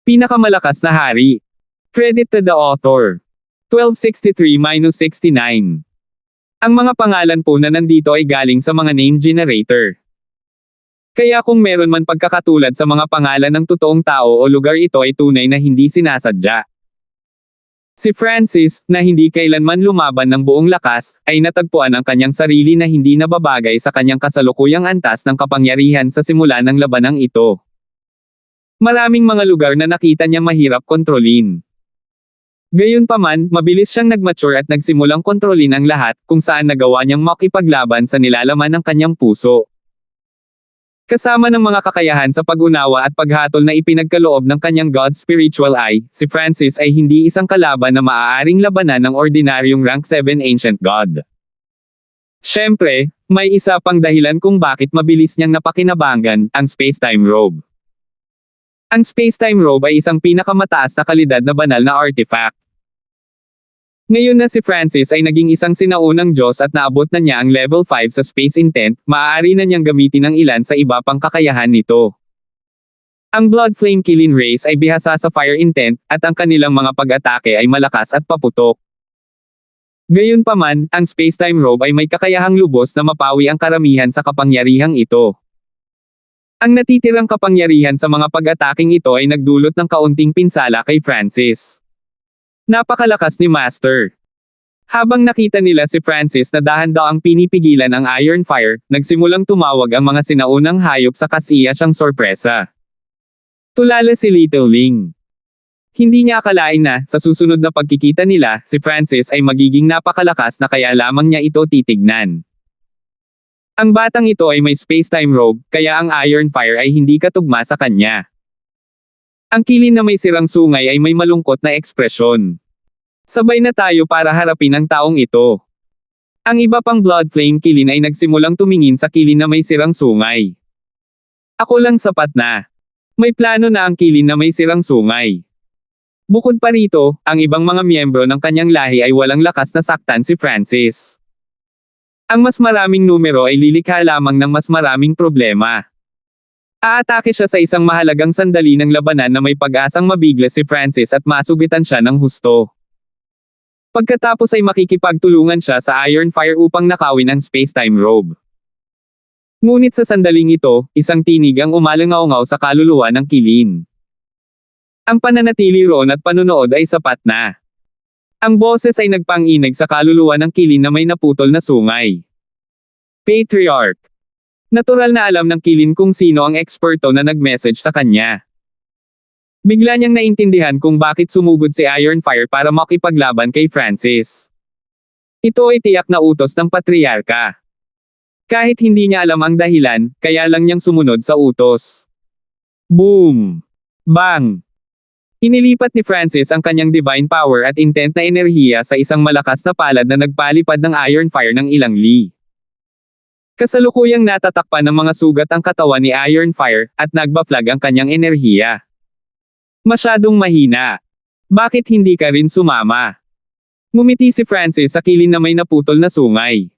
Pinakamalakas na hari. Credit to the author. 1263-69. Ang mga pangalan po na nandito ay galing sa mga name generator. Kaya kung meron man pagkakatulad sa mga pangalan ng totoong tao o lugar, ito ay tunay na hindi sinasadya. Si Francis, na hindi kailanman lumaban ng buong lakas, ay natagpuan ang kanyang sarili na hindi nababagay sa kanyang kasalukuyang antas ng kapangyarihan sa simula ng labanang ito. Maraming mga lugar na nakita niya mahirap kontrolin. Gayunpaman, mabilis siyang nag-mature at nagsimulang kontrolin ang lahat, kung saan nagawa niyang makipaglaban sa nilalaman ng kanyang puso. Kasama ng mga kakayahan sa pag-unawa at paghatol na ipinagkaloob ng kanyang God's spiritual eye, si Francis ay hindi isang kalaban na maaaring labanan ng ordinaryong rank 7 ancient god. Siyempre, may isa pang dahilan kung bakit mabilis niyang napakinabangan, ang space-time robe. Ang space-time robe ay isang pinakamataas na kalidad na banal na artifact. Ngayon na si Francis ay naging isang sinaunang Diyos at naabot na niya ang level 5 sa space intent, maaari na niyang gamitin ang ilan sa iba pang kakayahan nito. Ang Blood Flame Killing Race ay bihasa sa fire intent, at ang kanilang mga pag-atake ay malakas at paputok. Gayunpaman, ang space-time robe ay may kakayahang lubos na mapawi ang karamihan sa kapangyarihang ito. Ang natitirang kapangyarihan sa mga pag-ataking ito ay nagdulot ng kaunting pinsala kay Francis. Napakalakas ni Master. Habang nakita nila si Francis na dahan-daang pinipigilan ang Iron Fire, nagsimulang tumawag ang mga sinaunang hayop sa kasiya siyang sorpresa. Tulala si Little Ling. Hindi niya akalain na, sa susunod na pagkikita nila, si Francis ay magiging napakalakas na kaya lamang niya ito titignan. Ang batang ito ay may space-time robe, kaya ang Iron Fire ay hindi katugma sa kanya. Ang kilin na may sirang sungay ay may malungkot na ekspresyon. Sabay na tayo para harapin ang taong ito. Ang iba pang Blood Flame kilin ay nagsimulang tumingin sa kilin na may sirang sungay. Ako lang sapat na. May plano na ang kilin na may sirang sungay. Bukod pa rito, ang ibang mga miyembro ng kanyang lahi ay walang lakas na saktan si Francis. Ang mas maraming numero ay lilikha lamang ng mas maraming problema. Aatake siya sa isang mahalagang sandali ng labanan na may pag-asang mabigla si Francis at masugitan siya ng husto. Pagkatapos ay makikipagtulungan siya sa Iron Fire upang nakawin ang space-time robe. Ngunit sa sandaling ito, isang tinig ang umalangaw-ngaw sa kaluluwa ng kilin. Ang pananatili roon at panunood ay sapat na. Ang boses ay nagpanginig sa kaluluwa ng kilin na may naputol na sungay. Patriarch. Natural na alam ng kilin kung sino ang eksperto na nag-message sa kanya. Bigla niyang naintindihan kung bakit sumugod si Iron Fire para makipaglaban kay Francis. Ito ay tiyak na utos ng patriarka. Kahit hindi niya alam ang dahilan, kaya lang niyang sumunod sa utos. Boom! Bang! Inilipat ni Francis ang kanyang divine power at intent na enerhiya sa isang malakas na palad na nagpalipad ng Iron Fire ng ilang li. Kasalukuyang natatakpan ng mga sugat ang katawan ni Iron Fire, at nagba-flag ang kanyang enerhiya. Masyadong mahina. Bakit hindi ka rin sumama? Ngumiti si Francis sa kilin na may naputol na sungay.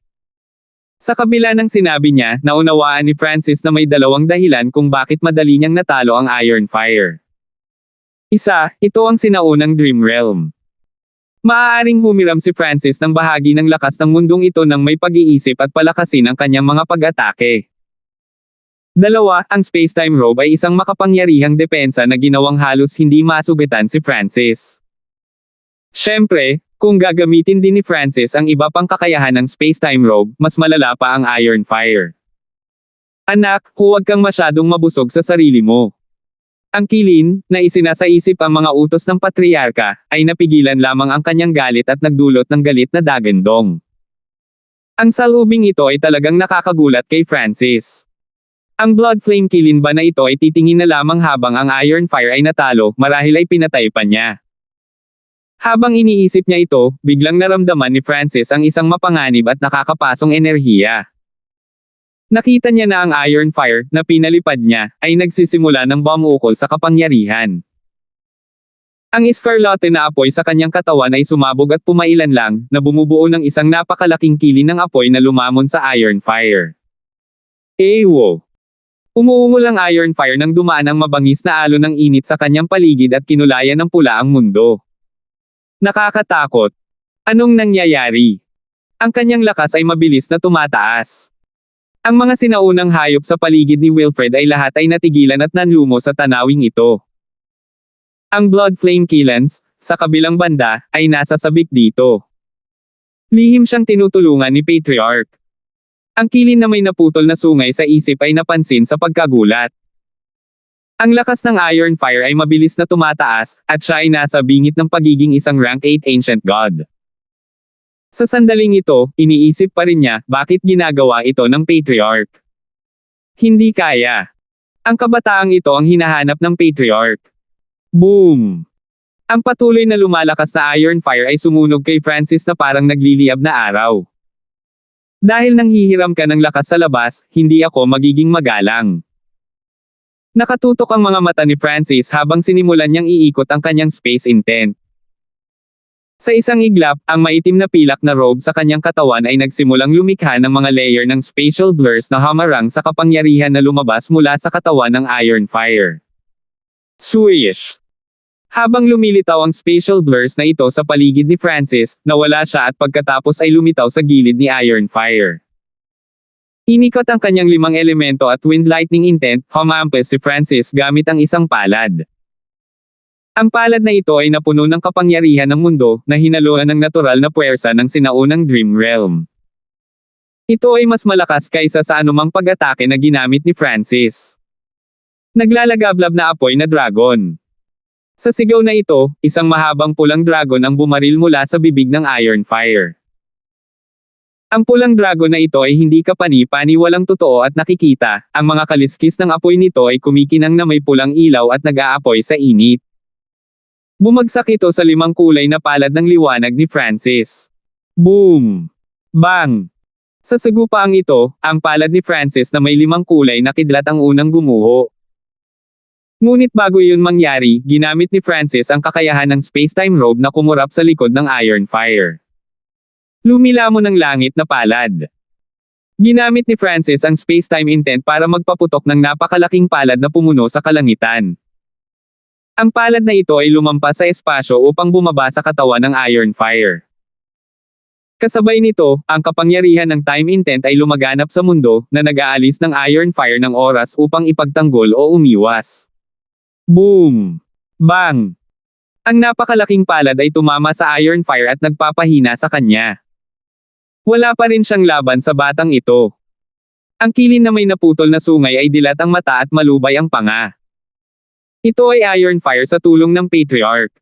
Sa kabila ng sinabi niya, naunawaan ni Francis na may dalawang dahilan kung bakit madali niyang natalo ang Iron Fire. Isa, ito ang sinaunang Dream Realm. Maaaring humiram si Francis ng bahagi ng lakas ng mundong ito nang may pag-iisip at palakasin ang kanyang mga pag-atake. Dalawa, ang space-time robe ay isang makapangyarihang depensa na ginawang halos hindi masugatan si Francis. Siyempre, kung gagamitin din ni Francis ang iba pang kakayahan ng space-time robe, mas malala pa ang Iron Fire. Anak, huwag kang masyadong mabusog sa sarili mo. Ang kilin, na isinasaisip ang mga utos ng patriarka, ay napigilan lamang ang kanyang galit at nagdulot ng galit na dagandong. Ang salubing ito ay talagang nakakagulat kay Francis. Ang Blood Flame kilin ba na ito ay titingin na lamang habang ang Iron Fire ay natalo, marahil ay pinatay pa niya. Habang iniisip niya ito, biglang naramdaman ni Francis ang isang mapanganib at nakakapasong enerhiya. Nakita niya na ang Iron Fire, na pinalipad niya, ay nagsisimula ng bumukol sa kapangyarihan. Ang iskarlate na apoy sa kanyang katawan ay sumabog at pumailan lang, na bumubuo ng isang napakalaking kilin ng apoy na lumamon sa Iron Fire. Ewo! Umuungol ang Iron Fire nang dumaan ang mabangis na alon ng init sa kanyang paligid at kinulayan ng pula ang mundo. Nakakatakot. Anong nangyayari? Ang kanyang lakas ay mabilis na tumataas. Ang mga sinaunang hayop sa paligid ni Wilfred ay lahat ay natigilan at nanlumo sa tanawing ito. Ang Blood Flame Killens, sa kabilang banda, ay nasa sabik dito. Lihim siyang tinutulungan ni Patriarch. Ang kilin na may naputol na sungay sa isip ay napansin sa pagkagulat. Ang lakas ng Iron Fire ay mabilis na tumataas, at siya ay nasa bingit ng pagiging isang rank 8 Ancient God. Sa sandaling ito, iniisip pa rin niya, bakit ginagawa ito ng Patriarch? Hindi kaya. Ang kabataang ito ang hinahanap ng Patriarch. Boom! Ang patuloy na lumalakas na Iron Fire ay sumunog kay Francis na parang nagliliyab na araw. Dahil nanghihiram ka ng lakas sa labas, hindi ako magiging magalang. Nakatutok ang mga mata ni Francis habang sinimulan niyang iikot ang kanyang space intent. Sa isang iglap, ang maitim na pilak na robe sa kanyang katawan ay nagsimulang lumikha ng mga layer ng spatial blurs na hamarang sa kapangyarihan na lumabas mula sa katawan ng Iron Fire. Swish! Habang lumilitaw ang spatial blurs na ito sa paligid ni Francis, nawala siya at pagkatapos ay lumitaw sa gilid ni Iron Fire. Inikot ang kanyang 5 elemento at Wind Lightning Intent, humampas si Francis gamit ang isang palad. Ang palad na ito ay napuno ng kapangyarihan ng mundo, na hinaluan ng natural na puwersa ng sinaunang Dream Realm. Ito ay mas malakas kaysa sa anumang pag-atake na ginamit ni Francis. Naglalagablab na apoy na dragon. Sa sigaw na ito, isang mahabang pulang dragon ang bumaril mula sa bibig ng Iron Fire. Ang pulang dragon na ito ay hindi kapani-pani walang totoo at nakikita, ang mga kaliskis ng apoy nito ay kumikinang na may pulang ilaw at nag-aapoy sa init. Bumagsak ito sa 5 kulay na palad ng liwanag ni Francis. Boom! Bang! Sa sagupaang ito, ang palad ni Francis na may 5 kulay na kidlat ang unang gumuho. Ngunit bago iyon mangyari, ginamit ni Francis ang kakayahan ng space-time robe na kumurap sa likod ng Iron Fire. Lumilamon ng langit na palad. Ginamit ni Francis ang space-time intent para magpaputok ng napakalaking palad na pumuno sa kalangitan. Ang palad na ito ay lumampas sa espasyo upang bumaba sa katawan ng Iron Fire. Kasabay nito, ang kapangyarihan ng time intent ay lumaganap sa mundo, na nag-aalis ng Iron Fire ng oras upang ipagtanggol o umiwas. Boom! Bang! Ang napakalaking palad ay tumama sa Iron Fire at nagpapahina sa kanya. Wala pa rin siyang laban sa batang ito. Ang kilin na may naputol na sungay ay dilat ang mata at malubay ang panga. Ito ay Iron Fire sa tulong ng Patriarch.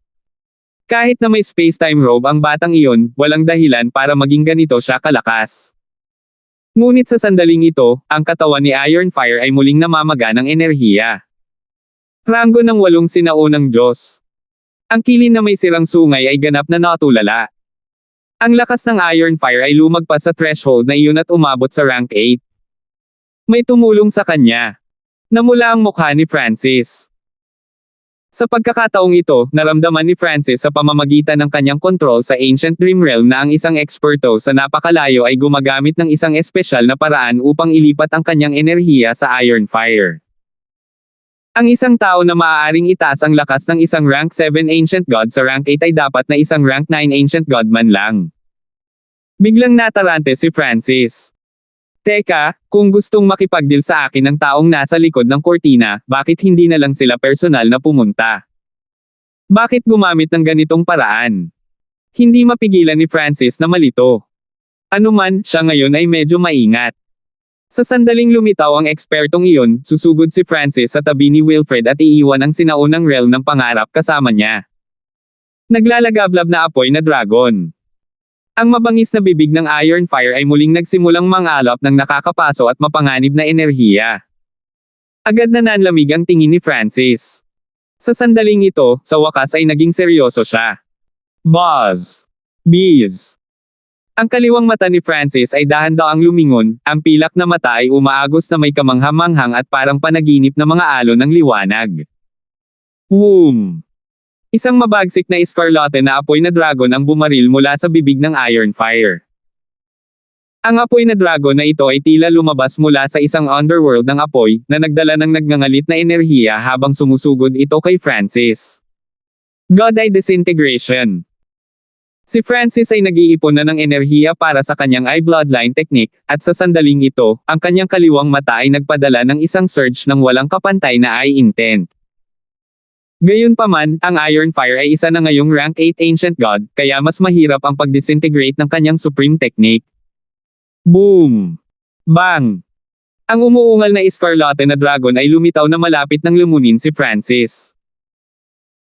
Kahit na may space-time robe ang batang iyon, walang dahilan para maging ganito siya kalakas. Ngunit sa sandaling ito, ang katawan ni Iron Fire ay muling namamaga ng enerhiya. Ranggo ng 8 sinaunang Diyos. Ang kilin na may sirang sungay ay ganap na natulala. Ang lakas ng Iron Fire ay lumagpas sa threshold na iyon at umabot sa rank 8. May tumulong sa kanya. Namula ang mukha ni Francis. Sa pagkakataong ito, naramdaman ni Francis sa pamamagitan ng kanyang kontrol sa Ancient Dream Realm na ang isang eksperto sa napakalayo ay gumagamit ng isang espesyal na paraan upang ilipat ang kanyang enerhiya sa Iron Fire. Ang isang tao na maaaring itaas ang lakas ng isang rank 7 Ancient God sa rank 8 ay dapat na isang rank 9 Ancient God man lang. Biglang natarante si Francis. Teka, kung gustong makipagdeal sa akin ng taong nasa likod ng kortina, bakit hindi na lang sila personal na pumunta? Bakit gumamit ng ganitong paraan? Hindi mapigilan ni Francis na malito. Anuman, siya ngayon ay medyo maingat. Sa sandaling lumitaw ang ekspertong iyon, susugod si Francis sa tabi ni Wilfred at iiwan ang sinaunang realm ng pangarap kasama niya. Naglalagablab na apoy na dragon. Ang mabangis na bibig ng Iron Fire ay muling nagsimulang mangalap ng nakakapaso at mapanganib na enerhiya. Agad na nanlamig ang tingin ni Francis. Sa sandaling ito, sa wakas ay naging seryoso siya. Buzz! Bees! Ang kaliwang mata ni Francis ay dahan-daang lumingon, ang pilak na mata ay umaagos na may kamangha-manghang at parang panaginip na mga alon ng liwanag. Boom! Isang mabagsik na escarlate na apoy na dragon ang bumaril mula sa bibig ng Iron Fire. Ang apoy na dragon na ito ay tila lumabas mula sa isang underworld ng apoy, na nagdala ng nagngangalit na enerhiya habang sumusugod ito kay Francis. God Eye Disintegration. Si Francis ay nag-iipon na ng enerhiya para sa kanyang eye bloodline technique, at sa sandaling ito, ang kanyang kaliwang mata ay nagpadala ng isang surge ng walang kapantay na eye intent. Gayunpaman, ang Iron Fire ay isa na ngayong rank 8 Ancient God, kaya mas mahirap ang pag-disintegrate ng kanyang supreme technique. Boom! Bang! Ang umuungal na Escarlate na dragon ay lumitaw na malapit nang lumunin si Francis.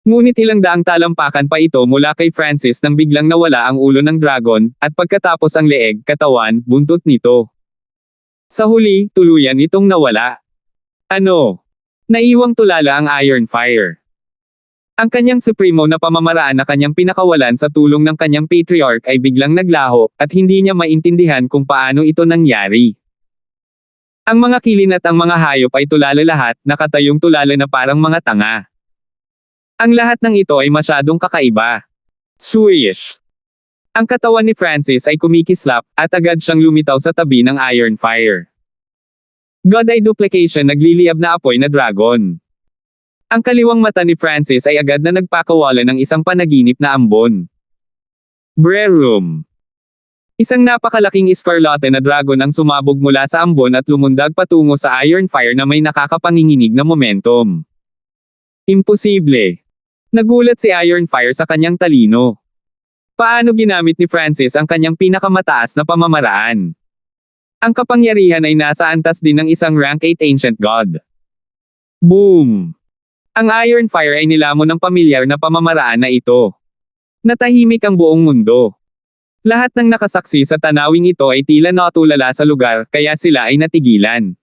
Ngunit ilang daang talampakan pa ito mula kay Francis nang biglang nawala ang ulo ng dragon, at pagkatapos ang leeg, katawan, buntot nito. Sa huli, tuluyan itong nawala. Ano? Naiwang tulala ang Iron Fire. Ang kanyang supremo na pamamaraan na kanyang pinakawalan sa tulong ng kanyang patriarch ay biglang naglaho, at hindi niya maintindihan kung paano ito nangyari. Ang mga kilin at ang mga hayop ay tulala lahat, nakatayong tulala na parang mga tanga. Ang lahat ng ito ay masyadong kakaiba. Swish! Ang katawan ni Francis ay kumikislap, at agad siyang lumitaw sa tabi ng Iron Fire. God Eye Duplication nagliliyab na apoy na dragon. Ang kaliwang mata ni Francis ay agad na nagpakawala ng isang panaginip na ambon. Brerum. Isang napakalaking Escarlate na dragon ang sumabog mula sa ambon at lumundag patungo sa Iron Fire na may nakakapanginginig na momentum. Imposible. Nagulat si Iron Fire sa kanyang talino. Paano ginamit ni Francis ang kanyang pinakamataas na pamamaraan? Ang kapangyarihan ay nasa antas din ng isang rank 8 Ancient God. Boom! Ang Iron Fire ay nilamon ng pamilyar na pamamaraan na ito. Natahimik ang buong mundo. Lahat ng nakasaksi sa tanawing ito ay tila natulala sa lugar, kaya sila ay natigilan.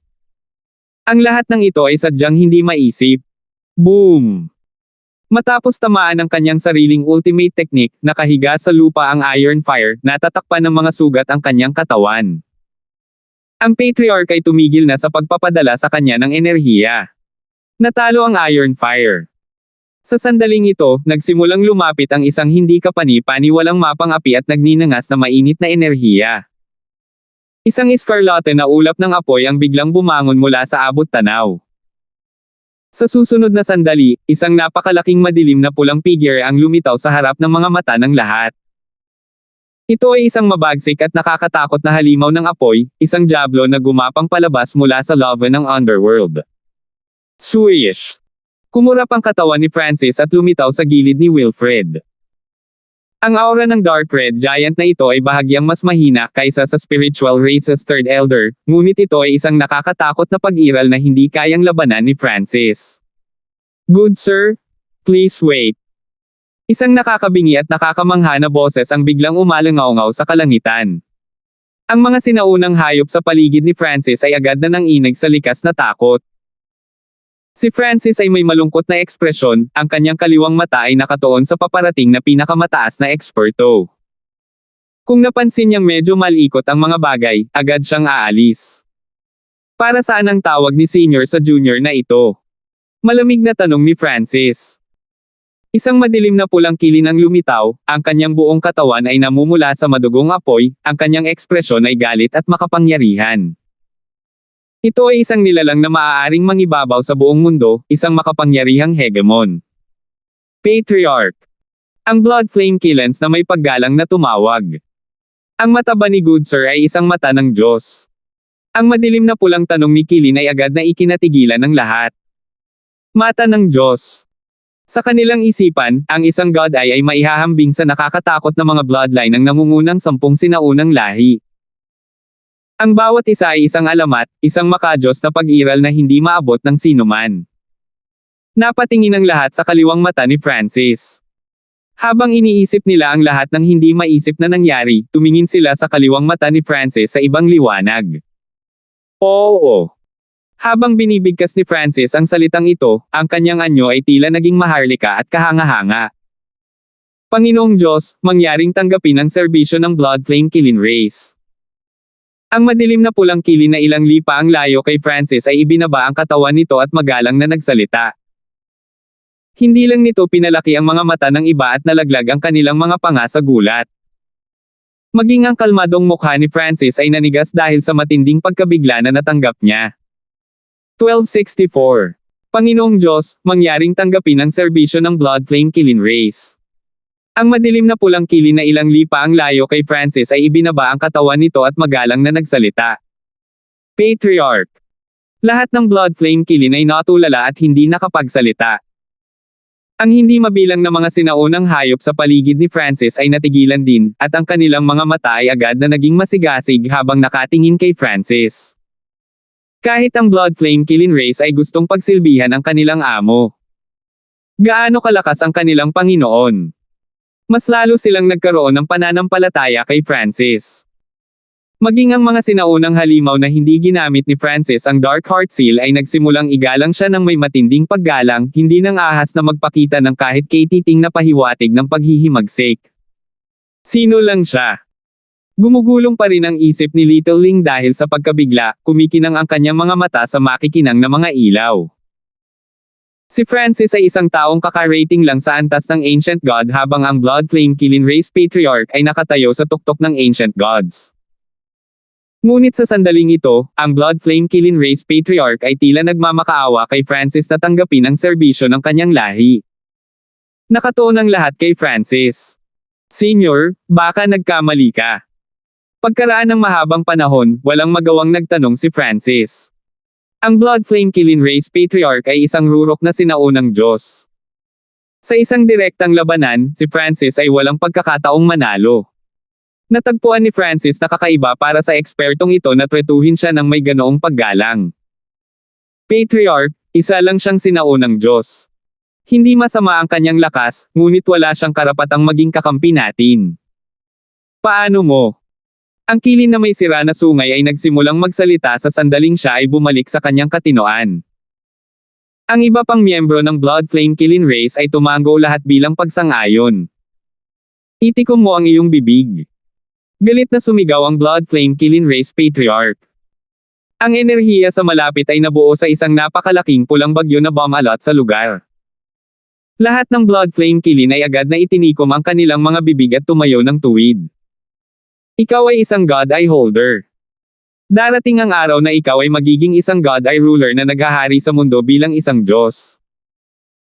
Ang lahat ng ito ay sadyang hindi maisip. Boom! Matapos tamaan ng kanyang sariling ultimate technique, nakahiga sa lupa ang Iron Fire, natatakpan ng mga sugat ang kanyang katawan. Ang Patriarch ay tumigil na sa pagpapadala sa kanya ng enerhiya. Natalo ang Iron Fire. Sa sandaling ito, nagsimulang lumapit ang isang hindi kapani-paniwalang mapang api at nagninangas na mainit na enerhiya. Isang Escarlate na ulap ng apoy ang biglang bumangon mula sa abot tanaw. Sa susunod na sandali, isang napakalaking madilim na pulang figure ang lumitaw sa harap ng mga mata ng lahat. Ito ay isang mabagsik at nakakatakot na halimaw ng apoy, isang diablo na gumapang palabas mula sa lava ng underworld. Swish! Kumurap ang katawan ni Francis at lumitaw sa gilid ni Wilfred. Ang aura ng Dark Red Giant na ito ay bahagyang mas mahina kaysa sa Spiritual Race's Third Elder, ngunit ito ay isang nakakatakot na pag-iral na hindi kayang labanan ni Francis. Good sir? Please wait. Isang nakakabingi at nakakamangha na boses ang biglang umalangaw-ngaw sa kalangitan. Ang mga sinaunang hayop sa paligid ni Francis ay agad na nanginig sa likas na takot. Si Francis ay may malungkot na ekspresyon, ang kanyang kaliwang mata ay nakatuon sa paparating na pinakamataas na eksperto. Kung napansin niyang medyo malikot ang mga bagay, agad siyang aalis. Para saan ang tawag ni senior sa junior na ito? Malamig na tanong ni Francis. Isang madilim na pulang kilin ang lumitaw, ang kanyang buong katawan ay namumula sa madugong apoy, ang kanyang ekspresyon ay galit at makapangyarihan. Ito ay isang nilalang na maaaring mangibabaw sa buong mundo, isang makapangyarihang hegemon. Patriarch. Ang Blood Flame Killens na may paggalang na tumawag. Ang mata ba ni Good Sir ay isang mata ng Diyos? Ang madilim na pulang tanong ni Kilin ay agad na ikinatigilan ng lahat. Mata ng Diyos. Sa kanilang isipan, ang isang God Eye ay maihahambing sa nakakatakot na mga bloodline ng nangungunang 10 sinaunang lahi. Ang bawat isa ay isang alamat, isang makadiyos na pag-iral na hindi maabot ng sinuman. Napatingin ang lahat sa kaliwang mata ni Francis. Habang iniisip nila ang lahat ng hindi maisip na nangyari, tumingin sila sa kaliwang mata ni Francis sa ibang liwanag. Oo. Habang binibigkas ni Francis ang salitang ito, ang kanyang anyo ay tila naging maharlika at kahanga-hanga. Panginoong Diyos, mangyaring tanggapin ang serbisyo ng Blood Flame Killing Race. Ang madilim na pulang kilin na ilang lipa ang layo kay Francis ay ibinaba ang katawan nito at magalang na nagsalita. Hindi lang nito pinalaki ang mga mata ng iba at nalaglag ang kanilang mga panga sa gulat. Maging ang kalmadong mukha ni Francis ay nanigas dahil sa matinding pagkabigla na natanggap niya. 1264. Panginoong Diyos, mangyaring tanggapin ang serbisyo ng Blood Flame Killing Race. Ang madilim na pulang kilin na ilang lipa ang layo kay Francis ay ibinaba ang katawan nito at magalang na nagsalita. Patriarch. Lahat ng Blood Flame Killing ay natulala at hindi nakapagsalita. Ang hindi mabilang na mga sinaunang hayop sa paligid ni Francis ay natigilan din, at ang kanilang mga mata ay agad na naging masigasig habang nakatingin kay Francis. Kahit ang Blood Flame Killing Race ay gustong pagsilbihan ang kanilang amo. Gaano kalakas ang kanilang Panginoon? Mas lalo silang nagkaroon ng pananampalataya kay Francis. Maging ang mga sinaunang halimaw na hindi ginamit ni Francis ang Dark Heart Seal ay nagsimulang igalang siya ng may matinding paggalang, hindi nang ahas na magpakita ng kahit katiting na pahiwatig ng paghihimagsik. Sino lang siya? Gumugulong pa rin ang isip ni Little Ling dahil sa pagkabigla, kumikinang ang kanyang mga mata sa makikinang na mga ilaw. Si Francis ay isang taong kakarating lang sa antas ng Ancient God habang ang Blood Flame Killing Race Patriarch ay nakatayo sa tuktok ng Ancient Gods. Ngunit sa sandaling ito, ang Blood Flame Killing Race Patriarch ay tila nagmamakaawa kay Francis na tanggapin ang serbisyo ng kanyang lahi. Nakatuon ang lahat kay Francis. Senior, baka nagkamali ka. Pagkaraan ng mahabang panahon, walang magawang nagtanong si Francis. Ang Blood Flame Killing Race Patriarch ay isang rurok na sinaunang Diyos. Sa isang direktang labanan, si Francis ay walang pagkakataong manalo. Natagpuan ni Francis na kakaiba para sa ekspertong ito na tretuhin siya ng may ganoong paggalang. Patriarch, isa lang siyang sinaunang Diyos. Hindi masama ang kanyang lakas, ngunit wala siyang karapatang maging kakampi natin. Paano mo? Ang kilin na may sira na sungay ay nagsimulang magsalita sa sandaling siya ay bumalik sa kanyang katinoan. Ang iba pang miyembro ng Blood Flame Killing Race ay tumango lahat bilang pagsang-ayon. Itikom mo ang iyong bibig. Galit na sumigaw ang Blood Flame Killing Race Patriarch. Ang enerhiya sa malapit ay nabuo sa isang napakalaking pulang bagyo na bumalot sa lugar. Lahat ng Blood Flame Killing ay agad na itinikom ang kanilang mga bibig at tumayo ng tuwid. Ikaw ay isang God Eye Holder. Darating ang araw na ikaw ay magiging isang God Eye Ruler na naghahari sa mundo bilang isang Diyos.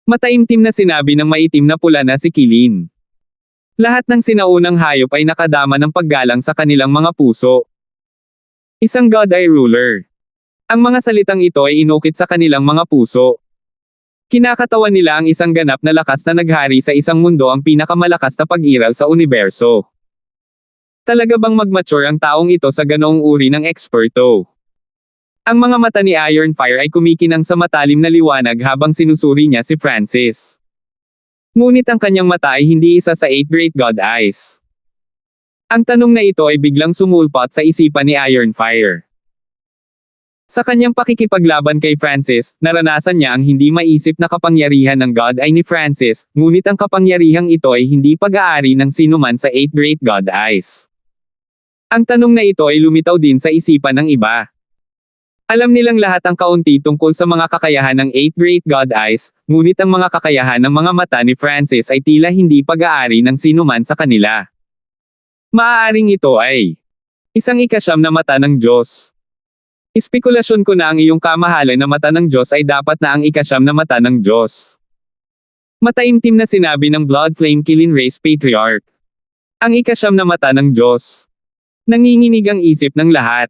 Mataimtim na sinabi ng maitim na pula na si Kilin. Lahat ng sinaunang hayop ay nakadama ng paggalang sa kanilang mga puso. Isang God Eye Ruler. Ang mga salitang ito ay inukit sa kanilang mga puso. Kinakatawan nila ang isang ganap na lakas na naghari sa isang mundo, ang pinakamalakas na pag-iral sa universo. Talaga bang mag-mature ang taong ito sa ganoong uri ng eksperto? Ang mga mata ni Ironfire ay kumikinang sa matalim na liwanag habang sinusuri niya si Francis. Ngunit ang kanyang mata ay hindi isa sa 8 Great God Eyes. Ang tanong na ito ay biglang sumulpot sa isipan ni Ironfire. Sa kanyang pakikipaglaban kay Francis, naranasan niya ang hindi maisip na kapangyarihan ng God Eye ni Francis, ngunit ang kapangyarihang ito ay hindi pag-aari ng sinuman sa 8 Great God Eyes. Ang tanong na ito ay lumitaw din sa isipan ng iba. Alam nilang lahat ang kaunti tungkol sa mga kakayahan ng 8 Great God Eyes, ngunit ang mga kakayahan ng mga mata ni Francis ay tila hindi pag-aari ng sinuman sa kanila. Maaaring ito ay isang ikasyam na mata ng Diyos. Espekulasyon ko na ang iyong kamahalan na mata ng Diyos ay dapat na ang ikasyam na mata ng Diyos. Mataimtim na sinabi ng Blood Flame Killing Race Patriarch. Ang ikasyam na mata ng Diyos. Nanginginig ang isip ng lahat.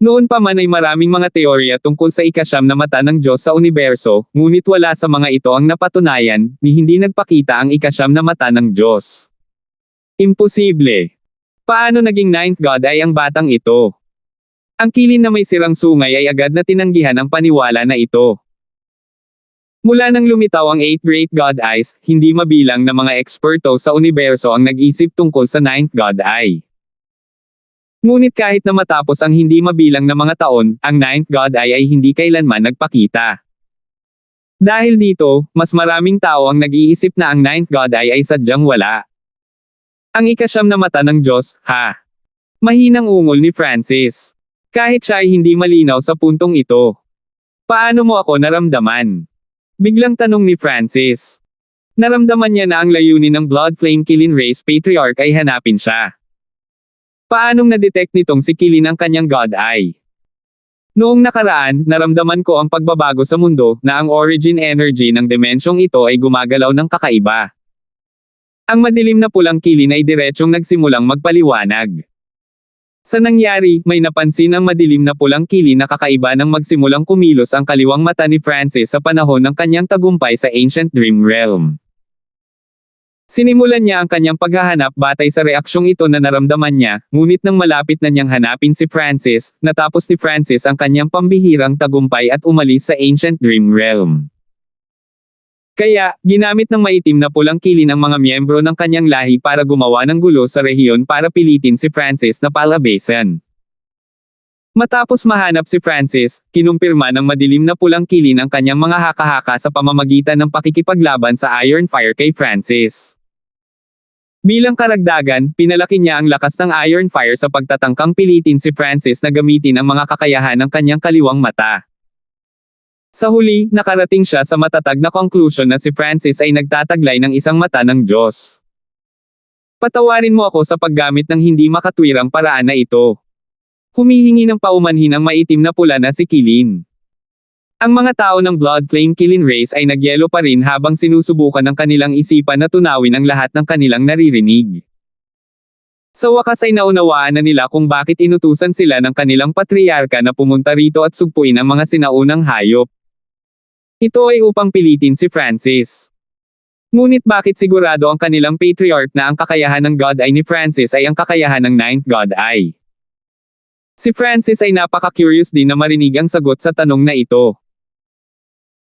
Noon pa man ay maraming mga teorya tungkol sa ikasyam na mata ng Diyos sa universo, ngunit wala sa mga ito ang napatunayan, ni hindi nagpakita ang ikasyam na mata ng Diyos. Imposible. Paano naging 9th God ay ang batang ito? Ang kilin na may sirang sungay ay agad na tinanggihan ang paniwala na ito. Mula nang lumitaw ang 8 Great God Eyes, hindi mabilang na mga eksperto sa universo ang nag-isip tungkol sa 9th God Eye. Ngunit kahit na matapos ang hindi mabilang na mga taon, ang 9th God Eye ay hindi kailanman nagpakita. Dahil dito, mas maraming tao ang nag-iisip na ang 9th God Eye ay sadyang wala. Ang ikasyam na mata ng Diyos, ha? Mahinang ungol ni Francis. Kahit siya ay hindi malinaw sa puntong ito. Paano mo ako naramdaman? Biglang tanong ni Francis. Naramdaman niya na ang layunin ng Blood Flame Killing Race Patriarch ay hanapin siya. Paanong na-detect nitong si Kilin ang kanyang God Eye? Noong nakaraan, naramdaman ko ang pagbabago sa mundo, na ang origin energy ng dimensyong ito ay gumagalaw ng kakaiba. Ang madilim na pulang kilin ay diretsyong nagsimulang magpaliwanag. Sa nangyari, may napansin ang madilim na pulang kilin na kakaiba nang magsimulang kumilos ang kaliwang mata ni Francis sa panahon ng kanyang tagumpay sa Ancient Dream Realm. Sinimulan niya ang kanyang paghahanap batay sa reaksyong ito na naramdaman niya, ngunit nang malapit na niyang hanapin si Francis, natapos ni Francis ang kanyang pambihirang tagumpay at umalis sa Ancient Dream Realm. Kaya, ginamit ng maitim na pulang kilin ang mga miyembro ng kanyang lahi para gumawa ng gulo sa rehiyon para pilitin si Francis na palabasan. Matapos mahanap si Francis, kinumpirma ng madilim na pulang kilin ang kanyang mga haka-haka sa pamamagitan ng pakikipaglaban sa Iron Fire kay Francis. Bilang karagdagan, pinalaki niya ang lakas ng Iron Fire sa pagtatangkang pilitin si Francis na gamitin ang mga kakayahan ng kanyang kaliwang mata. Sa huli, nakarating siya sa matatag na conclusion na si Francis ay nagtataglay ng isang mata ng Diyos. Patawarin mo ako sa paggamit ng hindi makatwirang paraan na ito. Humihingi ng paumanhin ang maitim na pula na si Kilin. Ang mga tao ng Blood Flame Kilin race ay nagyelo pa rin habang sinusubukan ng kanilang isipan na tunawin ang lahat ng kanilang naririnig. Sa wakas ay naunawaan na nila kung bakit inutusan sila ng kanilang patriarka na pumunta rito at sugpuin ang mga sinaunang hayop. Ito ay upang pilitin si Francis. Ngunit bakit sigurado ang kanilang patriarch na ang kakayahan ng God Eye ni Francis ay ang kakayahan ng Ninth God Eye? Si Francis ay napaka-curious din na marinig ang sagot sa tanong na ito.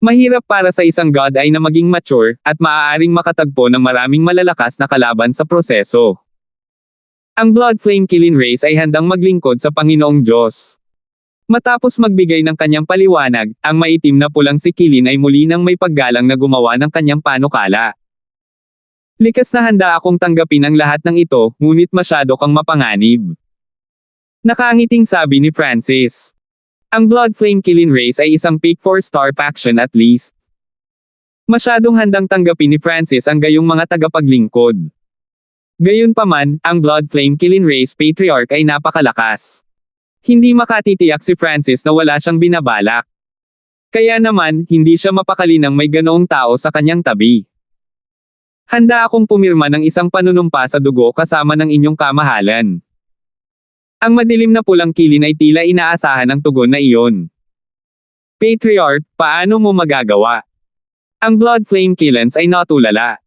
Mahirap para sa isang God Eye na maging mature, at maaaring makatagpo ng maraming malalakas na kalaban sa proseso. Ang Blood Flame Kilin race ay handang maglingkod sa Panginoong Diyos. Matapos magbigay ng kanyang paliwanag, ang maitim na pulang si Kilin ay muli nang may paggalang na gumawa ng kanyang panukala. Likas na handa akong tanggapin ang lahat ng ito, ngunit masyado kang mapanganib. Nakangiting sabi ni Francis. Ang Blood Flame Kilin race ay isang peak 4-star faction at least. Masyadong handang tanggapin ni Francis ang gayong mga tagapaglingkod. Gayunpaman, ang Blood Flame Kilin race patriarch ay napakalakas. Hindi makatitiyak si Francis na wala siyang binabalak. Kaya naman, hindi siya mapakali nang may ganoong tao sa kanyang tabi. Handa akong pumirma ng isang panunumpa sa dugo kasama ng inyong kamahalan. Ang madilim na pulang kilin ay tila inaasahan ang tugon na iyon. Patriarch, paano mo magagawa? Ang Blood Flame Killens ay natulala.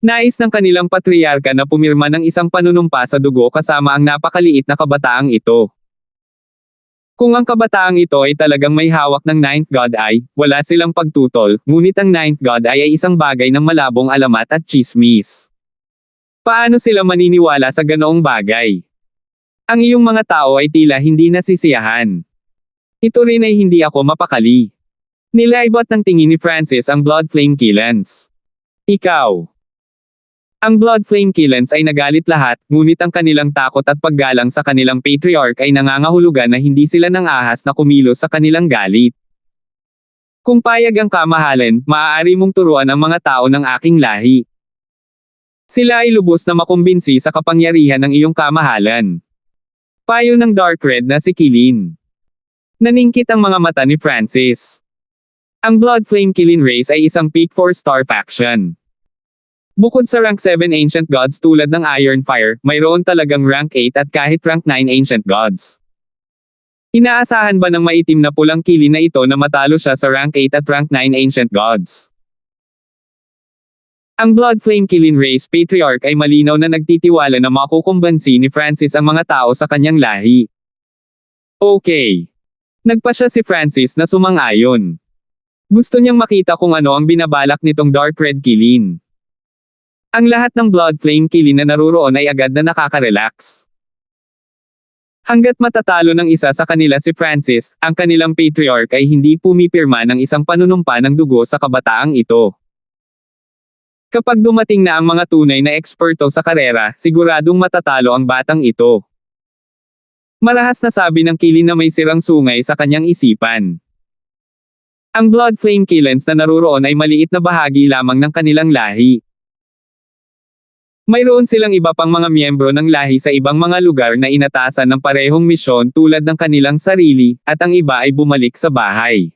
Nais ng kanilang patriarka na pumirma ng isang panunumpa sa dugo kasama ang napakaliit na kabataang ito. Kung ang kabataang ito ay talagang may hawak ng Ninth God Eye, wala silang pagtutol, ngunit ang Ninth God Eye ay isang bagay ng malabong alamat at chismis. Paano sila maniniwala sa ganoong bagay? Ang iyong mga tao ay tila hindi nasisiyahan. Ito rin ay hindi ako mapakali. Nilaybot ng tingin ni Francis ang Blood Flame Killens. Ikaw. Ang Blood Flame Killens ay nagalit lahat, ngunit ang kanilang takot at paggalang sa kanilang patriarch ay nangangahulugan na hindi sila nang ahas na kumilos sa kanilang galit. Kung payag ang kamahalan, maaari mong turuan ang mga tao ng aking lahi. Sila ay lubos na makumbinsi sa kapangyarihan ng iyong kamahalan. Payo ng Dark Red na si Kilin. Naningkit ang mga mata ni Francis. Ang Blood Flame Kilin race ay isang peak 4-star faction. Bukod sa rank 7 Ancient Gods tulad ng Iron Fire, mayroon talagang rank 8 at kahit rank 9 Ancient Gods. Inaasahan ba ng maitim na pulang kilin na ito na matalo siya sa rank 8 at rank 9 Ancient Gods? Ang Blood Flame Kilin race patriarch ay malinaw na nagtitiwala na makukumbansi ni Francis ang mga tao sa kanyang lahi. Okay. Nagpa siya si Francis na sumang-ayon. Gusto niyang makita kung ano ang binabalak nitong Dark Red Kilin. Ang lahat ng Blood Flame Kilin na naruroon ay agad na nakaka-relax. Hanggat matatalo ng isa sa kanila si Francis, ang kanilang patriarch ay hindi pumipirma ng isang panunumpa ng dugo sa kabataang ito. Kapag dumating na ang mga tunay na eksperto sa karera, siguradong matatalo ang batang ito. Marahas na sabi ng Kilin na may sirang sungay sa kanyang isipan. Ang Blood Flame Killens na naruroon ay maliit na bahagi lamang ng kanilang lahi. Mayroon silang iba pang mga miyembro ng lahi sa ibang mga lugar na inatasan ng parehong misyon tulad ng kanilang sarili, at ang iba ay bumalik sa bahay.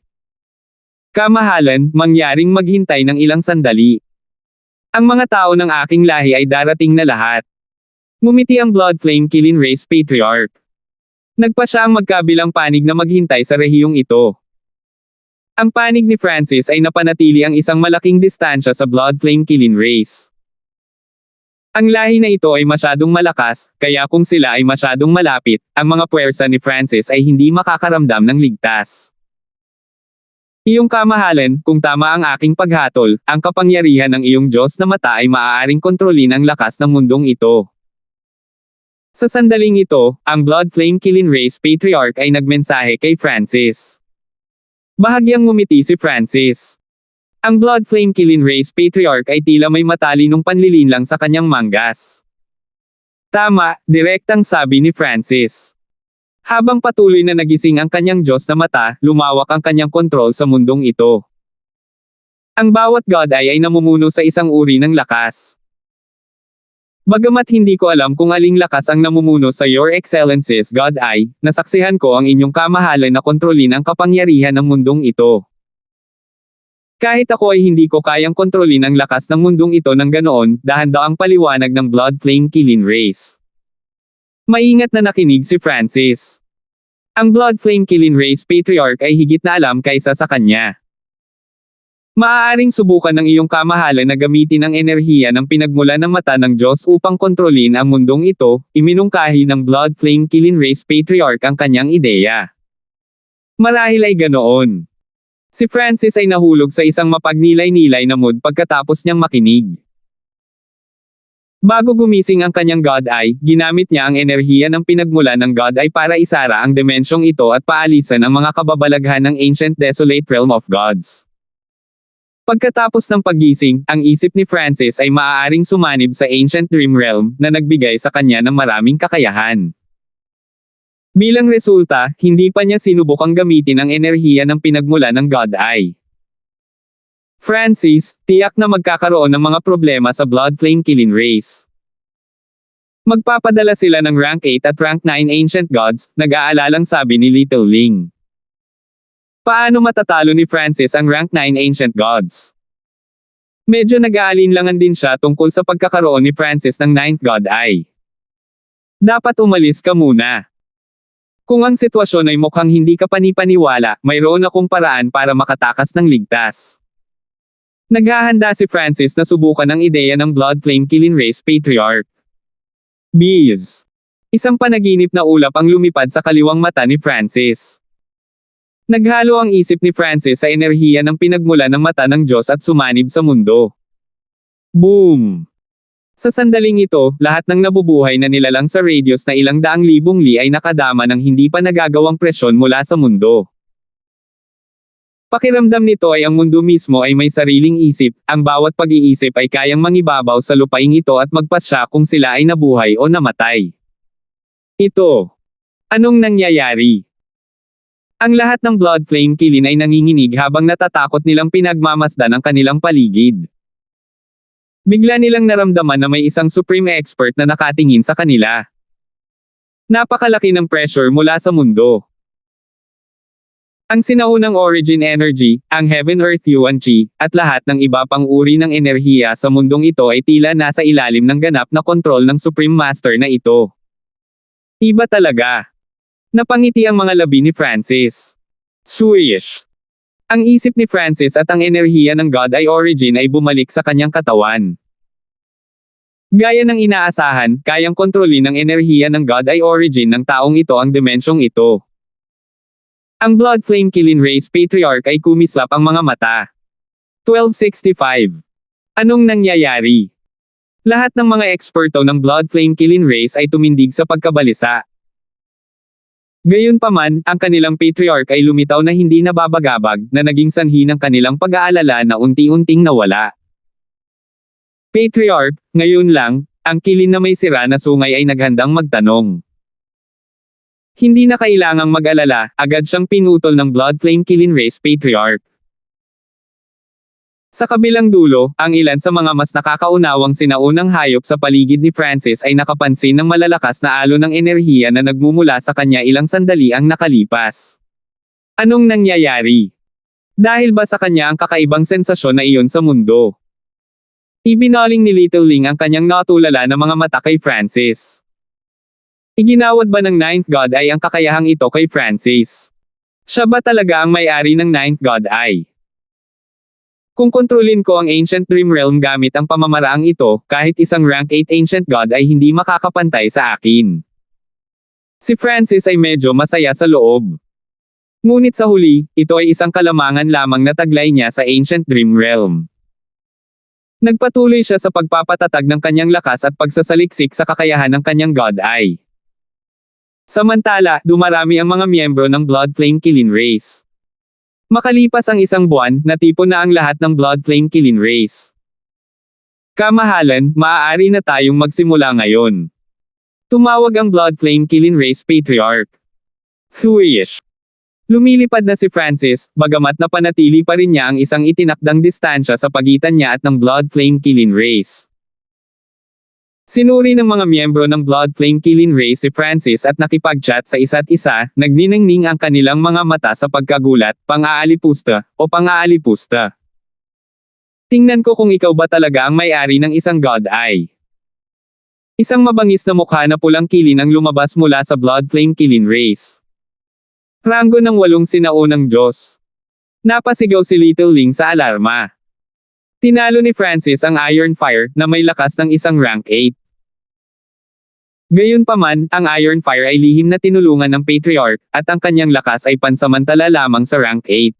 Kamahalan, mangyaring maghintay ng ilang sandali. Ang mga tao ng aking lahi ay darating na lahat. Ngumiti ang Blood Flame Killing Race Patriarch. Nagpa siya ang magkabilang panig na maghintay sa rehiyong ito. Ang panig ni Francis ay napanatili ang isang malaking distansya sa Blood Flame Killing Race. Ang lahi na ito ay masyadong malakas, kaya kung sila ay masyadong malapit, ang mga puwersa ni Francis ay hindi makakaramdam ng ligtas. Iyong kamahalan, kung tama ang aking paghatol, ang kapangyarihan ng iyong Diyos na mata ay maaaring kontrolin ang lakas ng mundong ito. Sa sandaling ito, ang Blood Flame Killing Race Patriarch ay nagmensahe kay Francis. Bahagyang ngumiti si Francis. Ang Blood Flame Killing Race Patriarch ay tila may matalinong panlilinlang sa kanyang manggas. Tama, direktang sabi ni Francis. Habang patuloy na nagising ang kanyang Diyos na mata, lumawak ang kanyang kontrol sa mundong ito. Ang bawat God ay namumuno sa isang uri ng lakas. Bagamat hindi ko alam kung aling lakas ang namumuno sa Your Excellencies God Eye, nasaksihan ko ang inyong kamahalan na kontrolin ang kapangyarihan ng mundong ito. Kahit ako ay hindi ko kayang kontrolin ang lakas ng mundong ito ng ganoon, dahan-daang paliwanag ng Blood Flame Killing Race. Maingat na nakinig si Francis. Ang Blood Flame Killing Race Patriarch ay higit na alam kaysa sa kanya. Maaaring subukan ng iyong kamahalan na gamitin ang enerhiya ng pinagmula ng mata ng Diyos upang kontrolin ang mundong ito, iminungkahi ng Blood Flame Killing Race Patriarch ang kanyang ideya. Marahil ay ganoon. Si Francis ay nahulog sa isang mapagnilay-nilay na mood pagkatapos niyang makinig. Bago gumising ang kanyang God Eye, ginamit niya ang enerhiya ng pinagmula ng God Eye para isara ang dimensyong ito at paalisan ang mga kababalaghan ng Ancient Desolate Realm of Gods. Pagkatapos ng paggising, ang isip ni Francis ay maaaring sumanib sa Ancient Dream Realm na nagbigay sa kanya ng maraming kakayahan. Bilang resulta, hindi pa niya sinubukang gamitin ang enerhiya ng pinagmula ng God Eye. Francis, tiyak na magkakaroon ng mga problema sa Blood Flame Killing Race. Magpapadala sila ng rank 8 at rank 9 Ancient Gods, nag-aalalang sabi ni Little Ling. Paano matatalo ni Francis ang rank 9 Ancient Gods? Medyo nag-aalinlangan din siya tungkol sa pagkakaroon ni Francis ng 9th God Eye. Dapat umalis ka muna. Kung ang sitwasyon ay mukhang hindi ka panipaniwala, mayroon akong paraan para makatakas ng ligtas. Naghahanda si Francis na subukan ang ideya ng Blood Flame Killing Race Patriarch. Bees. Isang panaginip na ulap ang lumipad sa kaliwang mata ni Francis. Naghalo ang isip ni Francis sa enerhiya ng pinagmula ng mata ng Diyos at sumanib sa mundo. Boom! Sa sandaling ito, lahat ng nabubuhay na nilalang sa radius na ilang daang libong li ay nakadama ng hindi pa nagagawang presyon mula sa mundo. Pakiramdam nito ay ang mundo mismo ay may sariling isip, ang bawat pag-iisip ay kayang mangibabaw sa lupaing ito at magpasya kung sila ay nabuhay o namatay. Ito. Anong nangyayari? Ang lahat ng Blood Flame Killing ay nanginginig habang natatakot nilang pinagmamasdan ang kanilang paligid. Bigla nilang naramdaman na may isang supreme expert na nakatingin sa kanila. Napakalaki ng pressure mula sa mundo. Ang sinaunang origin energy, ang Heaven Earth Yuan Qi, at lahat ng iba pang uri ng enerhiya sa mundong ito ay tila nasa ilalim ng ganap na kontrol ng Supreme Master na ito. Iba talaga. Napangiti ang mga labi ni Francis. Swish! Ang isip ni Francis at ang enerhiya ng God Eye Origin ay bumalik sa kanyang katawan. Gaya ng inaasahan, kayang kontrolin ng enerhiya ng God Eye Origin ng taong ito ang dimensyong ito. Ang Blood Flame Killing Race Patriarch ay kumislap ang mga mata. 1265. Anong nangyayari? Lahat ng mga eksperto ng Blood Flame Killing Race ay tumindig sa pagkabalisa. Gayunpaman, ang kanilang patriarch ay lumitaw na hindi nababagabag, na naging sanhi ng kanilang pag-aalala na unti-unting nawala. Patriarch, ngayon lang, ang kilin na may sira na sungay ay naghandang magtanong. Hindi na kailangang mag-alala, agad siyang pinutol ng Blood Flame Killing Race Patriarch. Sa kabilang dulo, ang ilan sa mga mas nakakaunawang sinaunang hayop sa paligid ni Francis ay nakapansin ng malalakas na alon ng enerhiya na nagmumula sa kanya ilang sandali ang nakalipas. Anong nangyayari? Dahil ba sa kanya ang kakaibang sensasyon na iyon sa mundo? Ibinaling ni Little Ling ang kanyang natulala na mga mata kay Francis. Iginawad ba ng Ninth God Eye ang kakayahang ito kay Francis? Siya ba talaga ang may-ari ng Ninth God Eye? Kung kontrolin ko ang Ancient Dream Realm gamit ang pamamaraang ito, kahit isang rank 8 Ancient God ay hindi makakapantay sa akin. Si Francis ay medyo masaya sa loob. Ngunit sa huli, ito ay isang kalamangan lamang na taglay niya sa Ancient Dream Realm. Nagpatuloy siya sa pagpapatatag ng kanyang lakas at pagsasaliksik sa kakayahan ng kanyang God Eye. Samantala, dumarami ang mga miyembro ng Blood Flame Killing Race. Makalipas ang isang buwan, natipon na ang lahat ng Blood Flame Killing Race. Kamahalan, maaari na tayong magsimula ngayon. Tumawag ang Blood Flame Killing Race Patriarch. Thuish. Lumilipad na si Francis, bagamat napanatili pa rin niya ang isang itinakdang distansya sa pagitan niya at ng Blood Flame Killing Race. Sinuri ng mga miyembro ng Blood Flame Killing Race si Francis at nakipag-chat sa isa't isa, nagniningning ang kanilang mga mata sa pagkagulat, pang-aalipusta, o pang-aalipusta. Tingnan ko kung ikaw ba talaga ang may-ari ng isang God Eye. Isang mabangis na mukha na pulang kilin ang lumabas mula sa Blood Flame Killing Race. Ranggo ng 8 sinaunang Diyos. Napasigaw si Little Ling sa alarma. Tinalo ni Francis ang Iron Fire, na may lakas ng isang rank 8. Gayunpaman, ang Iron Fire ay lihim na tinulungan ng Patriarch, at ang kanyang lakas ay pansamantala lamang sa rank 8.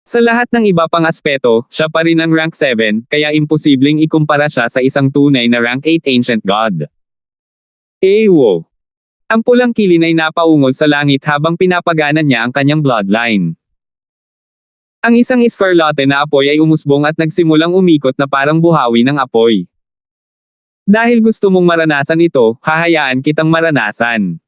Sa lahat ng iba pang aspeto, siya pa rin ang rank 7, kaya imposibleng ikumpara siya sa isang tunay na rank 8 Ancient God. Ewo! Ang pulang kilin ay napaungol sa langit habang pinapaganan niya ang kanyang bloodline. Ang isang escarlate na apoy ay umusbong at nagsimulang umikot na parang buhawi ng apoy. Dahil gusto mong maranasan ito, hahayaan kitang maranasan.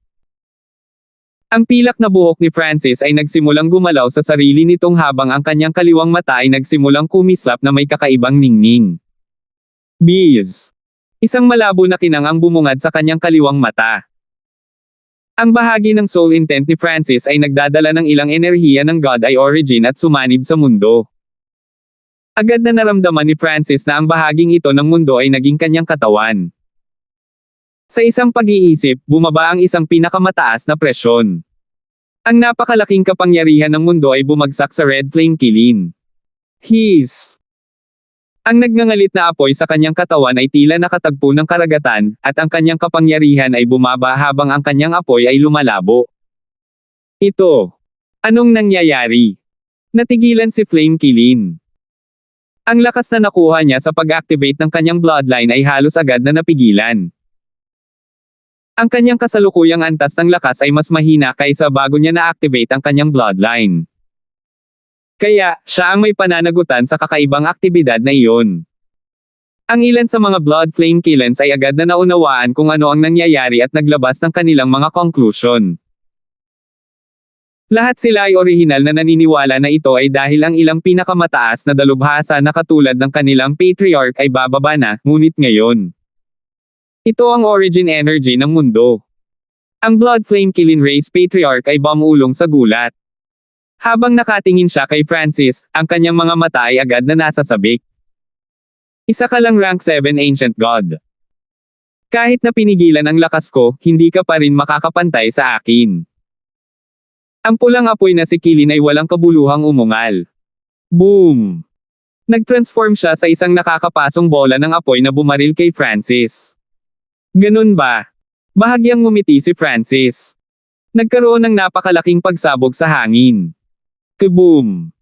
Ang pilak na buhok ni Francis ay nagsimulang gumalaw sa sarili nitong habang ang kanyang kaliwang mata ay nagsimulang kumislap na may kakaibang ningning. Bees! Isang malabo na kinang ang bumungad sa kanyang kaliwang mata. Ang bahagi ng soul intent ni Francis ay nagdadala ng ilang enerhiya ng God Eye origin at sumanib sa mundo. Agad na naramdaman ni Francis na ang bahaging ito ng mundo ay naging kanyang katawan. Sa isang pag-iisip, bumaba ang isang pinakamataas na presyon. Ang napakalaking kapangyarihan ng mundo ay bumagsak sa Red Flame Kilin. Hiss! Ang nagngangalit na apoy sa kanyang katawan ay tila nakatagpo ng karagatan, at ang kanyang kapangyarihan ay bumaba habang ang kanyang apoy ay lumalabo. Ito. Anong nangyayari? Natigilan si Flame Kilin. Ang lakas na nakuha niya sa pag-activate ng kanyang bloodline ay halos agad na napigilan. Ang kanyang kasalukuyang antas ng lakas ay mas mahina kaysa bago niya na-activate ang kanyang bloodline. Kaya, siya ang may pananagutan sa kakaibang aktibidad na iyon. Ang ilan sa mga Blood Flame Killens ay agad na naunawaan kung ano ang nangyayari at naglabas ng kanilang mga conclusion. Lahat sila ay orihinal na naniniwala na ito ay dahil ang ilang pinakamataas na dalubhasa na katulad ng kanilang Patriarch ay bababa na, ngunit ngayon. Ito ang origin energy ng mundo. Ang Blood Flame Killing Race Patriarch ay bumulong sa gulat. Habang nakatingin siya kay Francis, ang kanyang mga mata ay agad na nasasabik. Isa ka lang rank 7 Ancient God. Kahit na pinigilan ang lakas ko, hindi ka pa rin makakapantay sa akin. Ang pulang apoy na si Kilin ay walang kabuluhang umungal. Boom! Nagtransform siya sa isang nakakapasong bola ng apoy na bumaril kay Francis. Ganun ba? Bahagyang ngumiti si Francis. Nagkaroon ng napakalaking pagsabog sa hangin. Kaboom!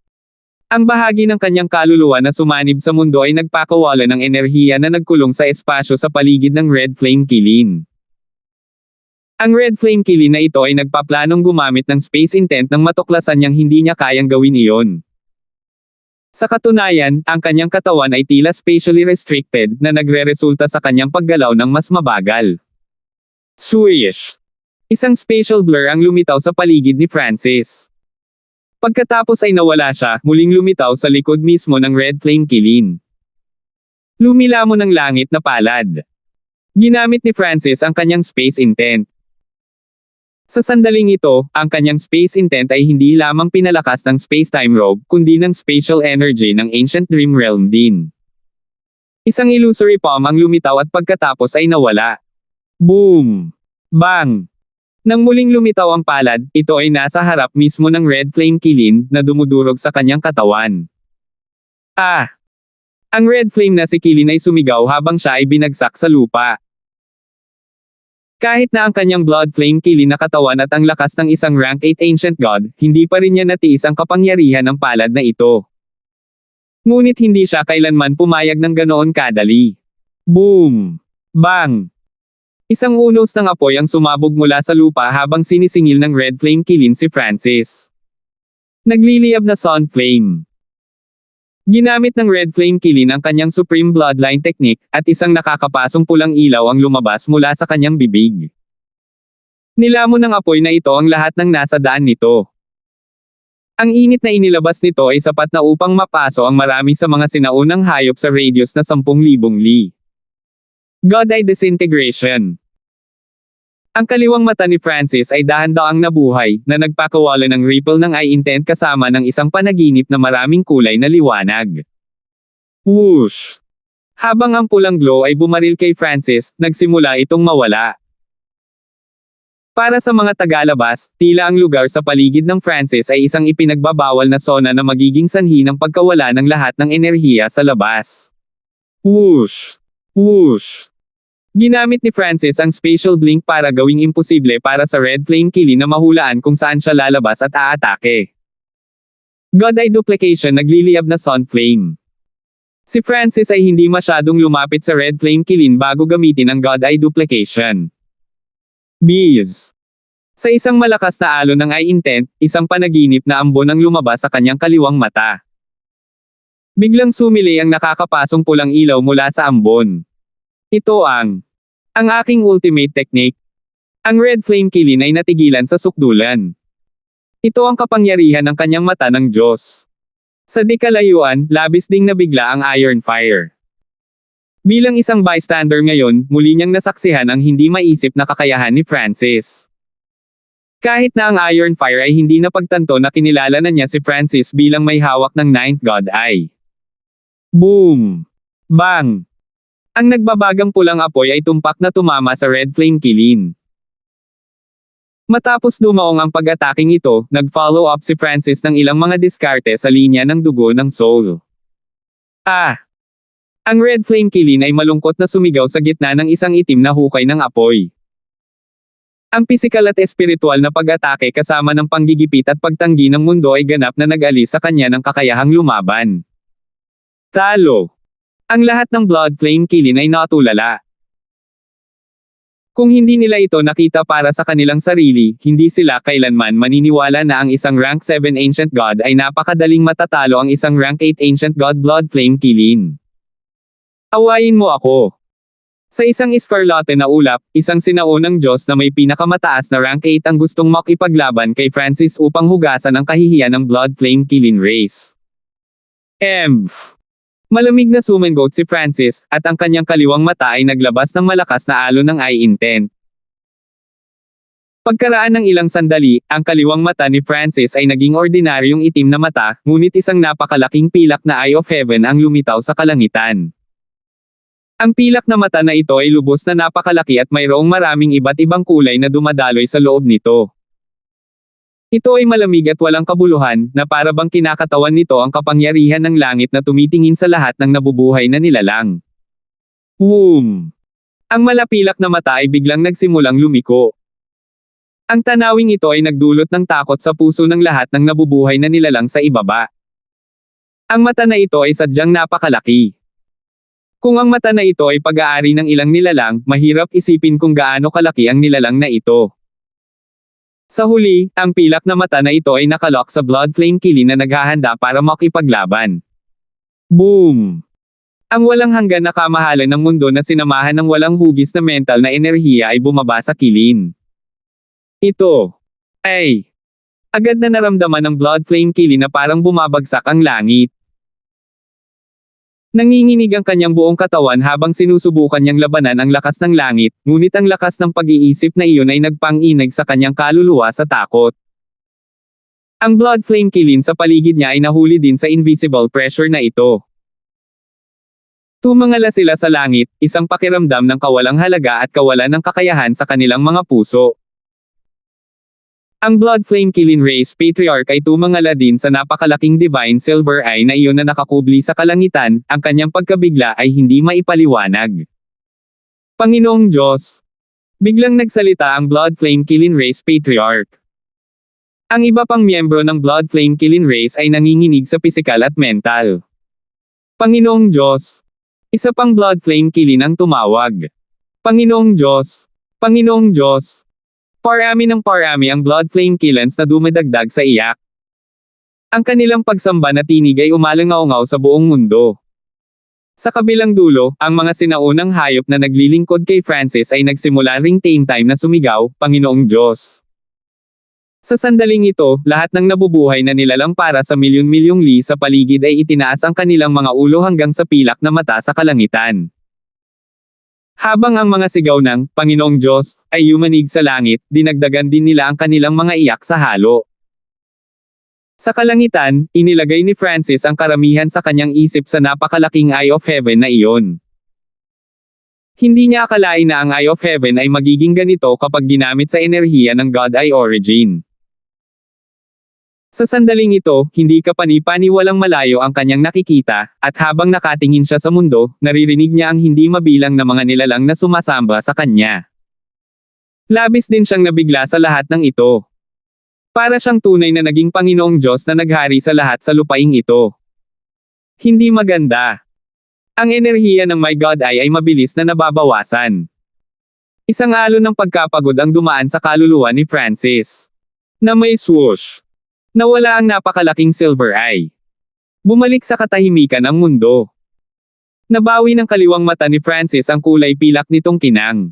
Ang bahagi ng kanyang kaluluwa na sumanib sa mundo ay nagpakawala ng enerhiya na nagkulong sa espasyo sa paligid ng Red Flame Kilin. Ang Red Flame Kilin na ito ay nagpaplanong gumamit ng space intent nang matuklasan niyang hindi niya kayang gawin iyon. Sa katunayan, ang kanyang katawan ay tila spatially restricted na nagre-resulta sa kanyang paggalaw ng mas mabagal. Swish! Isang spatial blur ang lumitaw sa paligid ni Francis. Pagkatapos ay nawala siya, muling lumitaw sa likod mismo ng Red Flame Kilin. Lumilamon ng langit na palad. Ginamit ni Francis ang kanyang space intent. Sa sandaling ito, ang kanyang space intent ay hindi lamang pinalakas ng space-time robe, kundi ng spatial energy ng Ancient Dream Realm din. Isang illusory palm ang lumitaw at pagkatapos ay nawala. Boom! Bang! Nang muling lumitaw ang palad, ito ay nasa harap mismo ng Red Flame Kilin na dumudurog sa kanyang katawan. Ah! Ang Red Flame na si Kilin ay sumigaw habang siya ay binagsak sa lupa. Kahit na ang kanyang Blood Flame Kilin na katawan at ang lakas ng isang rank 8 Ancient God, hindi pa rin niya natiis ang kapangyarihan ng palad na ito. Ngunit hindi siya kailanman pumayag ng ganoon kadali. Boom! Bang! Isang unos ng apoy ang sumabog mula sa lupa habang sinisingil ng Red Flame Kilin si Francis. Nagliliyab na Sun Flame. Ginamit ng Red Flame Kilin ang kanyang Supreme Bloodline Technique, at isang nakakapasong pulang ilaw ang lumabas mula sa kanyang bibig. Nilamon ng apoy na ito ang lahat ng nasa daan nito. Ang init na inilabas nito ay sapat na upang mapaso ang marami sa mga sinaunang hayop sa radius na 10,000 li. God-Eye Disintegration. Ang kaliwang mata ni Francis ay dahan-daang nabuhay, na nagpakawala ng ripple ng eye intent kasama ng isang panaginip na maraming kulay na liwanag. Whoosh! Habang ang pulang glow ay bumaril kay Francis, nagsimula itong mawala. Para sa mga tagalabas, tila ang lugar sa paligid ng Francis ay isang ipinagbabawal na zona na magiging sanhi ng pagkawala ng lahat ng enerhiya sa labas. Whoosh! Whoosh! Ginamit ni Francis ang spatial blink para gawing imposible para sa Red Flame Kilin na mahulaan kung saan siya lalabas at aatake. God-Eye Duplication nagliliyab na Sun Flame. Si Francis ay hindi masyadong lumapit sa Red Flame Kilin bago gamitin ang God-Eye Duplication. Bees. Sa isang malakas na alon ng eye intent, isang panaginip na ambon ang lumabas sa kanyang kaliwang mata. Biglang sumili ang nakakapasong pulang ilaw mula sa ambon. Ito ang aking ultimate technique. Ang Red Flame Kilin ay natigilan sa sukdulan. Ito ang kapangyarihan ng kanyang mata ng Diyos. Sa di kalayuan, labis ding nabigla ang Iron Fire. Bilang isang bystander ngayon, muli niyang nasaksihan ang hindi maisip na kakayahan ni Francis. Kahit na ang Iron Fire ay hindi napagtanto na kinilala na niya si Francis bilang may hawak ng Ninth God Eye. Boom! Bang! Ang nagbabagang pulang apoy ay tumpak na tumama sa Red Flame Kilin. Matapos dumaong ang pag-ataking ito, nag-follow up si Francis ng ilang mga diskarte sa linya ng dugo ng soul. Ang Red Flame Kilin ay malungkot na sumigaw sa gitna ng isang itim na hukay ng apoy. Ang pisikal at espiritual na pag-atake kasama ng panggigipit at pagtanggi ng mundo ay ganap na nag-alis sa kanya ng kakayahang lumaban. Talo! Ang lahat ng Blood Flame Kilin ay natulala. Kung hindi nila ito nakita para sa kanilang sarili, hindi sila kailanman maniniwala na ang isang rank 7 Ancient God ay napakadaling matatalo ang isang rank 8 Ancient God Blood Flame Kilin. Awayin mo ako. Sa isang iskarlate na ulap, isang sinaunang Diyos na may pinakamataas na rank 8 ang gustong makipaglaban kay Francis upang hugasan ang kahihiyan ng Blood Flame Kilin race. Malamig na sumengot si Francis, at ang kanyang kaliwang mata ay naglabas ng malakas na alon ng eye intent. Pagkaraan ng ilang sandali, ang kaliwang mata ni Francis ay naging ordinaryong itim na mata, ngunit isang napakalaking pilak na Eye of Heaven ang lumitaw sa kalangitan. Ang pilak na mata na ito ay lubos na napakalaki at mayroong maraming iba't ibang kulay na dumadaloy sa loob nito. Ito ay malamig at walang kabuluhan, na para bang kinakatawan nito ang kapangyarihan ng langit na tumitingin sa lahat ng nabubuhay na nilalang. Boom! Ang malapilak na mata ay biglang nagsimulang lumiko. Ang tanawing ito ay nagdulot ng takot sa puso ng lahat ng nabubuhay na nilalang sa ibaba. Ang mata na ito ay sadyang napakalaki. Kung ang mata na ito ay pag-aari ng ilang nilalang, mahirap isipin kung gaano kalaki ang nilalang na ito. Sa huli, ang pilak na mata na ito ay nakalock sa Blood Flame Kilin na naghahanda para makipaglaban. Boom! Ang walang hanggan na kamahalan ng mundo na sinamahan ng walang hugis na mental na enerhiya ay bumaba sa Kilin. Ito ay Agad na naramdaman ng Blood Flame Kilin na parang bumabagsak ang langit. Nanginginig ang kanyang buong katawan habang sinusubukan niyang labanan ang lakas ng langit, ngunit ang lakas ng pag-iisip na iyon ay nagpang-inag sa kanyang kaluluwa sa takot. Ang Blood Flame Kilin sa paligid niya ay nahuli din sa invisible pressure na ito. Tumangala sila sa langit, isang pakiramdam ng kawalang halaga at kawalan ng kakayahan sa kanilang mga puso. Ang Blood Flame Kilin Race Patriarch ay tumangala din sa napakalaking Divine Silver Eye na iyon na nakakubli sa kalangitan, ang kanyang pagkabigla ay hindi maipaliwanag. Panginoong Diyos! Biglang nagsalita ang Blood Flame Kilin Race Patriarch. Ang iba pang miyembro ng Blood Flame Kilin Race ay nanginginig sa pisikal at mental. Panginoong Diyos! Isa pang Blood Flame Kilin ang tumawag. Panginoong Diyos! Panginoong Diyos! Parami ng parami ang Blood Flame Killens na dumadagdag sa iyak. Ang kanilang pagsamba na tinig ay umalangaw-ngaw sa buong mundo. Sa kabilang dulo, ang mga sinaunang hayop na naglilingkod kay Francis ay nagsimula ring same time na sumigaw, Panginoong Diyos. Sa sandaling ito, lahat ng nabubuhay na nilalang para sa milyon-milyong li sa paligid ay itinaas ang kanilang mga ulo hanggang sa pilak na mata sa kalangitan. Habang ang mga sigaw ng, Panginoong Diyos, ay yumanig sa langit, dinagdagan din nila ang kanilang mga iyak sa halo. Sa kalangitan, inilagay ni Francis ang karamihan sa kanyang isip sa napakalaking Eye of Heaven na iyon. Hindi niya akalain na ang Eye of Heaven ay magiging ganito kapag ginamit sa enerhiya ng God Eye Origin. Sa sandaling ito, hindi kapani-paniwalang malayo ang kanyang nakikita, at habang nakatingin siya sa mundo, naririnig niya ang hindi mabilang na mga nilalang na sumasamba sa kanya. Labis din siyang nabigla sa lahat ng ito. Para siyang tunay na naging Panginoong Diyos na naghari sa lahat sa lupaing ito. Hindi maganda. Ang enerhiya ng My God Eye ay mabilis na nababawasan. Isang alon ng pagkapagod ang dumaan sa kaluluwa ni Francis. Na may swoosh. Nawala ang napakalaking silver eye. Bumalik sa katahimikan ang mundo. Nabawi ng kaliwang mata ni Francis ang kulay pilak nitong kinang.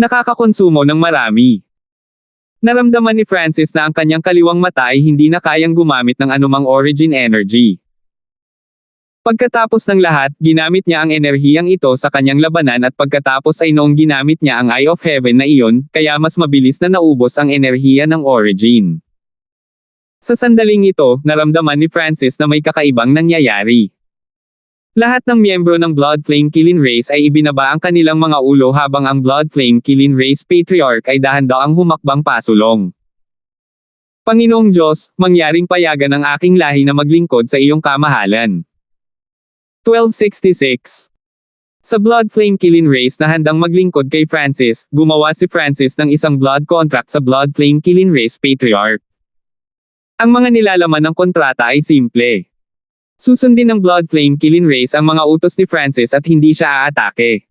Nakakakonsumo ng marami. Naramdaman ni Francis na ang kanyang kaliwang mata ay hindi na kayang gumamit ng anumang origin energy. Pagkatapos ng lahat, ginamit niya ang enerhiyang ito sa kanyang labanan at pagkatapos ay noong ginamit niya ang Eye of Heaven na iyon, kaya mas mabilis na naubos ang enerhiya ng origin. Sa sandaling ito, naramdaman ni Francis na may kakaibang nangyayari. Lahat ng miyembro ng Blood Flame Kilin Race ay ibinaba ang kanilang mga ulo habang ang Blood Flame Kilin Race Patriarch ay dahan-daang humakbang pasulong. Panginoong Diyos, mangyaring payagan ang aking lahi na maglingkod sa iyong kamahalan. 1266. Sa Blood Flame Kilin Race na handang maglingkod kay Francis, gumawa si Francis ng isang blood contract sa Blood Flame Kilin Race Patriarch. Ang mga nilalaman ng kontrata ay simple. Susundin ng Blood Flame Kilin Race ang mga utos ni Francis at hindi siya aatake.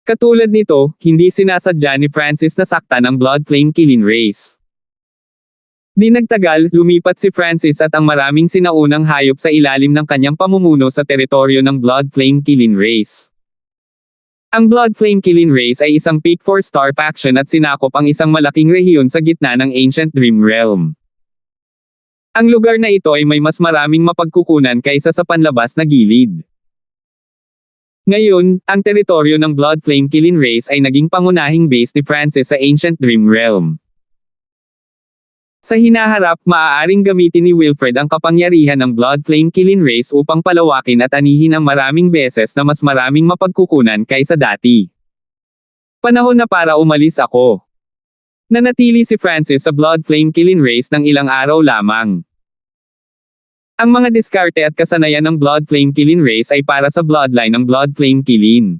Katulad nito, hindi sinasadya ni Francis na saktan ang Blood Flame Kilin Race. Di nagtagal, lumipat si Francis at ang maraming sinaunang hayop sa ilalim ng kanyang pamumuno sa teritoryo ng Blood Flame Kilin Race. Ang Blood Flame Kilin Race ay isang Peak 4-star faction at sinakop ang isang malaking rehiyon sa gitna ng Ancient Dream Realm. Ang lugar na ito ay may mas maraming mapagkukunan kaysa sa panlabas na gilid. Ngayon, ang teritoryo ng Blood Flame Kilin Race ay naging pangunahing base ni Francis sa Ancient Dream Realm. Sa hinaharap, maaaring gamitin ni Wilfred ang kapangyarihan ng Blood Flame Kilin Race upang palawakin at anihin ang maraming beses na mas maraming mapagkukunan kaysa dati. Panahon na para umalis ako. Nanatili si Francis sa Blood Flame Kilin Race ng ilang araw lamang. Ang mga diskarte at kasanayan ng Blood Flame Kilin Race ay para sa bloodline ng Blood Flame Kilin.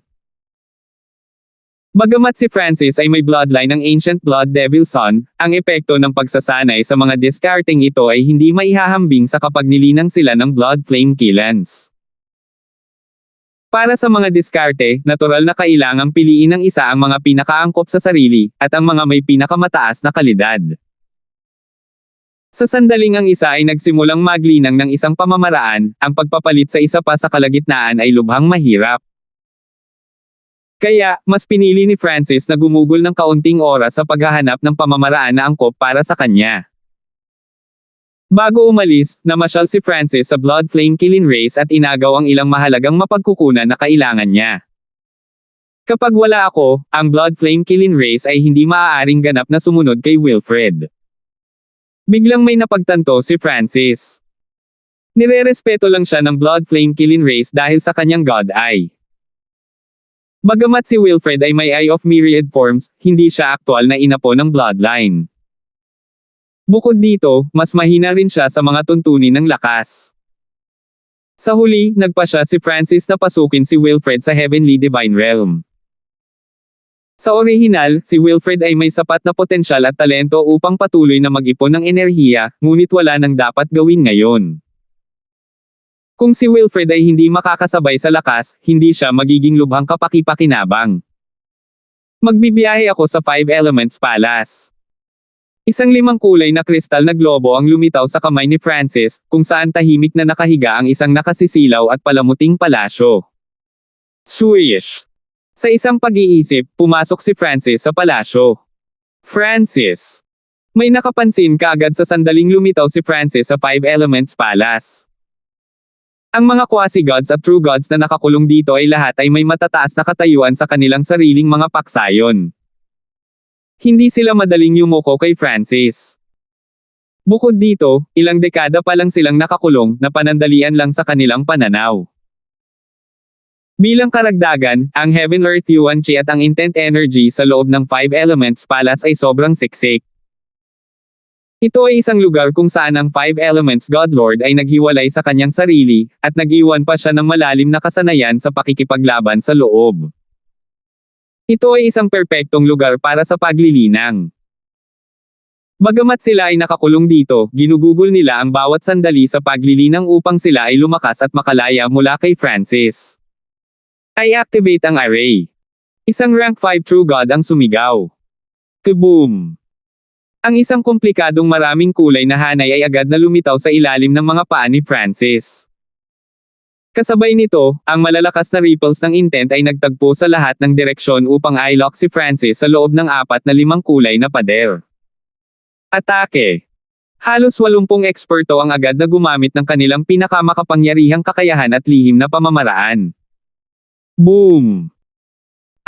Bagamat si Francis ay may bloodline ng Ancient Blood Devil Son, ang epekto ng pagsasanay sa mga diskarteng ito ay hindi maihahambing sa kapag nilinang sila ng Blood Flame Killens. Para sa mga diskarte, natural na kailangang piliin ng isa ang mga pinakaangkop sa sarili, at ang mga may pinakamataas na kalidad. Sa sandaling ang isa ay nagsimulang maglinang ng isang pamamaraan, ang pagpapalit sa isa pa sa kalagitnaan ay lubhang mahirap. Kaya, mas pinili ni Francis na gumugol ng kaunting oras sa paghahanap ng pamamaraan na angkop para sa kanya. Bago umalis, namasyal si Francis sa Blood Flame Killing Race at inagaw ang ilang mahalagang mapagkukunan na kailangan niya. Kapag wala ako, ang Blood Flame Killing Race ay hindi maaaring ganap na sumunod kay Wilfred. Biglang may napagtanto si Francis. Nirerespeto lang siya ng Blood Flame Killing Race dahil sa kanyang God Eye. Bagamat si Wilfred ay may Eye of Myriad Forms, hindi siya aktual na inapo ng Bloodline. Bukod dito, mas mahina rin siya sa mga tuntunin ng lakas. Sa huli, nagpa siya si Francis na pasukin si Wilfred sa Heavenly Divine Realm. Sa orihinal, si Wilfred ay may sapat na potensyal at talento upang patuloy na mag-ipon ng enerhiya, ngunit wala nang dapat gawin ngayon. Kung si Wilfred ay hindi makakasabay sa lakas, hindi siya magiging lubhang kapaki-pakinabang. Magbibiyahe ako sa Five Elements Palace. Isang 5 kulay na kristal na globo ang lumitaw sa kamay ni Francis, kung saan tahimik na nakahiga ang isang nakasisilaw at palamuting palasyo. Swish! Sa isang pag-iisip, pumasok si Francis sa palasyo. Francis! May nakapansin kaagad sa sandaling lumitaw si Francis sa Five Elements Palace. Ang mga quasi-gods at true gods na nakakulong dito ay lahat ay may matataas na katayuan sa kanilang sariling mga paksayon. Hindi sila madaling yumuko kay Francis. Bukod dito, ilang dekada pa lang silang nakakulong na panandalian lang sa kanilang pananaw. Bilang karagdagan, ang Heaven Earth Yuan Chi at ang Intent Energy sa loob ng Five Elements Palace ay sobrang siksik. Ito ay isang lugar kung saan ang Five Elements Godlord ay naghiwalay sa kanyang sarili, at nag-iwan pa siya ng malalim na kasanayan sa pakikipaglaban sa loob. Ito ay isang perpektong lugar para sa paglilinang. Bagamat sila ay nakakulong dito, ginugugol nila ang bawat sandali sa paglilinang upang sila ay lumakas at makalaya mula kay Francis. I activate ang array. Isang rank 5 true god ang sumigaw. Kaboom! Ang isang komplikadong maraming kulay na hanay ay agad na lumitaw sa ilalim ng mga paa ni Francis. Kasabay nito, ang malalakas na ripples ng intent ay nagtagpo sa lahat ng direksyon upang i-lock si Francis sa loob ng 4 na 5 kulay na pader. Atake! Halos 80 eksperto ang agad na gumamit ng kanilang pinakamakapangyarihang kakayahan at lihim na pamamaraan. Boom!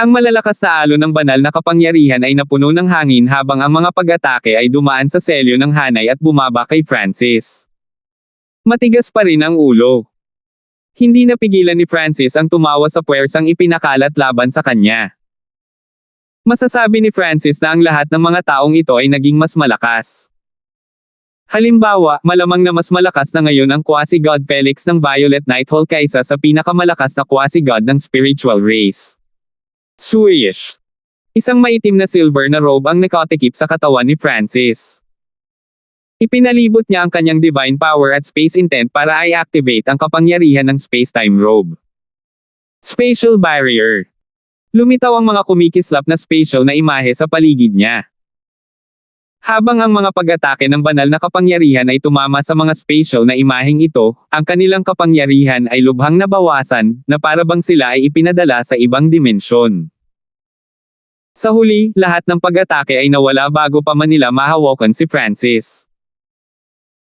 Ang malalakas na alon ng banal na kapangyarihan ay napuno ng hangin habang ang mga pag-atake ay dumaan sa selyo ng hanay at bumaba kay Francis. Matigas pa rin ang ulo. Hindi napigilan ni Francis ang tumawa sa puwersang ipinakalat laban sa kanya. Masasabi ni Francis na ang lahat ng mga taong ito ay naging mas malakas. Halimbawa, malamang na mas malakas na ngayon ang quasi-god Felix ng Violet Nighthall kaysa sa pinakamalakas na quasi-god ng spiritual race. Swish! Isang maitim na silver na robe ang nakatikip sa katawan ni Francis. Ipinalibot niya ang kanyang divine power at space intent para i-activate ang kapangyarihan ng space-time robe. Spatial barrier. Lumitaw ang mga kumikislap na spatial na imahe sa paligid niya. Habang ang mga pag-atake ng banal na kapangyarihan ay tumama sa mga spatial na imaheng ito, ang kanilang kapangyarihan ay lubhang nabawasan, na parabang sila ay ipinadala sa ibang dimensyon. Sa huli, lahat ng pag-atake ay nawala bago pa man nila mahawakan si Francis.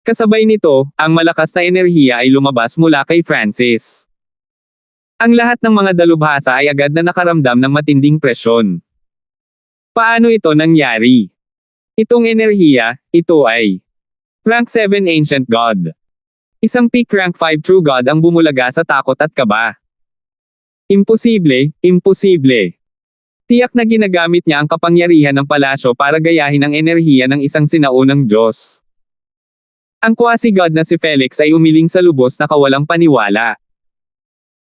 Kasabay nito, ang malakas na enerhiya ay lumabas mula kay Francis. Ang lahat ng mga dalubhasa ay agad na nakaramdam ng matinding presyon. Paano ito nangyari? Itong enerhiya, ito ay Rank 7 Ancient God. Isang peak rank 5 True God ang bumulaga sa takot at kaba. Imposible, imposible. Tiyak na ginagamit niya ang kapangyarihan ng palasyo para gayahin ang enerhiya ng isang sinaunang Diyos. Ang quasi-god na si Felix ay umiling sa lubos na kawalang paniwala.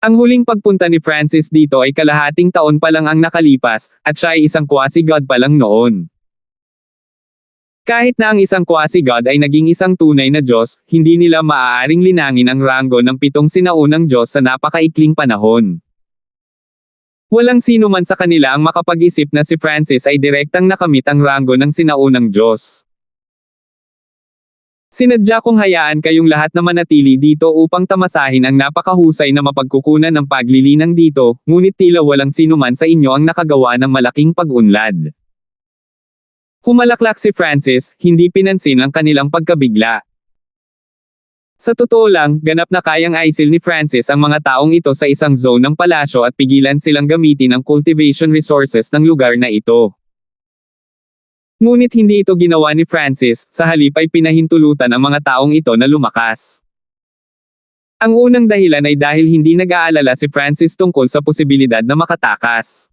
Ang huling pagpunta ni Francis dito ay kalahating taon pa lang ang nakalipas, at siya ay isang quasi-god pa lang noon. Kahit na ang isang quasi-god ay naging isang tunay na Diyos, hindi nila maaaring linangin ang ranggo ng 7 sinaunang Diyos sa napakaikling panahon. Walang sino man sa kanila ang makapag-isip na si Francis ay direktang nakamit ang ranggo ng sinaunang Diyos. Sinadya kong hayaan kayong lahat na manatili dito upang tamasahin ang napakahusay na mapagkukunan ng paglilinang dito, ngunit tila walang sinuman sa inyo ang nakagawa ng malaking pag-unlad. Humalaklak si Francis, hindi pinansin ang kanilang pagkabigla. Sa totoo lang, ganap na kayang aisil ni Francis ang mga taong ito sa isang zone ng palasyo at pigilan silang gamitin ang cultivation resources ng lugar na ito. Ngunit hindi ito ginawa ni Francis, sa halip ay pinahintulutan ang mga taong ito na lumakas. Ang unang dahilan ay dahil hindi nag-aalala si Francis tungkol sa posibilidad na makatakas.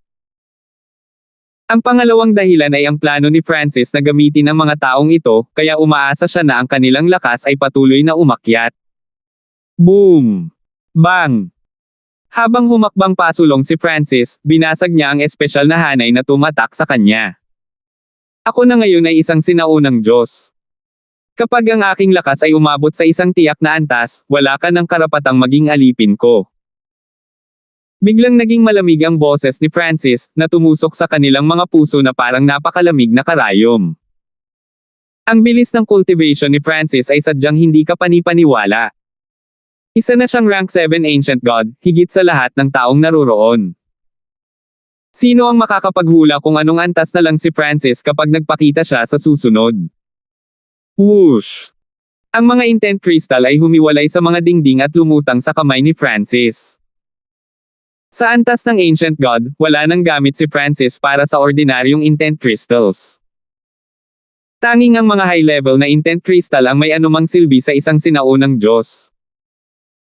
Ang pangalawang dahilan ay ang plano ni Francis na gamitin ang mga taong ito, kaya umaasa siya na ang kanilang lakas ay patuloy na umakyat. Boom! Bang! Habang humakbang pasulong si Francis, binasag niya ang espesyal na hanay na tumatak sa kanya. Ako na ngayon ay isang sinaunang Diyos. Kapag ang aking lakas ay umabot sa isang tiyak na antas, wala ka ng karapatang maging alipin ko. Biglang naging malamig ang boses ni Francis, na tumusok sa kanilang mga puso na parang napakalamig na karayom. Ang bilis ng cultivation ni Francis ay sadyang hindi kapanipaniwala. Isa na siyang rank 7 ancient god, higit sa lahat ng taong naroroon. Sino ang makakapaghula kung anong antas na lang si Francis kapag nagpakita siya sa susunod? Whoosh! Ang mga intent crystal ay humiwalay sa mga dingding at lumutang sa kamay ni Francis. Sa antas ng Ancient God, wala nang gamit si Francis para sa ordinaryong intent crystals. Tanging ang mga high-level na intent crystal ang may anumang silbi sa isang sinaunang Diyos.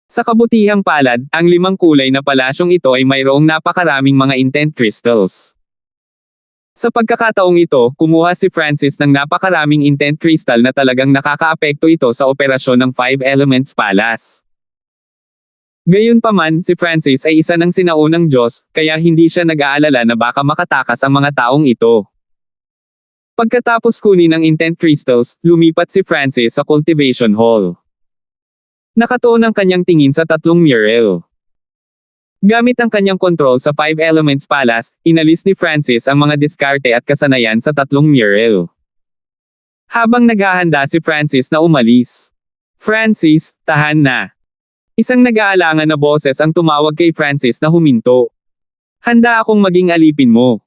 Sa kabutihang palad, ang 5 kulay na palasyong ito ay mayroong napakaraming mga intent crystals. Sa pagkakataong ito, kumuha si Francis ng napakaraming intent crystal na talagang nakakaapekto ito sa operasyon ng 5 Elements Palace. Gayunpaman, si Francis ay isa ng sinaunang Diyos, kaya hindi siya nag-aalala na baka makatakas ang mga taong ito. Pagkatapos kunin ang intent crystals, lumipat si Francis sa cultivation hall. Nakatuon ang kanyang tingin sa 3 mural. Gamit ang kanyang control sa 5 Elements Palace, inalis ni Francis ang mga diskarte at kasanayan sa 3 mural. Habang naghahanda si Francis na umalis. Francis, tahan na. Isang nag-aalangan na boses ang tumawag kay Francis na huminto. Handa akong maging alipin mo.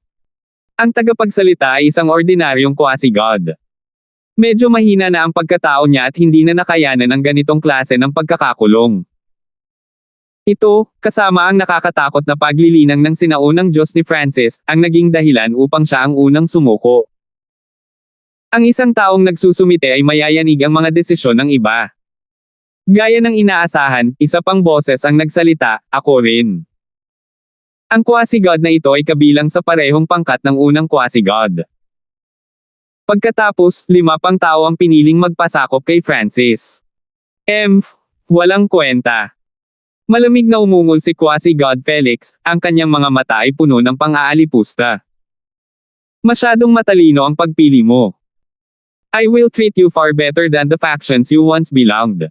Ang tagapagsalita ay isang ordinaryong quasi-god. Medyo mahina na ang pagkatao niya at hindi na nakayanan ang ganitong klase ng pagkakakulong. Ito, kasama ang nakakatakot na paglilinang ng sinaunang Diyos ni Francis, ang naging dahilan upang siya ang unang sumuko. Ang isang taong nagsusumite ay mayayanig ang mga desisyon ng iba. Gaya ng inaasahan, isa pang boses ang nagsalita, ako rin. Ang quasi-god na ito ay kabilang sa parehong pangkat ng unang quasi-god. Pagkatapos, 5 pang tao ang piniling magpasakop kay Francis. Walang kwenta. Malamig na umungol si quasi-god Felix, ang kanyang mga mata ay puno ng pang-aalipusta. Masyadong matalino ang pagpili mo. I will treat you far better than the factions you once belonged.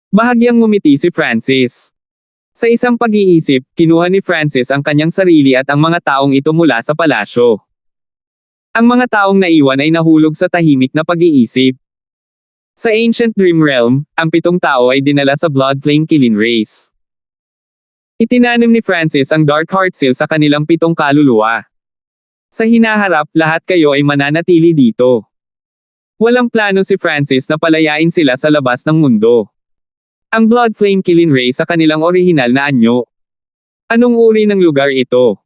Bahagyang ngumiti si Francis. Sa isang pag-iisip, kinuha ni Francis ang kanyang sarili at ang mga taong ito mula sa palasyo. Ang mga taong naiwan ay nahulog sa tahimik na pag-iisip. Sa Ancient Dream Realm, ang 7 tao ay dinala sa Blood Flame Killing Race. Itinanim ni Francis ang Dark Heart Seal sa kanilang 7 kaluluwa. Sa hinaharap, lahat kayo ay mananatili dito. Walang plano si Francis na palayain sila sa labas ng mundo. Ang Blood Flame Killing Ray sa kanilang orihinal na anyo. Anong uri ng lugar ito?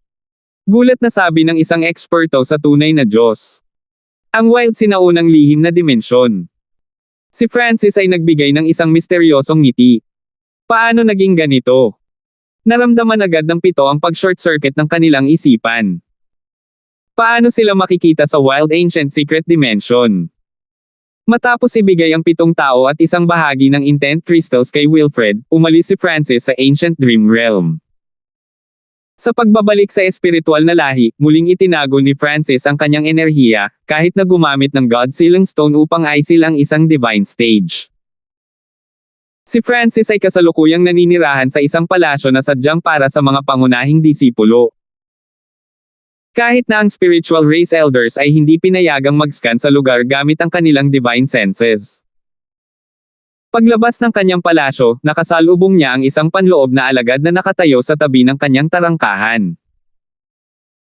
Gulat na sabi ng isang eksperto sa tunay na Diyos. Ang wild sinaunang lihim na dimensyon. Si Francis ay nagbigay ng isang misteryosong ngiti. Paano naging ganito? Naramdaman agad ng 7 ang pag-short circuit ng kanilang isipan. Paano sila makikita sa Wild Ancient Secret Dimension? Matapos ibigay ang 7 tao at isang bahagi ng intent crystals kay Wilfred, umalis si Francis sa Ancient Dream Realm. Sa pagbabalik sa espiritual na lahi, muling itinago ni Francis ang kanyang enerhiya, kahit na gumamit ng God Sealing Stone upang i-seal ang isang divine stage. Si Francis ay kasalukuyang naninirahan sa isang palasyo na sadyang para sa mga pangunahing disipulo. Kahit na ang spiritual race elders ay hindi pinayagang mag-scan sa lugar gamit ang kanilang divine senses. Paglabas ng kanyang palasyo, nakasalubong niya ang isang panloob na alagad na nakatayo sa tabi ng kanyang tarangkahan.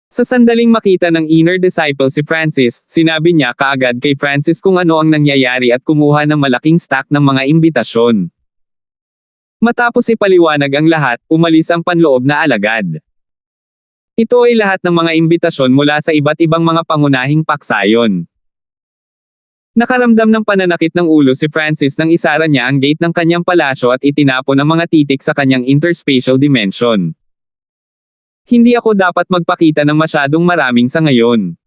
Sa sandaling makita ng inner disciple si Francis, sinabi niya kaagad kay Francis kung ano ang nangyayari at kumuha ng malaking stack ng mga imbitasyon. Matapos ipaliwanag ang lahat, umalis ang panloob na alagad. Ito ay lahat ng mga imbitasyon mula sa iba't ibang mga pangunahing paksayon. Nakaramdam ng pananakit ng ulo si Francis nang isara niya ang gate ng kanyang palasyo at itinapon ang mga titik sa kanyang interspatial dimension. Hindi ako dapat magpakita ng masyadong maraming sa ngayon.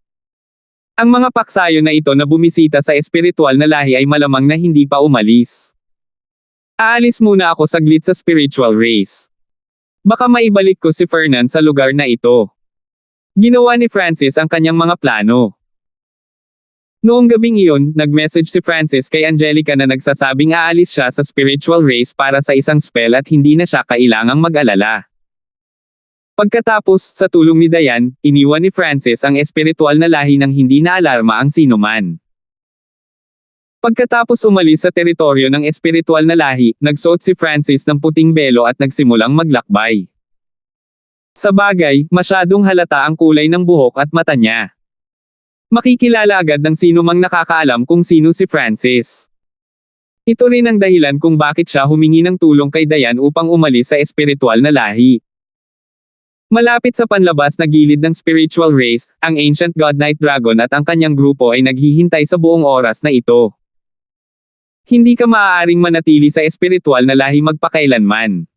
Ang mga paksayon na ito na bumisita sa espiritual na lahi ay malamang na hindi pa umalis. Aalis muna ako saglit sa spiritual race. Baka maibalik ko si Fernan sa lugar na ito. Ginawa ni Francis ang kanyang mga plano. Noong gabing iyon, nag-message si Francis kay Angelica na nagsasabing aalis siya sa spiritual race para sa isang spell at hindi na siya kailangang mag-alala. Pagkatapos, sa tulong ni Diane, iniwan ni Francis ang espiritual na lahi nang hindi naalarma ang sinuman. Pagkatapos umalis sa teritoryo ng espiritual na lahi, nagsuot si Francis ng puting belo at nagsimulang maglakbay. Sa bagay, masyadong halata ang kulay ng buhok at mata niya. Makikilala agad ng sinumang nakakaalam kung sino si Francis. Ito rin ang dahilan kung bakit siya humingi ng tulong kay Diane upang umalis sa espiritual na lahi. Malapit sa panlabas na gilid ng spiritual race, ang Ancient God Knight Dragon at ang kanyang grupo ay naghihintay sa buong oras na ito. Hindi ka maaaring manatili sa espiritual na lahi magpakailanman.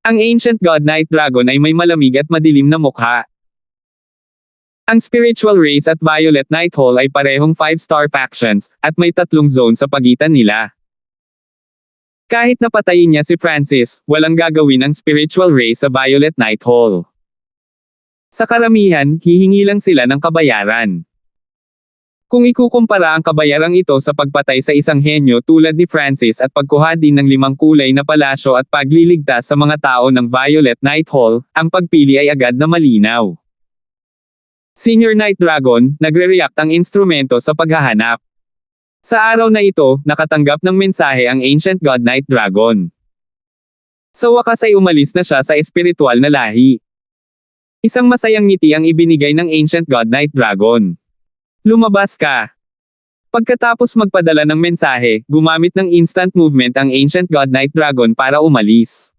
Ang Ancient God Knight Dragon ay may malamig at madilim na mukha. Ang spiritual race at Violet Knight Hall ay parehong 5-star factions, at may 3 zone sa pagitan nila. Kahit napatayin niya si Francis, walang gagawin ang spiritual race sa Violet Knight Hall. Sa karamihan, hihingi lang sila ng kabayaran. Kung ikukumpara ang kabayarang ito sa pagpatay sa isang henyo tulad ni Francis at pagkuha din ng 5 kulay na palasyo at pagliligtas sa mga tao ng Violet Knight Hall, ang pagpili ay agad na malinaw. Senior Knight Dragon, nagre-react ang instrumento sa paghahanap. Sa araw na ito, nakatanggap ng mensahe ang Ancient God Knight Dragon. Sa wakas ay umalis na siya sa espiritual na lahi. Isang masayang ngiti ang ibinigay ng Ancient God Knight Dragon. Lumabas ka. Pagkatapos magpadala ng mensahe, gumamit ng instant movement ang Ancient God Knight Dragon para umalis.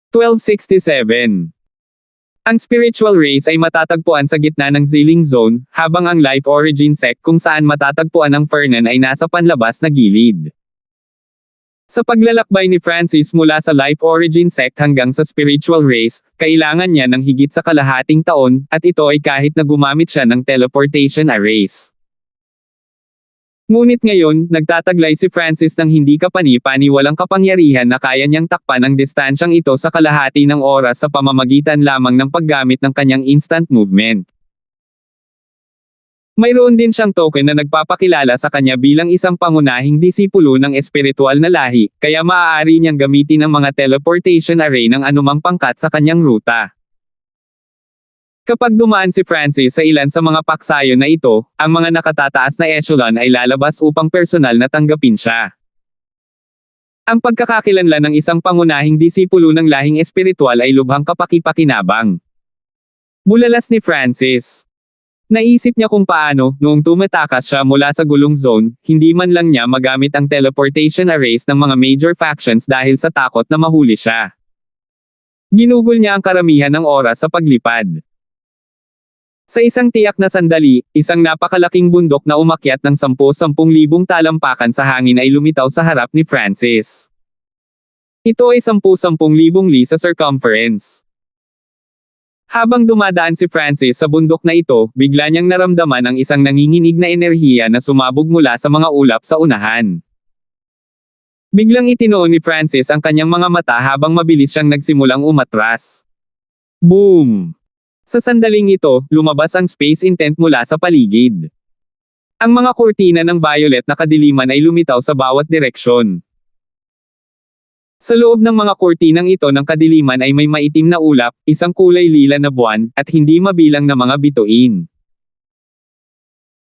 1267. Ang spiritual race ay matatagpuan sa gitna ng Xilin Zone, habang ang Life Origin Sect kung saan matatagpuan ang Fernan ay nasa panlabas na gilid. Sa paglalakbay ni Francis mula sa Life Origin Sect hanggang sa spiritual race, kailangan niya ng higit sa kalahating taon, at ito ay kahit na gumamit siya ng teleportation arrays. Ngunit ngayon, nagtataglay si Francis ng hindi kapani-paniwalang kapangyarihan na kaya niyang takpan ang distansyang ito sa kalahati ng oras sa pamamagitan lamang ng paggamit ng kanyang instant movement. Mayroon din siyang token na nagpapakilala sa kanya bilang isang pangunahing disipulo ng espiritual na lahi, kaya maaari niyang gamitin ang mga teleportation array ng anumang pangkat sa kanyang ruta. Kapag dumaan si Francis sa ilan sa mga paksayon na ito, ang mga nakatataas na echelon ay lalabas upang personal na tanggapin siya. Ang pagkakakilanlan ng isang pangunahing disipulo ng lahing espiritual ay lubhang kapaki-pakinabang. Bulalas ni Francis. Naisip niya kung paano, noong tumatakas siya mula sa gulong zone, hindi man lang niya magamit ang teleportation arrays ng mga major factions dahil sa takot na mahuli siya. Ginugol niya ang karamihan ng oras sa paglipad. Sa isang tiyak na sandali, isang napakalaking bundok na umakyat ng 10,000 talampakan sa hangin ay lumitaw sa harap ni Francis. Ito ay 10,000 li sa circumference. Habang dumadaan si Francis sa bundok na ito, bigla niyang naramdaman ang isang nanginginig na enerhiya na sumabog mula sa mga ulap sa unahan. Biglang itinoon ni Francis ang kanyang mga mata habang mabilis siyang nagsimulang umatras. Boom! Sa sandaling ito, lumabas ang space intent mula sa paligid. Ang mga kurtina ng violet na kadiliman ay lumitaw sa bawat direksyon. Sa loob ng mga kurtinang ito ng kadiliman ay may maitim na ulap, isang kulay lila na buwan, at hindi mabilang na mga bituin.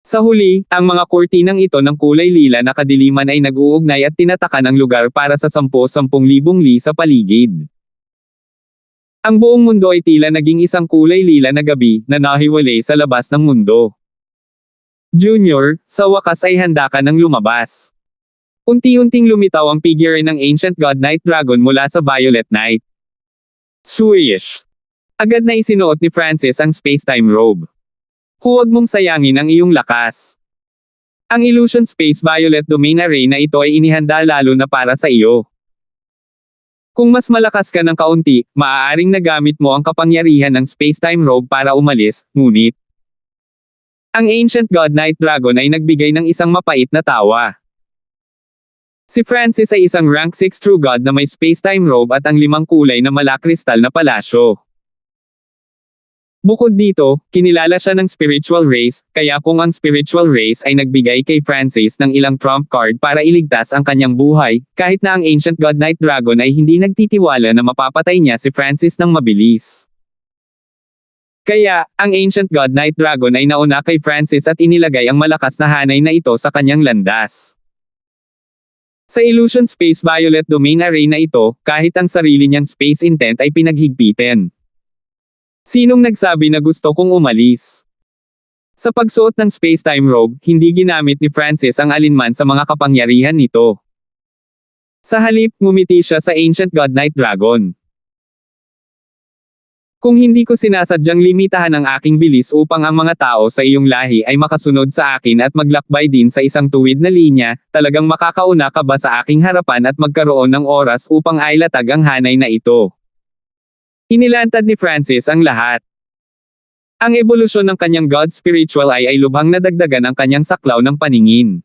Sa huli, ang mga kurtinang ito ng kulay lila na kadiliman ay nag-uugnay at tinatakan ang lugar para sa 10,000 li sa paligid. Ang buong mundo ay tila naging isang kulay lila na gabi na nahiwalay sa labas ng mundo. Junior, sa wakas ay handa ka ng lumabas. Unti-unting lumitaw ang figure ng Ancient God Night Dragon mula sa Violet Night. Swish! Agad na isinuot ni Francis ang space-time robe. Huwag mong sayangin ang iyong lakas. Ang Illusion Space Violet Domain Array na ito ay inihanda lalo na para sa iyo. Kung mas malakas ka ng kaunti, maaaring nagamit mo ang kapangyarihan ng space-time robe para umalis, ngunit ang Ancient God Night Dragon ay nagbigay ng isang mapait na tawa. Si Francis ay isang rank 6 True God na may space-time robe at ang 5 kulay na malakristal na palasyo. Bukod dito, kinilala siya ng spiritual race, kaya kung ang spiritual race ay nagbigay kay Francis ng ilang trump card para iligtas ang kanyang buhay, kahit na ang Ancient God Night Dragon ay hindi nagtitiwala na mapapatay niya si Francis ng mabilis. Kaya, ang Ancient God Night Dragon ay nauna kay Francis at inilagay ang malakas na hanay na ito sa kanyang landas. Sa Illusion Space Violet Domain Array na ito, kahit ang sarili niyang space intent ay pinaghigpitan. Sinong nagsabi na gusto kong umalis? Sa pagsuot ng space-time robe, hindi ginamit ni Francis ang alinman sa mga kapangyarihan nito. Sa halip, ngumiti siya sa Ancient God Night Dragon. Kung hindi ko sinasadyang limitahan ang aking bilis upang ang mga tao sa iyong lahi ay makasunod sa akin at maglakbay din sa isang tuwid na linya, talagang makakauna ka ba sa aking harapan at magkaroon ng oras upang ailatag ang hanay na ito? Inilantad ni Francis ang lahat. Ang ebolusyon ng kanyang God Spiritual Eye ay lubhang nadagdagan ang kanyang saklaw ng paningin.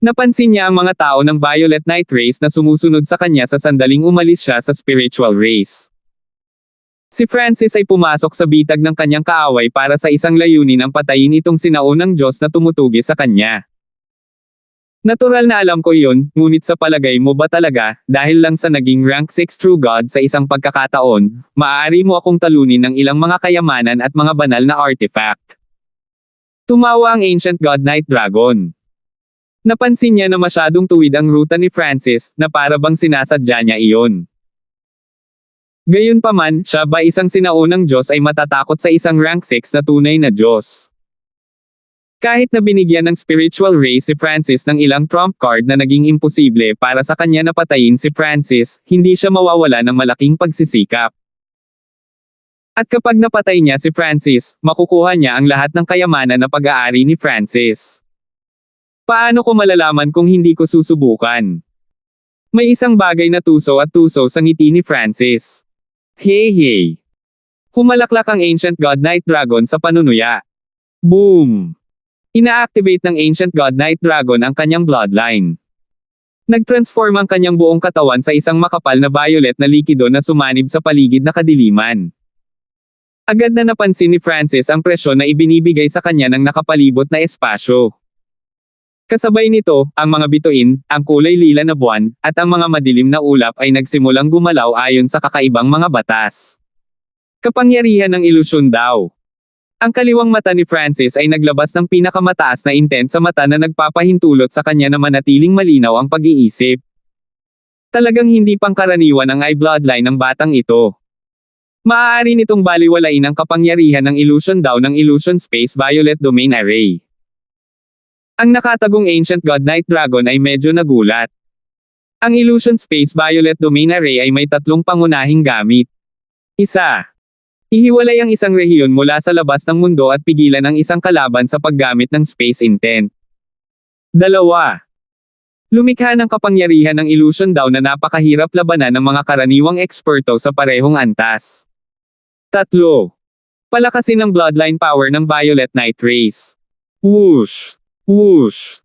Napansin niya ang mga tao ng Violet Night Race na sumusunod sa kanya sa sandaling umalis siya sa spiritual race. Si Francis ay pumasok sa bitag ng kanyang kaaway para sa isang layunin ang patayin itong sinaunang Diyos na tumutugi sa kanya. Natural na alam ko iyon, ngunit sa palagay mo ba talaga, dahil lang sa naging rank 6 True God sa isang pagkakataon, maaari mo akong talunin ng ilang mga kayamanan at mga banal na artifact? Tumawa ang Ancient God Night Dragon. Napansin niya na masyadong tuwid ang ruta ni Francis, na para bang sinasadya niya iyon. Gayunpaman, siya ba isang sinaunang Diyos ay matatakot sa isang rank 6 na tunay na Diyos? Kahit na binigyan ng spiritual race si Francis ng ilang trump card na naging imposible para sa kanya na patayin si Francis, hindi siya mawawala ng malaking pagsisikap. At kapag napatay niya si Francis, makukuha niya ang lahat ng kayamanan na pag-aari ni Francis. Paano ko malalaman kung hindi ko susubukan? May isang bagay na tuso at tuso sa ngiti ni Francis. Hey! Humalaklak ang Ancient God Night Dragon sa panunuya. Boom! Ina-activate ng Ancient God Night Dragon ang kanyang bloodline. Nag-transform ang kanyang buong katawan sa isang makapal na violet na likido na sumanib sa paligid na kadiliman. Agad na napansin ni Francis ang presyon na ibinibigay sa kanya ng nakapalibot na espasyo. Kasabay nito, ang mga bituin, ang kulay lila na buwan, at ang mga madilim na ulap ay nagsimulang gumalaw ayon sa kakaibang mga batas. Kapangyarihan ng ilusyon daw. Ang kaliwang mata ni Francis ay naglabas ng pinakamataas na intent sa mata na nagpapahintulot sa kanya na manatiling malinaw ang pag-iisip. Talagang hindi pangkaraniwan ang eye bloodline ng batang ito. Maaari nitong baliwalain ang kapangyarihan ng illusion daw ng Illusion Space Violet Domain Array. Ang nakatagong Ancient God Night Dragon ay medyo nagulat. Ang Illusion Space Violet Domain Array ay may 3 pangunahing gamit. 1. Ihiwalay ang isang rehiyon mula sa labas ng mundo at pigilan ang isang kalaban sa paggamit ng space intent. 2. Lumikha ng kapangyarihan ng illusion daw na napakahirap labanan ng mga karaniwang eksperto sa parehong antas. 3. Palakasin ang bloodline power ng Violet Night Race. Whoosh! Whoosh!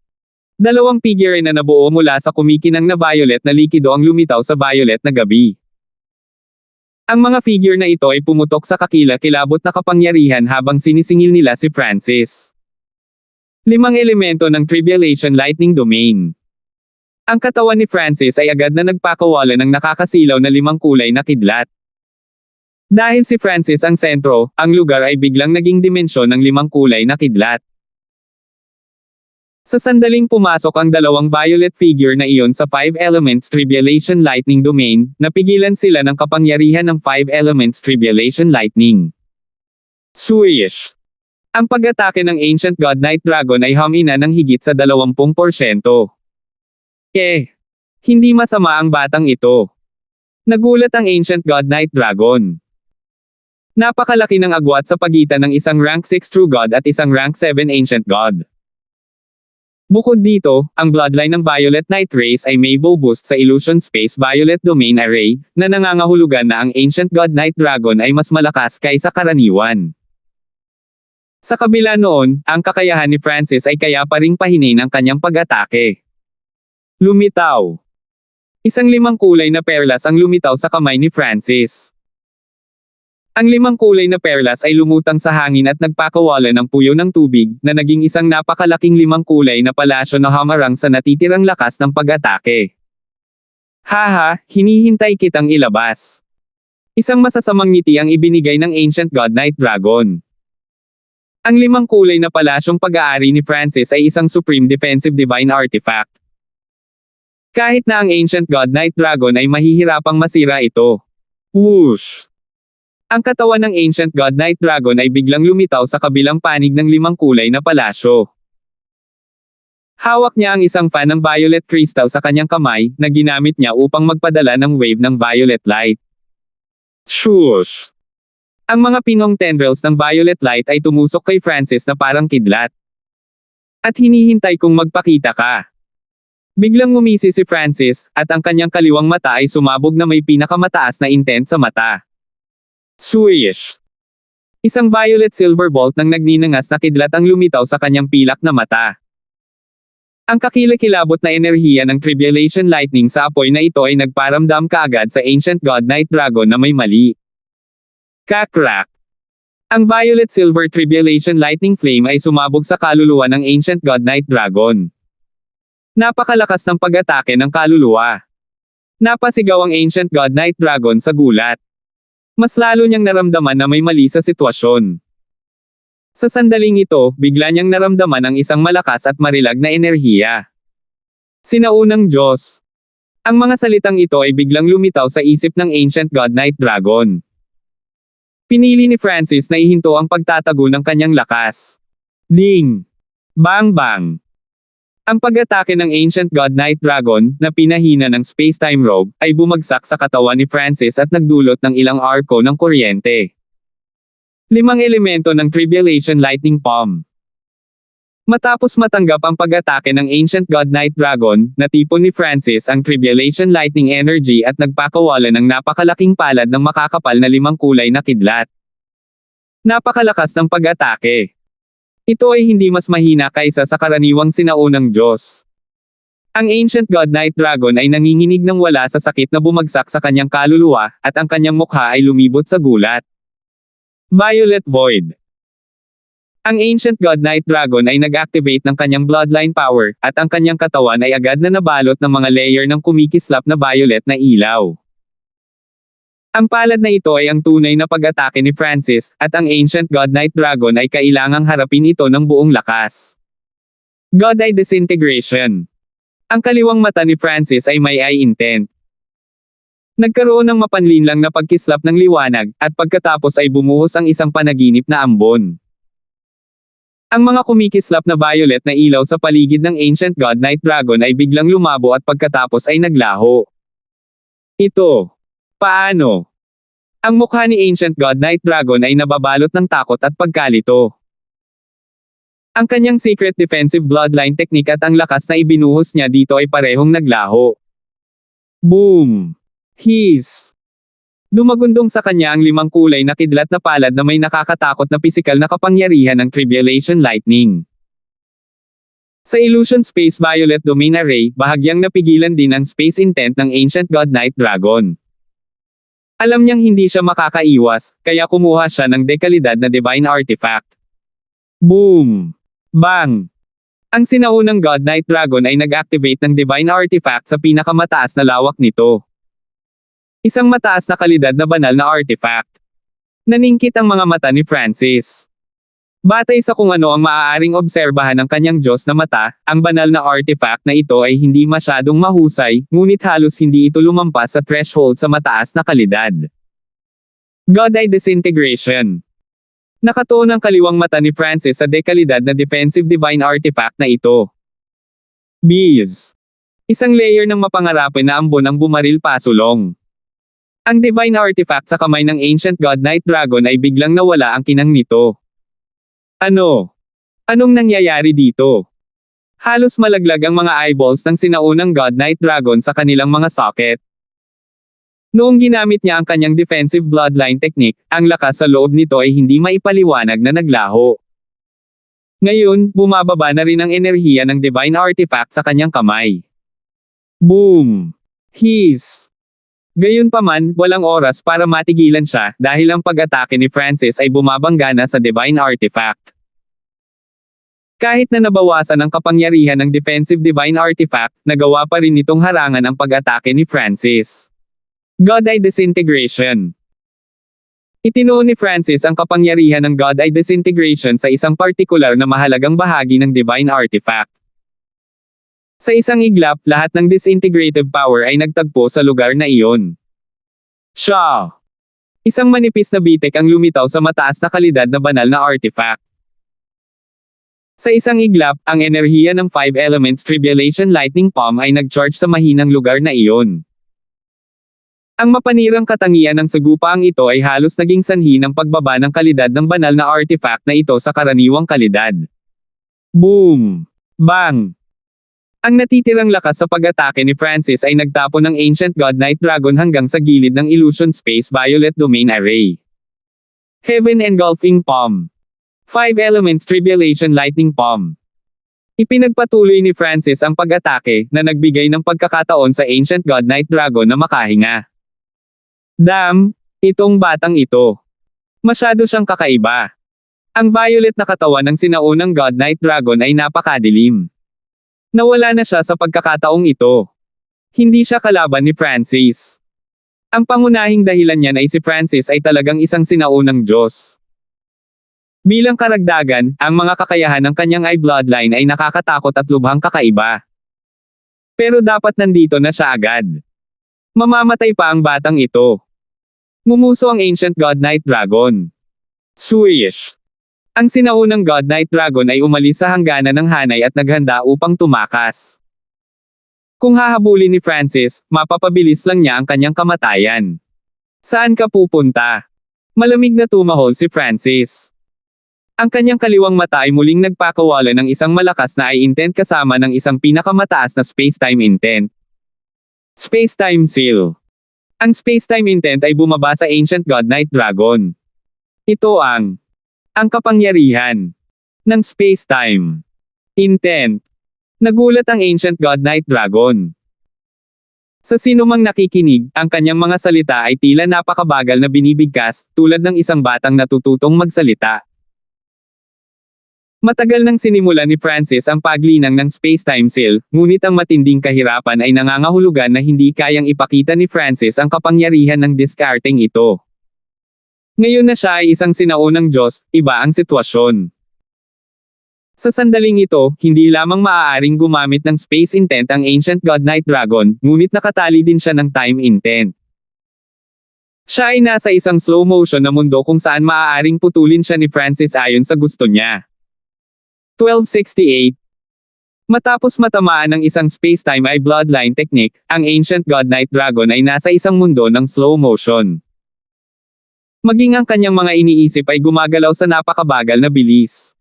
2 figure na nabuo mula sa kumikinang na violet na likido ang lumitaw sa violet na gabi. Ang mga figure na ito ay pumutok sa kakila-kilabot na kapangyarihan habang sinisingil nila si Francis. 5 elemento ng Tribulation Lightning Domain. Ang katawan ni Francis ay agad na nagpakawala ng nakakasilaw na 5 kulay na kidlat. Dahil si Francis ang sentro, ang lugar ay biglang naging dimensyon ng 5 kulay na kidlat. Sa sandaling pumasok ang dalawang violet figure na iyon sa 5 Elements Tribulation Lightning Domain, napigilan sila ng kapangyarihan ng 5 Elements Tribulation Lightning. Swish! Ang pag-atake ng Ancient God Knight Dragon ay humina ng higit sa 20%. Hindi masama ang batang ito. Nagulat ang Ancient God Knight Dragon. Napakalaki ng agwat sa pagitan ng isang rank 6 True God at isang rank 7 Ancient God. Bukod dito, ang bloodline ng Violet Knight Race ay may boost sa Illusion Space Violet Domain Array, na nangangahulugan na ang Ancient God Knight Dragon ay mas malakas kaysa karaniwan. Sa kabila noon, ang kakayahan ni Francis ay kaya pa ring pahinin ang kanyang pag-atake. Lumitaw. Isang 5 kulay na perlas ang lumitaw sa kamay ni Francis. Ang 5 kulay na perlas ay lumutang sa hangin at nagpakawalan ng puyo ng tubig, na naging isang napakalaking 5 kulay na palasyo na hamarang sa natitirang lakas ng pag-atake. Haha, hinihintay kitang ilabas. Isang masasamang ngiti ang ibinigay ng Ancient God Knight Dragon. Ang 5 kulay na palasyong pag-aari ni Francis ay isang Supreme Defensive Divine Artifact. Kahit na ang Ancient God Knight Dragon ay mahihirapang masira ito. Whoosh! Ang katawan ng Ancient God Knight Dragon ay biglang lumitaw sa kabilang panig ng 5 kulay na palasyo. Hawak niya ang isang fan ng violet crystal sa kanyang kamay, na ginamit niya upang magpadala ng wave ng violet light. Swoosh! Ang mga pinong tendrils ng violet light ay tumusok kay Francis na parang kidlat. At hinihintay kung magpakita ka. Biglang ngumisi si Francis, at ang kanyang kaliwang mata ay sumabog na may pinakamataas na intent sa mata. Swish! Isang violet silver bolt ng nagninangas na kidlat ang lumitaw sa kanyang pilak na mata. Ang kakilakilabot na enerhiya ng Tribulation Lightning sa apoy na ito ay nagparamdam kaagad sa Ancient God Knight Dragon na may mali. Kakrak! Ang violet silver Tribulation Lightning Flame ay sumabog sa kaluluwa ng Ancient God Knight Dragon. Napakalakas ng pag-atake ng kaluluwa. Napasigaw ang Ancient God Knight Dragon sa gulat. Mas lalo niyang naramdaman na may mali sa sitwasyon. Sa sandaling ito, bigla niyang naramdaman ang isang malakas at marilag na enerhiya. Sinaunang Diyos. Ang mga salitang ito ay biglang lumitaw sa isip ng Ancient God Knight Dragon. Pinili ni Francis na ihinto ang pagtatago ng kanyang lakas. Ding! Bang bang! Ang pag-atake ng Ancient God Knight Dragon, na pinahina ng space-time robe, ay bumagsak sa katawan ni Francis at nagdulot ng ilang arko ng kuryente. 5 elemento ng Tribulation Lightning Palm. Matapos matanggap ang pag-atake ng Ancient God Knight Dragon, natipon ni Francis ang Tribulation Lightning Energy at nagpakawalan ng napakalaking palad ng makakapal na 5 kulay na kidlat. Napakalakas ng pag-atake. Ito ay hindi mas mahina kaysa sa karaniwang sinaunang Diyos. Ang Ancient God Knight Dragon ay nanginginig ng wala sa sakit na bumagsak sa kanyang kaluluwa, at ang kanyang mukha ay lumibot sa gulat. Violet Void. Ang Ancient God Knight Dragon ay nag-activate ng kanyang bloodline power, at ang kanyang katawan ay agad na nabalot ng mga layer ng kumikislap na violet na ilaw. Ang palad na ito ay ang tunay na pag-atake ni Francis, at ang Ancient God Knight Dragon ay kailangang harapin ito ng buong lakas. God Eye Disintegration. Ang kaliwang mata ni Francis ay may eye intent. Nagkaroon ng mapanlinlang na pagkislap ng liwanag, at pagkatapos ay bumuhos ang isang panaginip na ambon. Ang mga kumikislap na violet na ilaw sa paligid ng Ancient God Knight Dragon ay biglang lumabo at pagkatapos ay naglaho. Ito. Paano? Ang mukha ni Ancient God Knight Dragon ay nababalot ng takot at pagkalito. Ang kanyang secret defensive bloodline technique at ang lakas na ibinuhos niya dito ay parehong naglaho. Boom! Hiss! Dumagundong sa kanya ang 5 kulay na kidlat na palad na may nakakatakot na pisikal na kapangyarihan ng Tribulation Lightning. Sa Illusion Space Violet Domain Array, bahagyang napigilan din ang space intent ng Ancient God Knight Dragon. Alam niyang hindi siya makakaiwas, kaya kumuha siya ng dekalidad na Divine Artifact. Boom! Bang! Ang sinaunang God Knight Dragon ay nag-activate ng Divine Artifact sa pinakamataas na lawak nito. Isang mataas na kalidad na banal na artifact. Naningkit ang mga mata ni Francis. Batay sa kung ano ang maaaring obserbahan ng kanyang Diyos na mata, ang banal na artifact na ito ay hindi masyadong mahusay, ngunit halos hindi ito lumampas sa threshold sa mataas na kalidad. God-Eye Disintegration. Nakatuon ang kaliwang mata ni Francis sa dekalidad na defensive divine artifact na ito. Bees. Isang layer ng mapangarapin na ambon ang bumaril pasulong. Ang divine artifact sa kamay ng ancient god Night Dragon ay biglang nawala ang kinang nito. Anong nangyayari dito? Halos malaglag ang mga eyeballs ng sinaunang god Night Dragon sa kanilang mga socket. Noong ginamit niya ang kanyang defensive bloodline technique, ang lakas sa loob nito ay hindi maipaliwanag na naglaho. Ngayon, bumababa na rin ang enerhiya ng divine artifact sa kanyang kamay. Boom! Hiss! Gayunpaman, walang oras para matigilan siya dahil ang pag-atake ni Francis ay bumabangga na sa divine artifact. Kahit na nabawasan ang kapangyarihan ng defensive divine artifact, nagawa pa rin nitong harangan ang pag-atake ni Francis. God-Eye Disintegration. Itinuon ni Francis ang kapangyarihan ng God-Eye Disintegration sa isang partikular na mahalagang bahagi ng divine artifact. Sa isang iglap, lahat ng disintegrative power ay nagtagpo sa lugar na iyon. Siya! Isang manipis na bitek ang lumitaw sa mataas na kalidad na banal na artifact. Sa isang iglap, ang enerhiya ng 5 elements Tribulation Lightning Palm ay nag-charge sa mahinang lugar na iyon. Ang mapanirang katangian ng sagupaang ito ay halos naging sanhi ng pagbaba ng kalidad ng banal na artifact na ito sa karaniwang kalidad. Boom! Bang! Ang natitirang lakas sa pag-atake ni Francis ay nagtapon ng Ancient God Night Dragon hanggang sa gilid ng Illusion Space Violet Domain Array. Heaven Engulfing Palm. 5 Elements Tribulation Lightning Palm. Ipinagpatuloy ni Francis ang pag-atake na nagbigay ng pagkakataon sa Ancient God Night Dragon na makahinga. Damn! Itong batang ito. Masyado siyang kakaiba. Ang violet na katawan ng sinaunang God Night Dragon ay napakadilim. Nawala na siya sa pagkakataong ito. Hindi siya kalaban ni Francis. Ang pangunahing dahilan niyan ay si Francis ay talagang isang sinaunang Diyos. Bilang karagdagan, ang mga kakayahan ng kanyang eye bloodline ay nakakatakot at lubhang kakaiba. Pero dapat nandito na siya agad. Mamamatay pa ang batang ito. Ngumuso ang Ancient God Night Dragon. Swish! Ang sinaunang God Night Dragon ay umalis sa hangganan ng hanay at naghanda upang tumakas. Kung hahabulin ni Francis, mapapabilis lang niya ang kanyang kamatayan. Saan ka pupunta? Malamig na tumahol si Francis. Ang kanyang kaliwang mata ay muling nagpakawala ng isang malakas na eye intent kasama ng isang pinakamataas na space-time intent. Space-time seal. Ang space-time intent ay bumaba sa Ancient God Night Dragon. Ito ang kapangyarihan ng space-time intent. Nagulat ang Ancient God Night Dragon. Sa sinumang nakikinig, ang kanyang mga salita ay tila napakabagal na binibigkas, tulad ng isang batang natututong magsalita. Matagal nang sinimula ni Francis ang paglinang ng space-time seal, ngunit ang matinding kahirapan ay nangangahulugan na hindi kayang ipakita ni Francis ang kapangyarihan ng diskarteng ito. Ngayon na siya ay isang sinaunang Diyos, iba ang sitwasyon. Sa sandaling ito, hindi lamang maaaring gumamit ng space intent ang Ancient God Night Dragon, ngunit nakatali din siya ng time intent. Siya ay nasa isang slow motion na mundo kung saan maaaring putulin siya ni Francis ayon sa gusto niya. 1268. Matapos matamaan ng isang space-time eye bloodline technique, ang Ancient God Night Dragon ay nasa isang mundo ng slow motion. Maging ang kanyang mga iniisip ay gumagalaw sa napakabagal na bilis.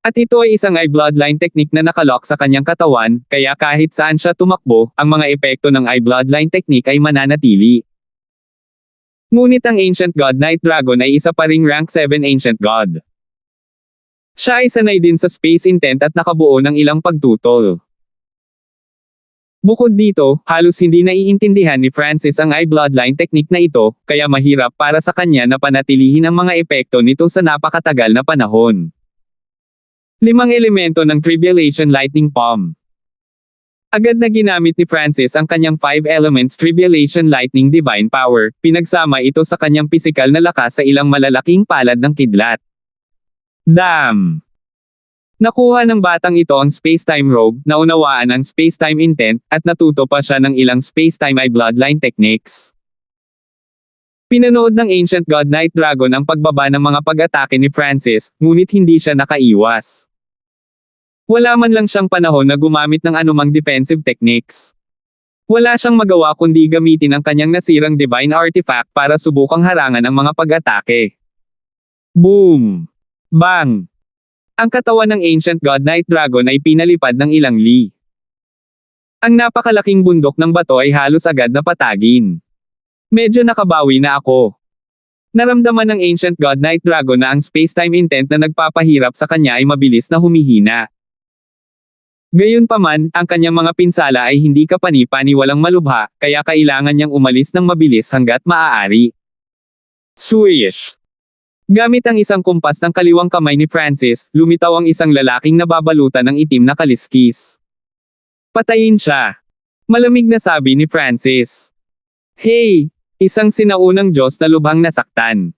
At ito ay isang eye bloodline technique na nakalock sa kanyang katawan, kaya kahit saan siya tumakbo, ang mga epekto ng eye bloodline technique ay mananatili. Ngunit ang Ancient God Night Dragon ay isa pa ring rank 7 Ancient God. Siya ay sanay din sa space intent at nakabuo ng ilang pagtutol. Bukod dito, halos hindi naiintindihan ni Francis ang eye bloodline technique na ito, kaya mahirap para sa kanya na panatilihin ang mga epekto nito sa napakatagal na panahon. 5 elemento ng Tribulation Lightning Palm. Agad na ginamit ni Francis ang kanyang 5 elements Tribulation Lightning Divine Power, pinagsama ito sa kanyang pisikal na lakas sa ilang malalaking palad ng kidlat. Damn! Nakuha ng batang ito ang space-time robe, naunawaan ang space-time intent, at natuto pa siya ng ilang space-time eye bloodline techniques. Pinanood ng Ancient God Night Dragon ang pagbaba ng mga pag-atake ni Francis, ngunit hindi siya nakaiwas. Wala man lang siyang panahon na gumamit ng anumang defensive techniques. Wala siyang magawa kundi gamitin ang kanyang nasirang divine artifact para subukang harangan ang mga pag-atake. Boom! Bang! Ang katawan ng Ancient God Night Dragon ay pinalipad ng ilang li. Ang napakalaking bundok ng bato ay halos agad na patagin. Medyo nakabawi na ako. Naramdaman ng Ancient God Night Dragon na ang space-time intent na nagpapahirap sa kanya ay mabilis na humihina. Gayunpaman, ang kanyang mga pinsala ay hindi kapani-paniwalang malubha, kaya kailangan niyang umalis ng mabilis hanggat maaari. Swish! Gamit ang isang kumpas ng kaliwang kamay ni Francis, lumitaw ang isang lalaking nababalutan ng itim na kaliskis. Patayin siya! Malamig na sabi ni Francis. Hey! Isang sinaunang Diyos na lubhang nasaktan.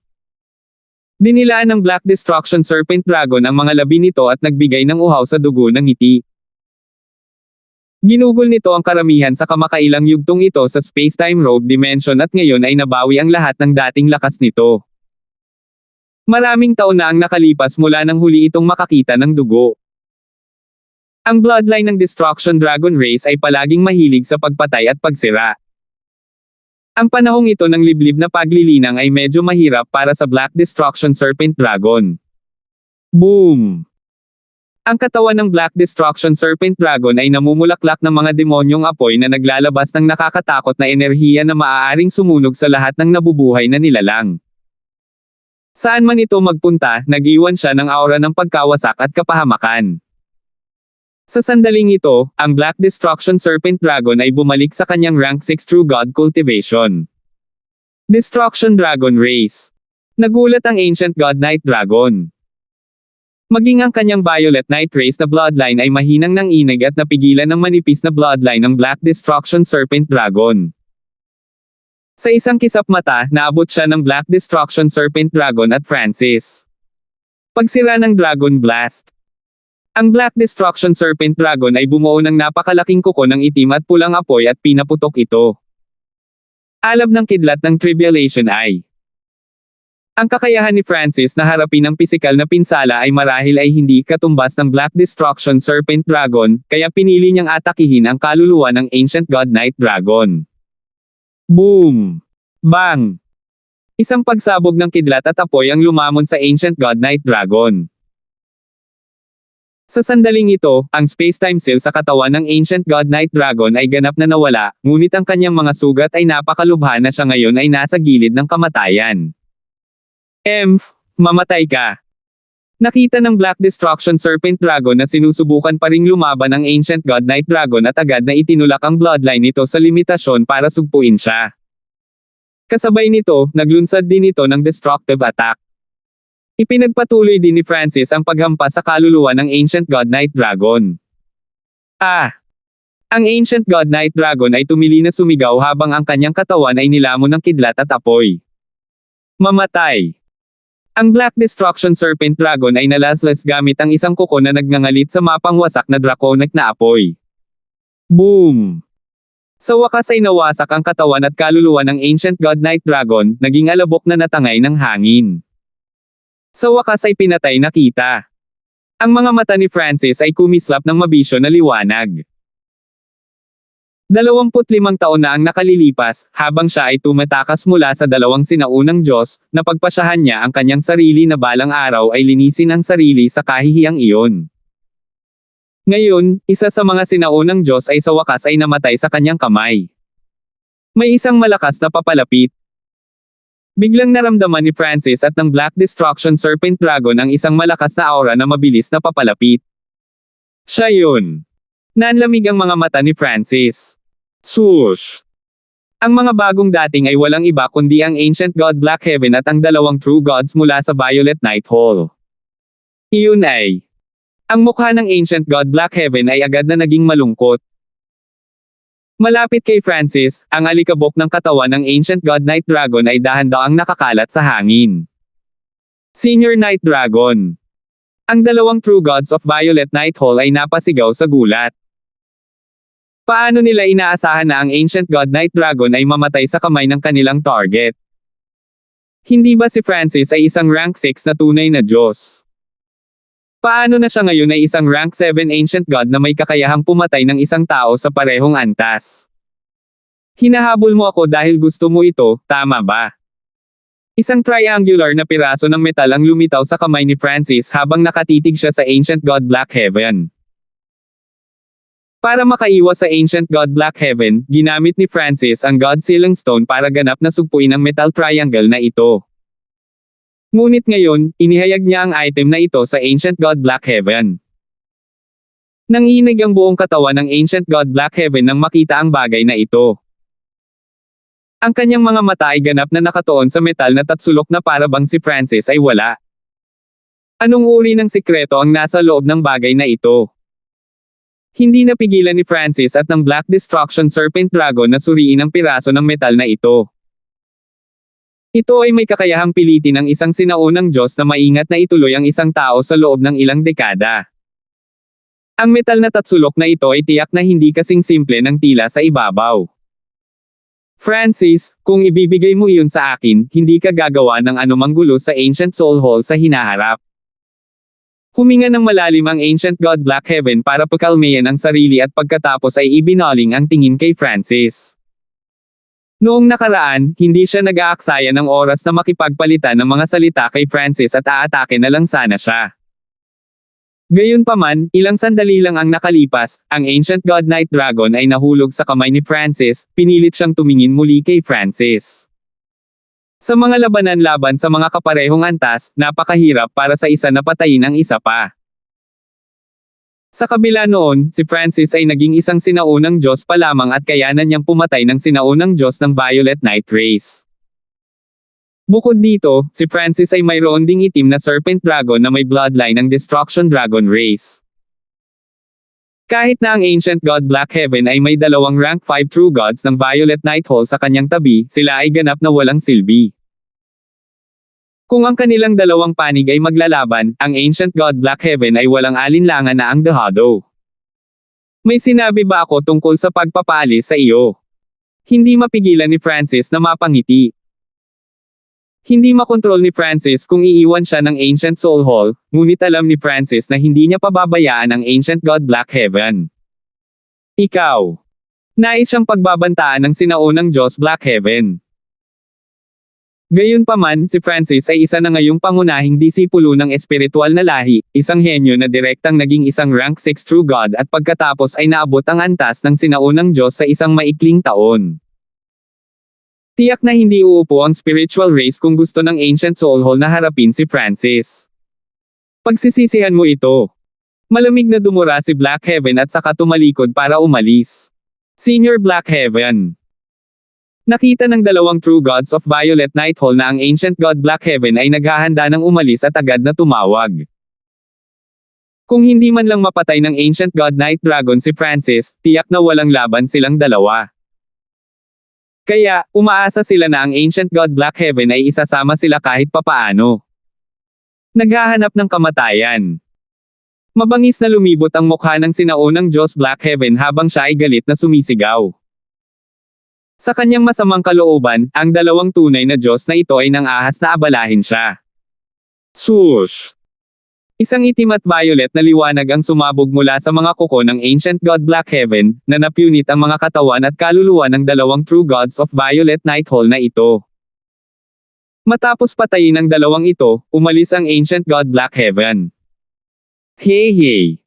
Dinilaan ng Black Destruction Serpent Dragon ang mga labi nito at nagbigay ng uhaw sa dugo ng ngiti. Ginugol nito ang karamihan sa kamakailang yugtong ito sa Space-Time Robe Dimension at ngayon ay nabawi ang lahat ng dating lakas nito. Maraming taon na ang nakalipas mula nang huli itong makakita ng dugo. Ang bloodline ng Destruction Dragon Race ay palaging mahilig sa pagpatay at pagsira. Ang panahong ito ng liblib na paglilinang ay medyo mahirap para sa Black Destruction Serpent Dragon. Boom! Ang katawan ng Black Destruction Serpent Dragon ay namumulaklak ng mga demonyong apoy na naglalabas ng nakakatakot na enerhiya na maaaring sumunog sa lahat ng nabubuhay na nilalang. Saan man ito magpunta, nag-iwan siya ng aura ng pagkawasak at kapahamakan. Sa sandaling ito, ang Black Destruction Serpent Dragon ay bumalik sa kanyang rank 6 True God Cultivation. Destruction Dragon Race. Nagulat ang Ancient God Night Dragon. Maging ang kanyang Violet Knight Race na bloodline ay mahinang nanginig at napigilan ng manipis na bloodline ng Black Destruction Serpent Dragon. Sa isang kisap mata, naabot siya ng Black Destruction Serpent Dragon at Francis. Pagsira ng Dragon Blast. Ang Black Destruction Serpent Dragon ay bumuo ng napakalaking kuko ng itim at pulang apoy at pinaputok ito. Alab ng kidlat ng Tribulation Eye. Ang kakayahan ni Francis na harapin ang pisikal na pinsala ay marahil ay hindi katumbas ng Black Destruction Serpent Dragon, kaya pinili niyang atakihin ang kaluluwa ng Ancient God Night Dragon. Boom! Bang! Isang pagsabog ng kidlat at apoy ang lumamon sa Ancient God Night Dragon. Sa sandaling ito, ang space-time seal sa katawan ng Ancient God Night Dragon ay ganap na nawala, ngunit ang kanyang mga sugat ay napakalubha na siya ngayon ay nasa gilid ng kamatayan. Mamatay ka! Nakita ng Black Destruction Serpent Dragon na sinusubukan pa ring lumaban ang Ancient God Night Dragon at agad na itinulak ang bloodline nito sa limitasyon para sugpuin siya. Kasabay nito, naglunsad din ito ng destructive attack. Ipinagpatuloy din ni Francis ang paghampas sa kaluluwa ng Ancient God Night Dragon. Ang Ancient God Night Dragon ay tumili na sumigaw habang ang kanyang katawan ay nilamon ng kidlat at apoy. Mamatay! Ang Black Destruction Serpent Dragon ay nalaslas gamit ang isang kuko na nagngangalit sa mapang wasak na draconic na apoy. Boom! Sa wakas ay nawasak ang katawan at kaluluwa ng Ancient God Night Dragon, naging alabok na natangay ng hangin. Sa wakas ay pinatay na kita. Ang mga mata ni Francis ay kumislap ng mabisyo na liwanag. 25 taon na ang nakalilipas, habang siya ay tumatakas mula sa dalawang sinaunang Diyos, napagpasyahan niya ang kanyang sarili na balang araw ay linisin ang sarili sa kahihiyang iyon. Ngayon, isa sa mga sinaunang Diyos ay sa wakas ay namatay sa kanyang kamay. May isang malakas na papalapit. Biglang naramdaman ni Francis at ng Black Destruction Serpent Dragon ang isang malakas na aura na mabilis na papalapit. Siya yun. Nanlamig ang mga mata ni Francis. Swoosh! Ang mga bagong dating ay walang iba kundi ang Ancient God Black Heaven at ang dalawang True Gods mula sa Violet Night Hall. Iyon ay. Ang mukha ng Ancient God Black Heaven ay agad na naging malungkot. Malapit kay Francis, ang alikabok ng katawan ng Ancient God Night Dragon ay dahan-daang nakakalat sa hangin. Senior Night Dragon. Ang dalawang True Gods of Violet Nightfall ay napasigaw sa gulat. Paano nila inaasahan na ang Ancient God Night Dragon ay mamatay sa kamay ng kanilang target? Hindi ba si Francis ay isang rank 6 na tunay na Diyos? Paano na siya ngayon ay isang rank 7 Ancient God na may kakayahang pumatay ng isang tao sa parehong antas? Hinahabol mo ako dahil gusto mo ito, tama ba? Isang triangular na piraso ng metal ang lumitaw sa kamay ni Francis habang nakatitig siya sa Ancient God Black Heaven. Para makaiwas sa Ancient God Black Heaven, ginamit ni Francis ang God Sealing Stone para ganap na sugpuin ang metal triangle na ito. Ngunit ngayon, inihayag niya ang item na ito sa Ancient God Black Heaven. Nanginig ang buong katawan ng Ancient God Black Heaven nang makita ang bagay na ito. Ang kanyang mga mata ay ganap na nakatuon sa metal na tatsulok na para bang si Francis ay wala. Anong uri ng sikreto ang nasa loob ng bagay na ito? Hindi napigilan ni Francis at ng Black Destruction Serpent Dragon na suriin ang piraso ng metal na ito. Ito ay may kakayahang pilitin ng isang sinaunang Diyos na maingat na ituloy ang isang tao sa loob ng ilang dekada. Ang metal na tatsulok na ito ay tiyak na hindi kasing simple ng tila sa ibabaw. Francis, kung ibibigay mo iyon sa akin, hindi ka gagawa ng anumang gulo sa Ancient Soul Hall sa hinaharap. Huminga ng malalim ang Ancient God Black Heaven para pakalmayan ang sarili at pagkatapos ay ibinaling ang tingin kay Francis. Noong nakaraan, hindi siya nag-aaksaya ng oras na makipagpalitan ng mga salita kay Francis at aatake na lang sana siya. Gayunpaman, ilang sandali lang ang nakalipas, ang Ancient God Night Dragon ay nahulog sa kamay ni Francis, pinilit siyang tumingin muli kay Francis. Sa mga labanan laban sa mga kaparehong antas, napakahirap para sa isa na patayin ang isa pa. Sa kabila noon, si Francis ay naging isang sinaunang Diyos pa lamang at kayanan niyang pumatay ng sinaunang Diyos ng Violet Night Race. Bukod dito, si Francis ay mayroon ding itim na Serpent Dragon na may bloodline ng Destruction Dragon Race. Kahit na ang Ancient God Black Heaven ay may dalawang rank 5 True Gods ng Violet Nightfall sa kanyang tabi, sila ay ganap na walang silbi. Kung ang kanilang dalawang panig ay maglalaban, ang Ancient God Black Heaven ay walang alinlangan na ang The Shadow. May sinabi ba ako tungkol sa pagpapaalis sa iyo? Hindi mapigilan ni Francis na mapangiti. Hindi makontrol ni Francis kung iiwan siya ng Ancient Soul Hall, ngunit alam ni Francis na hindi niya pababayaan ang Ancient God Black Heaven. Ikaw. Nais siyang pagbabantaan ng sinaunang Diyos Black Heaven. Gayunpaman, si Francis ay isa na ngayong pangunahing disipulo ng espiritual na lahi, isang henyo na direktang naging isang rank 6 True God at pagkatapos ay naabot ang antas ng sinaunang Diyos sa isang maikling taon. Tiyak na hindi uupo ang spiritual race kung gusto ng Ancient Soul Hall na harapin si Francis. Pagsisisihan mo ito. Malamig na dumura si Black Heaven at saka tumalikod para umalis. Senior Black Heaven. Nakita ng dalawang True Gods of Violet Nightfall na ang Ancient God Black Heaven ay naghahanda ng umalis at agad na tumawag. Kung hindi man lang mapatay ng Ancient God Night Dragon si Francis, tiyak na walang laban silang dalawa. Kaya, umaasa sila na ang Ancient God Black Heaven ay isasama sila kahit papaano. Naghahanap ng kamatayan. Mabangis na lumibot ang mukha ng sinaunang Diyos Black Heaven habang siya ay galit na sumisigaw. Sa kanyang masamang kalooban, ang dalawang tunay na Diyos na ito ay nang-ahas na abalahin siya. Swoosh! Isang itim at violet na liwanag ang sumabog mula sa mga kuko ng Ancient God Black Heaven, na napunit ang mga katawan at kaluluwa ng dalawang True Gods of Violet Nightfall na ito. Matapos patayin ang dalawang ito, umalis ang Ancient God Black Heaven. Hey!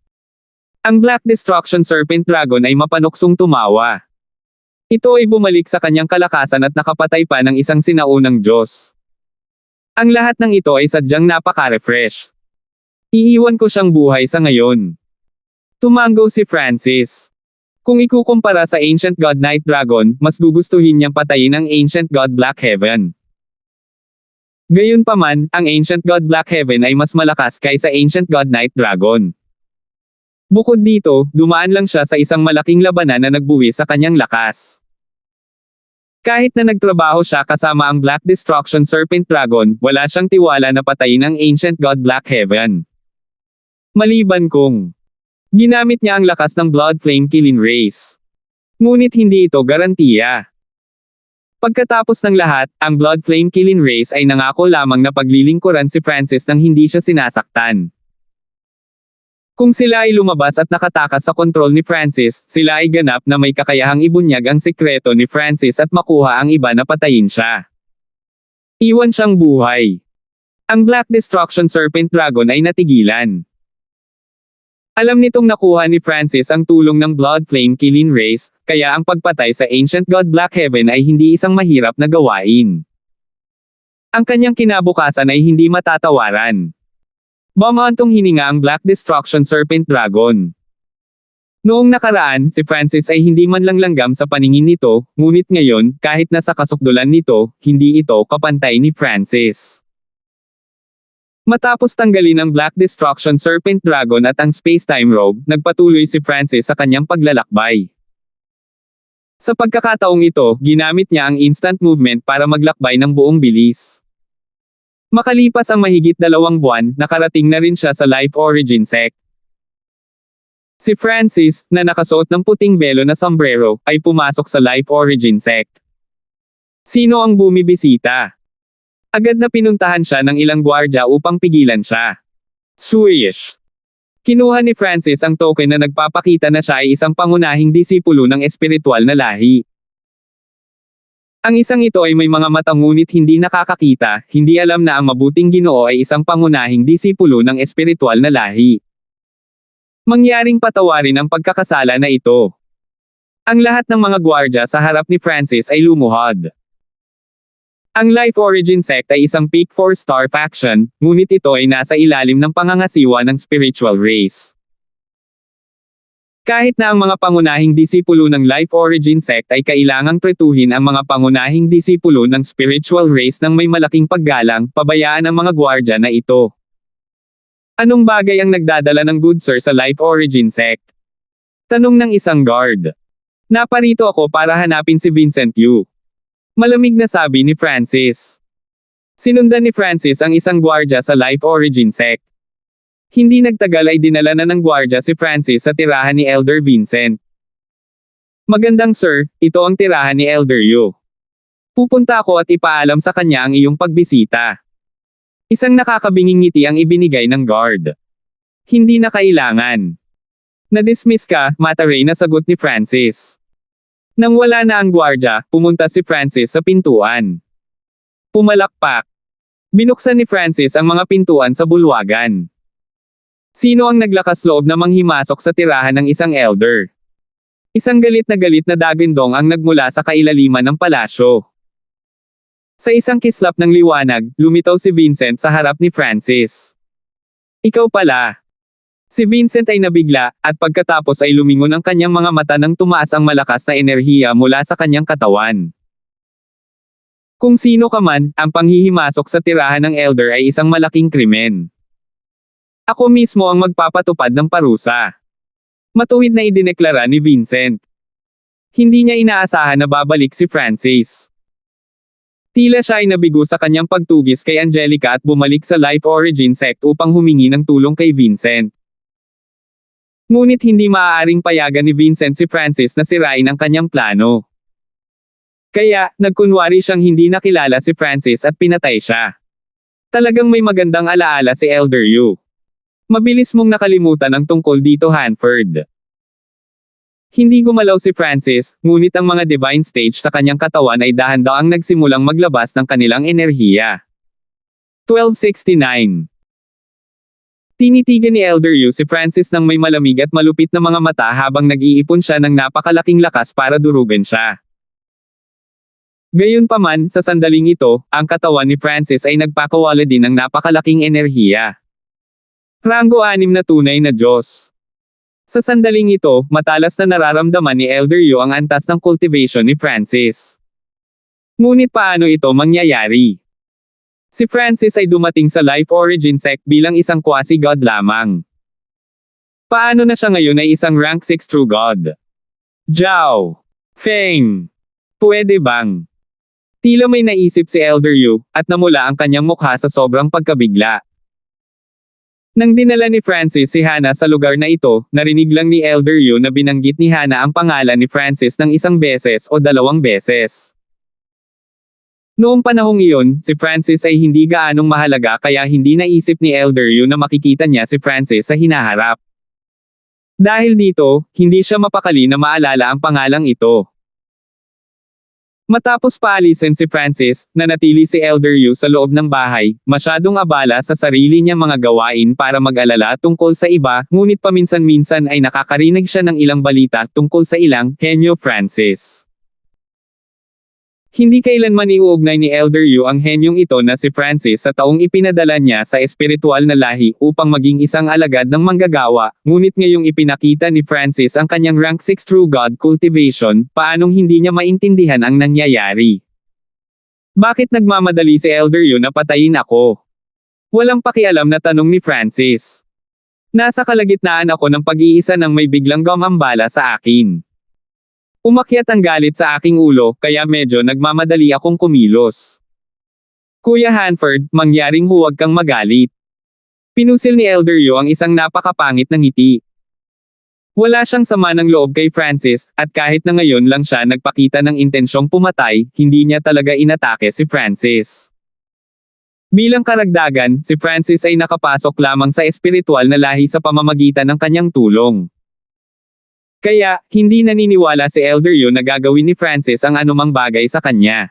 Ang Black Destruction Serpent Dragon ay mapanuksong tumawa. Ito ay bumalik sa kanyang kalakasan at nakapatay pa ng isang sinaunang Diyos. Ang lahat ng ito ay sadyang napaka-refresh. Iiwan ko siyang buhay sa ngayon. Tumango si Francis. Kung ikukumpara sa Ancient God Night Dragon, mas gugustuhin niyang patayin ang Ancient God Black Heaven. Gayunpaman, ang Ancient God Black Heaven ay mas malakas kaysa Ancient God Night Dragon. Bukod dito, dumaan lang siya sa isang malaking labanan na nagbuwi sa kanyang lakas. Kahit na nagtrabaho siya kasama ang Black Destruction Serpent Dragon, wala siyang tiwala na patayin ang Ancient God Black Heaven. Maliban kung ginamit niya ang lakas ng Blood Flame Killing Race. Ngunit hindi ito garantiya. Pagkatapos ng lahat, ang Blood Flame Killing Race ay nangako lamang na paglilingkuran si Francis nang hindi siya sinasaktan. Kung sila ay lumabas at nakatakas sa kontrol ni Francis, sila ay ganap na may kakayahang ibunyag ang sikreto ni Francis at makuha ang iba na patayin siya. Iwan siyang buhay. Ang Black Destruction Serpent Dragon ay natigilan. Alam nitong nakuha ni Francis ang tulong ng Blood Flame Killing Race, kaya ang pagpatay sa Ancient God Blackheaven ay hindi isang mahirap na gawain. Ang kanyang kinabukasan ay hindi matatawaran. Bumantong hininga ang Black Destruction Serpent Dragon. Noong nakaraan, si Francis ay hindi man lang langgam sa paningin nito, ngunit ngayon, kahit nasa kasukdulan nito, hindi ito kapantay ni Francis. Matapos tanggalin ang Black Destruction Serpent Dragon at ang Space-Time Robe, nagpatuloy si Francis sa kanyang paglalakbay. Sa pagkakataong ito, ginamit niya ang instant movement para maglakbay ng buong bilis. Makalipas ang mahigit 2 buwan, nakarating na rin siya sa Life Origin Sect. Si Francis, na nakasuot ng puting belo na sombrero, ay pumasok sa Life Origin Sect. Sino ang bumibisita? Agad na pinuntahan siya ng ilang gwardya upang pigilan siya. Swish! Kinuha ni Francis ang token na nagpapakita na siya ay isang pangunahing disipulo ng espiritual na lahi. Ang isang ito ay may mga mata ngunit hindi nakakakita, hindi alam na ang mabuting Ginoo ay isang pangunahing disipulo ng espiritual na lahi. Mangyaring patawarin ang pagkakasala na ito. Ang lahat ng mga gwardya sa harap ni Francis ay lumuhod. Ang Life Origin Sect ay isang Peak 4-star faction, ngunit ito ay nasa ilalim ng pangangasiwa ng spiritual race. Kahit na ang mga pangunahing disipulo ng Life Origin Sect ay kailangang tretuhin ang mga pangunahing disipulo ng spiritual race ng may malaking paggalang, pabayaan ang mga gwardya na ito. Anong bagay ang nagdadala ng good sir sa Life Origin Sect? Tanong ng isang guard. Naparito ako para hanapin si Vincent Yu. Malamig na sabi ni Francis. Sinundan ni Francis ang isang gwardya sa Life Origin Sect. Hindi nagtagal ay dinala na ng gwardya si Francis sa tirahan ni Elder Vincent. Magandang sir, ito ang tirahan ni Elder Yu. Pupunta ako at ipaalam sa kanya ang iyong pagbisita. Isang nakakabinging ngiti ang ibinigay ng guard. Hindi na kailangan. Na-dismiss ka, Mataray, na sagot ni Francis. Nang wala na ang gwardya, pumunta si Francis sa pintuan. Pumalakpak. Binuksan ni Francis ang mga pintuan sa bulwagan. Sino ang naglakas loob na manghimasok sa tirahan ng isang elder? Isang galit na dagindong ang nagmula sa kailaliman ng palasyo. Sa isang kislap ng liwanag, lumitaw si Vincent sa harap ni Francis. Ikaw pala. Si Vincent ay nabigla, at pagkatapos ay lumingon ang kanyang mga mata nang tumaas ang malakas na enerhiya mula sa kanyang katawan. Kung sino ka man, ang panghihimasok sa tirahan ng elder ay isang malaking krimen. Ako mismo ang magpapatupad ng parusa. Matuwid na idineklara ni Vincent. Hindi niya inaasahan na babalik si Francis. Tila siya ay nabigo sa kanyang pagtugis kay Angelica at bumalik sa Life Origin Sect upang humingi ng tulong kay Vincent. Ngunit hindi maaaring payagan ni Vincent si Francis na sirain ang kanyang plano. Kaya, nagkunwari siyang hindi nakilala si Francis at pinatay siya. Talagang may magandang alaala si Elder Yu. Mabilis mong nakalimutan ang tungkol dito, Hanford. Hindi gumalaw si Francis, ngunit ang mga divine stage sa kanyang katawan ay dahan-daang nagsimulang maglabas ng kanilang enerhiya. 1269. Tinitigan ni Elder Yu si Francis ng may malamig at malupit na mga mata habang nag-iipon siya ng napakalaking lakas para durugan siya. Gayunpaman, sa sandaling ito, ang katawan ni Francis ay nagpakawala din ng napakalaking enerhiya. Rango 6 na tunay na Diyos. Sa sandaling ito, matalas na nararamdaman ni Elder Yu ang antas ng cultivation ni Francis. Ngunit paano ito mangyayari? Si Francis ay dumating sa Life Origin Sect bilang isang quasi-god lamang. Paano na siya ngayon ay isang rank 6 true god? Zhao Feng. Pwede bang? Tila may naisip si Elder Yu, at namula ang kanyang mukha sa sobrang pagkabigla. Nang dinala ni Francis si Hana sa lugar na ito, narinig lang ni Elder Yu na binanggit ni Hana ang pangalan ni Francis ng isang beses o dalawang beses. Noong panahong iyon, si Francis ay hindi gaanong mahalaga kaya hindi naisip ni Elder Yu na makikita niya si Francis sa hinaharap. Dahil dito, hindi siya mapakali na maalala ang pangalang ito. Matapos paalisin si Francis, nanatili si Elder Yu sa loob ng bahay, masyadong abala sa sarili niyang mga gawain para mag-alala tungkol sa iba, ngunit paminsan-minsan ay nakakarinig siya ng ilang balita tungkol sa ilang henyo Francis. Hindi kailanman iuugnay ni Elder Yu ang henyong ito na si Francis sa taong ipinadala niya sa espiritual na lahi upang maging isang alagad ng manggagawa, ngunit ngayong ipinakita ni Francis ang kanyang rank 6 True God cultivation, paanong hindi niya maintindihan ang nangyayari? Bakit nagmamadali si Elder Yu na patayin ako? Walang pakialam na tanong ni Francis. Nasa kalagitnaan ako ng pag-iisa nang may biglang gumambala sa akin. Umakyat ang galit sa aking ulo, kaya medyo nagmamadali akong kumilos. Kuya Hanford, mangyaring huwag kang magalit. Pinusil ni Elder Yu ang isang napakapangit na ngiti. Wala siyang sama ng loob kay Francis, at kahit na ngayon lang siya nagpakita ng intensyong pumatay, hindi niya talaga inatake si Francis. Bilang karagdagan, si Francis ay nakapasok lamang sa espiritual na lahi sa pamamagitan ng kanyang tulong. Kaya, hindi naniniwala si Elder Yu na gagawin ni Francis ang anumang bagay sa kanya.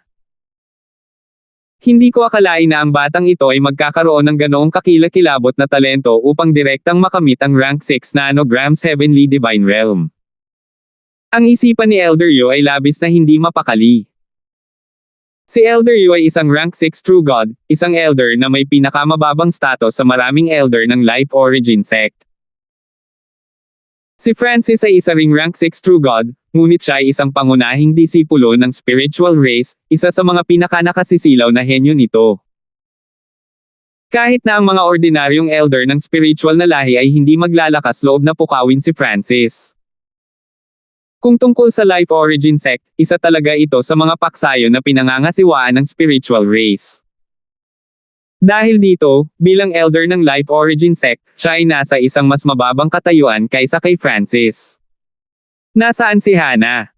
Hindi ko akalain na ang batang ito ay magkakaroon ng ganoong kakilakilabot na talento upang direktang makamit ang rank 6 nanograms Heavenly Divine Realm. Ang isipan ni Elder Yu ay labis na hindi mapakali. Si Elder Yu ay isang rank 6 True God, isang elder na may pinakamababang status sa maraming elder ng Life Origin Sect. Si Francis ay isa ring rank 6 True God, ngunit siya ay isang pangunahing disipulo ng spiritual race, isa sa mga pinakanakasisilaw na henyo nito. Kahit na ang mga ordinaryong elder ng spiritual na lahi ay hindi maglalakas loob na pukawin si Francis. Kung tungkol sa Life Origin Sect, isa talaga ito sa mga paksayo na pinangangasiwaan ng spiritual race. Dahil dito, bilang elder ng Life Origin Sect, siya ay nasa isang mas mababang katayuan kaysa kay Francis. Nasaan si Hana?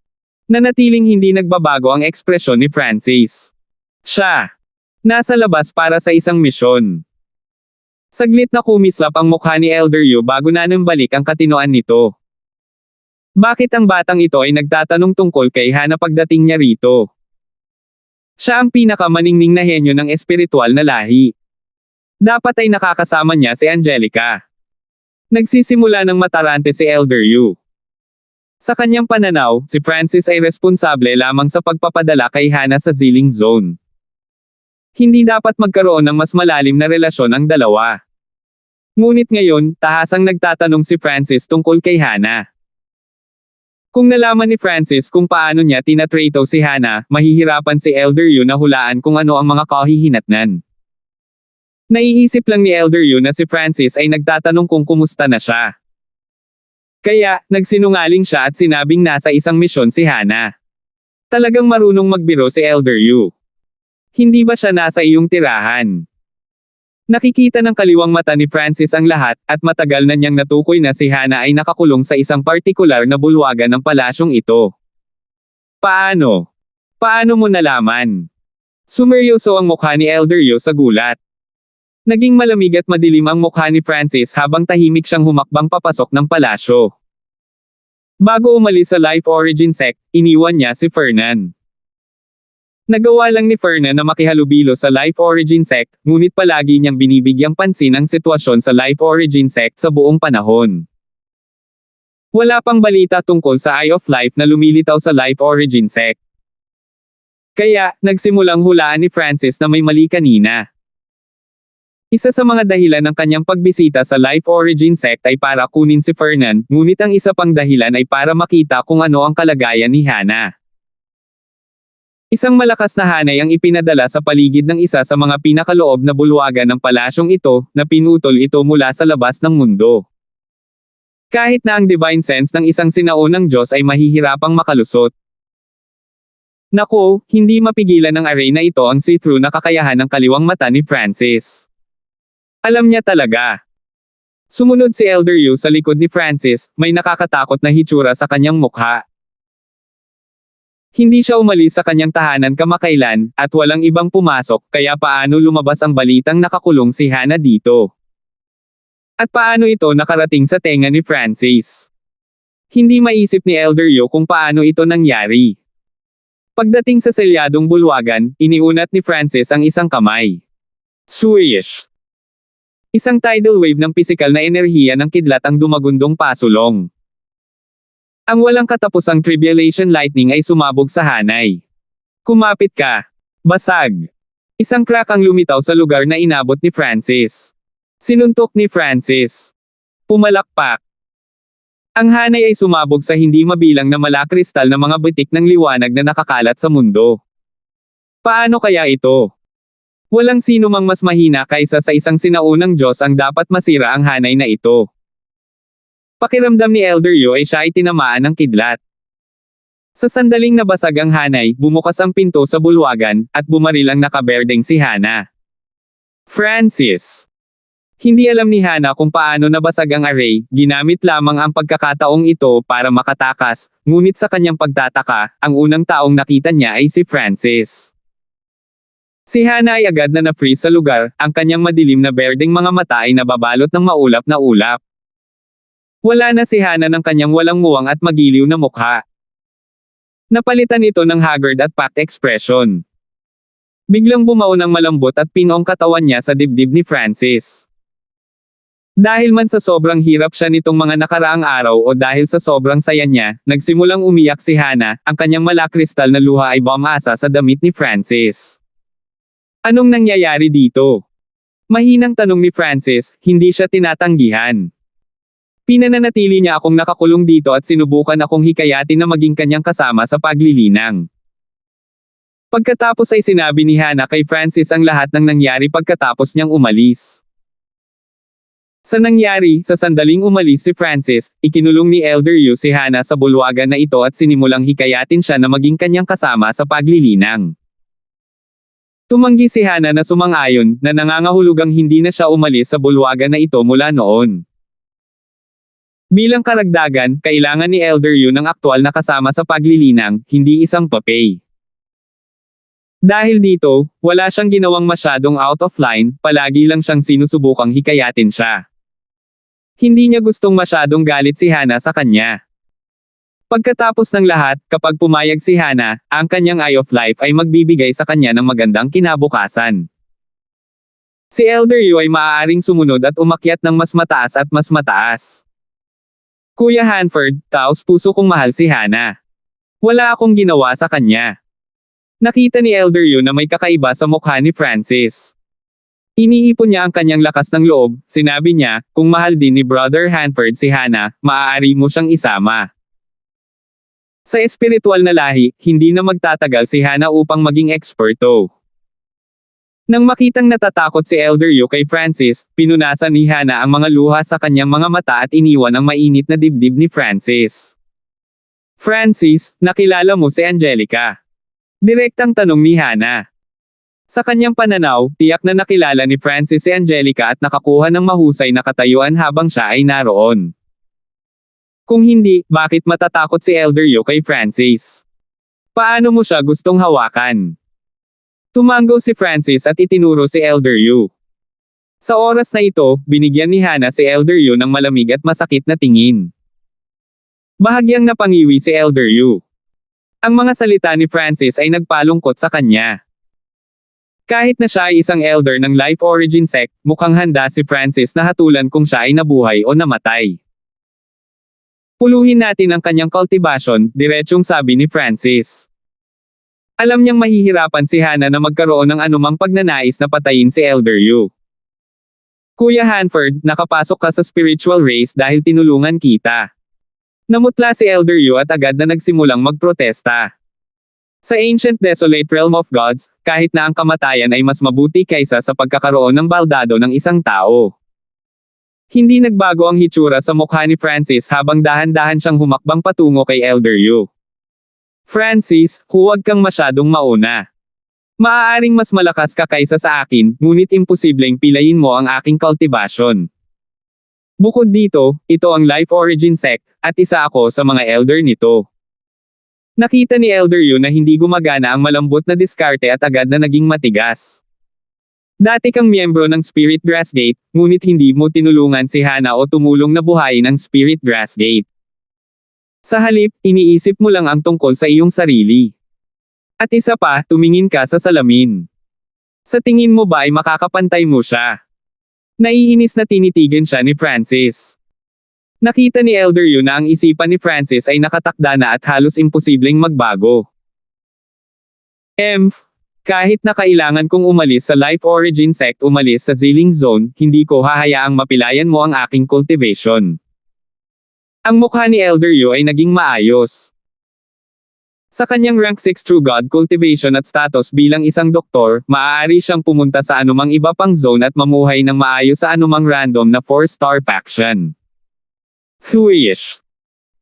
Nanatiling hindi nagbabago ang ekspresyon ni Francis. Siya. Nasa labas para sa isang misyon. Saglit na kumislap ang mukha ni Elder Yu bago nanambalik ang katinoan nito. Bakit ang batang ito ay nagtatanong tungkol kay Hana pagdating niya rito? Siya ang pinakamaningning na henyo ng espiritual na lahi. Dapat ay nakakasama niya si Angelica. Nagsisimula ng matarante si Elder Yu. Sa kanyang pananaw, si Francis ay responsable lamang sa pagpapadala kay Hana sa Zilling Zone. Hindi dapat magkaroon ng mas malalim na relasyon ang dalawa. Ngunit ngayon, tahasang nagtatanong si Francis tungkol kay Hana. Kung nalaman ni Francis kung paano niya tinatrato si Hana, mahihirapan si Elder Yu na hulaan kung ano ang mga kahihinatnan. Naiisip lang ni Elder Yu na si Francis ay nagtatanong kung kumusta na siya. Kaya, nagsinungaling siya at sinabing nasa isang misyon si Hana. Talagang marunong magbiro si Elder Yu. Hindi ba siya nasa iyong tirahan? Nakikita ng kaliwang mata ni Francis ang lahat, at matagal na niyang natukoy na si Hana ay nakakulong sa isang partikular na bulwagan ng palasyong ito. Paano? Paano mo nalaman? Sumeryoso ang mukha ni Elder Yu sa gulat. Naging malamig at madilim ang mukha ni Francis habang tahimik siyang humakbang papasok ng palasyo. Bago umalis sa Life Origin Sect, iniwan niya si Fernan. Nagawa lang ni Fernan na makihalubilo sa Life Origin Sect, ngunit palagi niyang binibigyang pansin ang sitwasyon sa Life Origin Sect sa buong panahon. Wala pang balita tungkol sa Eye of Life na lumilitaw sa Life Origin Sect. Kaya, nagsimulang hulaan ni Francis na may mali kanina. Isa sa mga dahilan ng kanyang pagbisita sa Life Origin Sect ay para kunin si Fernan, ngunit ang isa pang dahilan ay para makita kung ano ang kalagayan ni Hana. Isang malakas na hanay ang ipinadala sa paligid ng isa sa mga pinakaloob na bulwagan ng palasyong ito, na pinutol ito mula sa labas ng mundo. Kahit na ang divine sense ng isang sinaunang Diyos ay mahihirapang makalusot. Naku, hindi mapigilan ng array na ito ang see-through na kakayahan ng kaliwang mata ni Francis. Alam niya talaga. Sumunod si Elder Yu sa likod ni Francis, may nakakatakot na hitsura sa kanyang mukha. Hindi siya umalis sa kanyang tahanan kamakailan, at walang ibang pumasok, kaya paano lumabas ang balitang nakakulong si Hana dito? At paano ito nakarating sa tenga ni Francis? Hindi maisip ni Elder Yu kung paano ito nangyari. Pagdating sa selyadong bulwagan, iniunat ni Francis ang isang kamay. Swish! Isang tidal wave ng pisikal na enerhiya ng kidlat ang dumagundong pasulong. Ang walang katapusang tribulation lightning ay sumabog sa hanay. Kumapit ka. Basag. Isang crack ang lumitaw sa lugar na inabot ni Francis. Sinuntok ni Francis. Pumalakpak. Ang hanay ay sumabog sa hindi mabilang na malakristal na mga bitik ng liwanag na nakakalat sa mundo. Paano kaya ito? Walang sino mang mas mahina kaysa sa isang sinaunang Diyos ang dapat masira ang hanay na ito. Pakiramdam ni Elder Yu ay siya ay tinamaan ng kidlat. Sa sandaling nabasag ang hanay, bumukas ang pinto sa bulwagan, at bumaril ang nakaberdeng si Hana. Francis. Hindi alam ni Hana kung paano nabasag ang array, ginamit lamang ang pagkakataong ito para makatakas, ngunit sa kanyang pagtataka, ang unang taong nakita niya ay si Francis. Si Hana ay agad na na-freeze sa lugar, ang kanyang madilim na berdeng mga mata ay nababalot ng maulap na ulap. Wala na si Hana ng kanyang walang muwang at magiliw na mukha. Napalitan ito ng haggard at packed expression. Biglang bumao ng malambot at pinong katawan niya sa dibdib ni Francis. Dahil man sa sobrang hirap siya nitong mga nakaraang araw o dahil sa sobrang saya niya, nagsimulang umiyak si Hana, ang kanyang malakristal na luha ay bumasa sa damit ni Francis. Anong nangyayari dito? Mahinang tanong ni Francis, hindi siya tinatanggihan. Pinananatili niya akong nakakulong dito at sinubukan akong hikayatin na maging kanyang kasama sa paglilinang. Pagkatapos ay sinabi ni Hana kay Francis ang lahat ng nangyari pagkatapos niyang umalis. Sa nangyari, sa sandaling umalis si Francis, ikinulong ni Elder Yu si Hana sa bulwagan na ito at sinimulang hikayatin siya na maging kanyang kasama sa paglilinang. Tumanggi si Hana na sumang-ayon, na nangangahulugang hindi na siya umalis sa bulwagan na ito mula noon. Bilang karagdagan, kailangan ni Elder Yu ng aktwal na kasama sa paglilinang, hindi isang papay. Dahil dito, wala siyang ginawang masyadong out of line, palagi lang siyang sinusubukang hikayatin siya. Hindi niya gustong masyadong galit si Hana sa kanya. Pagkatapos ng lahat, kapag pumayag si Hana, ang kanyang Eye of Life ay magbibigay sa kanya ng magandang kinabukasan. Si Elder Yu ay maaaring sumunod at umakyat ng mas mataas at mas mataas. Kuya Hanford, taos puso kong mahal si Hana. Wala akong ginawa sa kanya. Nakita ni Elder Yu na may kakaiba sa mukha ni Francis. Iniipon niya ang kanyang lakas ng loob, sinabi niya, kung mahal din ni Brother Hanford si Hana, maaari mo siyang isama. Sa espiritual na lahi, hindi na magtatagal si Hana upang maging eksperto. Nang makitang natatakot si Elder Yu kay Francis, pinunasan ni Hana ang mga luha sa kanyang mga mata at iniwan ang mainit na dibdib ni Francis. Francis, nakilala mo si Angelica? Direktang tanong ni Hana. Sa kanyang pananaw, tiyak na nakilala ni Francis si Angelica at nakakuha ng mahusay na katayuan habang siya ay naroon. Kung hindi, bakit matatakot si Elder Yu kay Francis? Paano mo siya gustong hawakan? Tumango si Francis at itinuro si Elder Yu. Sa oras na ito, binigyan ni Hana si Elder Yu ng malamig at masakit na tingin. Bahagyang napangiwi si Elder Yu. Ang mga salita ni Francis ay nagpalungkot sa kanya. Kahit na siya ay isang elder ng Life Origin Sect, mukhang handa si Francis na hatulan kung siya ay nabuhay o namatay. Puluhin natin ang kanyang cultivation, diretsyong sabi ni Francis. Alam niyang mahihirapan si Hana na magkaroon ng anumang pagnanais na patayin si Elder Yu. Kuya Hanford, nakapasok ka sa spiritual race dahil tinulungan kita. Namutla si Elder Yu at agad na nagsimulang magprotesta. Sa ancient desolate realm of gods, kahit na ang kamatayan ay mas mabuti kaysa sa pagkakaroon ng baldado ng isang tao. Hindi nagbago ang hitsura sa mukha ni Francis habang dahan-dahan siyang humakbang patungo kay Elder Yu. Francis, huwag kang masyadong mauna. Maaaring mas malakas ka kaysa sa akin, ngunit imposibleng pilayin mo ang aking cultivation. Bukod dito, ito ang Life Origin Sect, at isa ako sa mga elder nito. Nakita ni Elder Yu na hindi gumagana ang malambot na diskarte at agad na naging matigas. Dati kang miyembro ng Spirit Grass Gate, ngunit hindi mo tinulungan si Hana o tumulong na buhayin ang Spirit Grass Gate. Sa halip, iniisip mo lang ang tungkol sa iyong sarili. At isa pa, tumingin ka sa salamin. Sa tingin mo ba ay makakapantay mo siya? Naiinis na tinitigan siya ni Francis. Nakita ni Elder Yu na ang isipan ni Francis ay nakatakda na at halos imposibleng magbago. Kahit na kailangan kong umalis sa Life Origin Sect umalis sa Ziling Zone, hindi ko hahayaang mapilayan mo ang aking cultivation. Ang mukha ni Elder Yu ay naging maayos. Sa kanyang rank 6 True God cultivation at status bilang isang doktor, maaari siyang pumunta sa anumang iba pang zone at mamuhay ng maayos sa anumang random na 4-star faction. Thuish.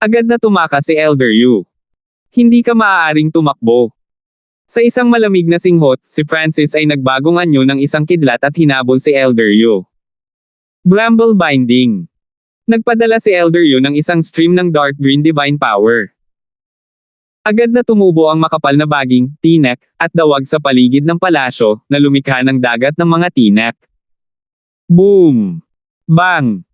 Agad na tumakas si Elder Yu. Hindi ka maaaring tumakbo. Sa isang malamig na singhot, si Francis ay nagbagong anyo ng isang kidlat at hinabol si Elder Yu. Bramble Binding. Nagpadala si Elder Yu ng isang stream ng dark green divine power. Agad na tumubo ang makapal na baging, tinek, at dawag sa paligid ng palasyo, na lumikha ng dagat ng mga tinek. Boom! Bang!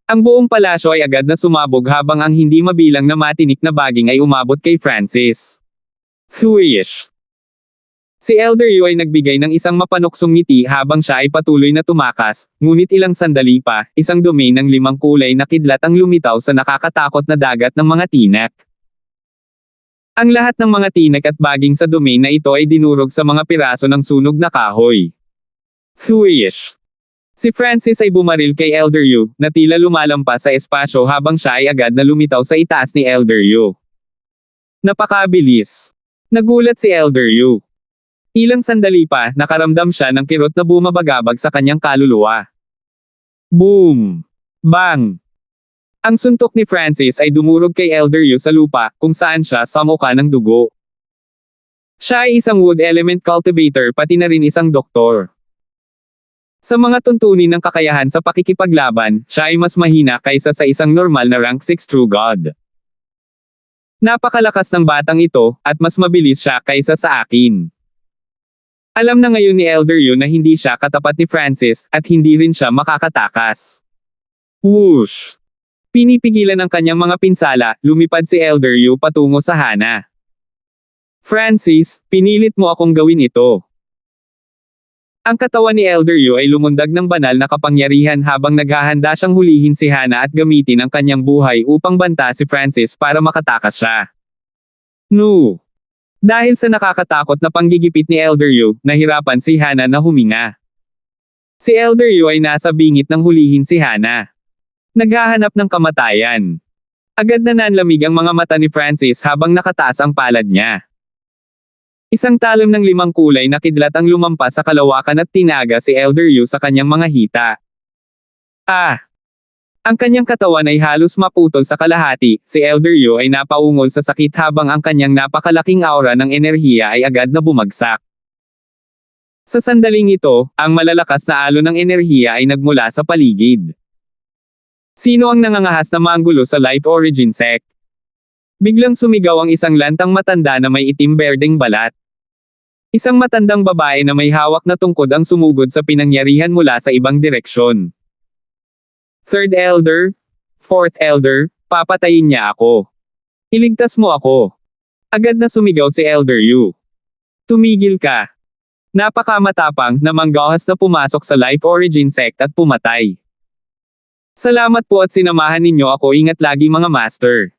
Ang buong palasyo ay agad na sumabog habang ang hindi mabilang na matinik na baging ay umabot kay Francis. Thuish. Si Elder Yu ay nagbigay ng isang mapanuksong ngiti habang siya ay patuloy na tumakas, ngunit ilang sandali pa, isang domain ng 5 kulay na kidlat ang lumitaw sa nakakatakot na dagat ng mga tinek. Ang lahat ng mga tinek at baging sa domain na ito ay dinurog sa mga piraso ng sunog na kahoy. Thuish. Si Francis ay bumaril kay Elder Yu, na tila lumalampas sa espasyo habang siya ay agad na lumitaw sa itaas ni Elder Yu. Napakabilis. Nagulat si Elder Yu. Ilang sandali pa, nakaramdam siya ng kirot na bumabagabag sa kanyang kaluluwa. Boom! Bang! Ang suntok ni Francis ay dumurog kay Elder Yu sa lupa, kung saan siya samuka ng dugo. Siya ay isang wood element cultivator pati na rin isang doktor. Sa mga tuntunin ng kakayahan sa pakikipaglaban, siya ay mas mahina kaysa sa isang normal na rank 6 True God. Napakalakas ng batang ito, at mas mabilis siya kaysa sa akin. Alam na ngayon ni Elder Yu na hindi siya katapat ni Francis, at hindi rin siya makakatakas. Whoosh! Pinipigilan ng kanyang mga pinsala, lumipad si Elder Yu patungo sa Hana. Francis, pinilit mo akong gawin ito. Ang katawan ni Elder Yu ay lumundag ng banal na kapangyarihan habang naghahanda siyang hulihin si Hana at gamitin ang kanyang buhay upang banta si Francis para makatakas siya. No! Dahil sa nakakatakot na panggigipit ni Elder Yu, nahirapan si Hana na huminga. Si Elder Yu ay nasa bingit ng hulihin si Hana. Naghahanap ng kamatayan. Agad na nanlamig ang mga mata ni Francis habang nakataas ang palad niya. Isang talon ng 5 kulay na kidlat ang lumampas sa kalawakan at tinaga si Elder Yu sa kanyang mga hita. Ang kanyang katawan ay halos maputol sa kalahati, si Elder Yu ay napaungol sa sakit habang ang kanyang napakalaking aura ng enerhiya ay agad na bumagsak. Sa sandaling ito, ang malalakas na alon ng enerhiya ay nagmula sa paligid. Sino ang nangangahas na manggulo sa Life Origin Sect? Biglang sumigaw ang isang lantang matanda na may itim-berdeng balat. Isang matandang babae na may hawak na tungkod ang sumugod sa pinangyarihan mula sa ibang direksyon. Third Elder? Fourth Elder? Papatayin niya ako. Iligtas mo ako. Agad na sumigaw si Elder Yu. Tumigil ka. Napakamatapang na manggahas na pumasok sa Life Origin Sect at pumatay. Salamat po at sinamahan ninyo ako. Ingat lagi mga master.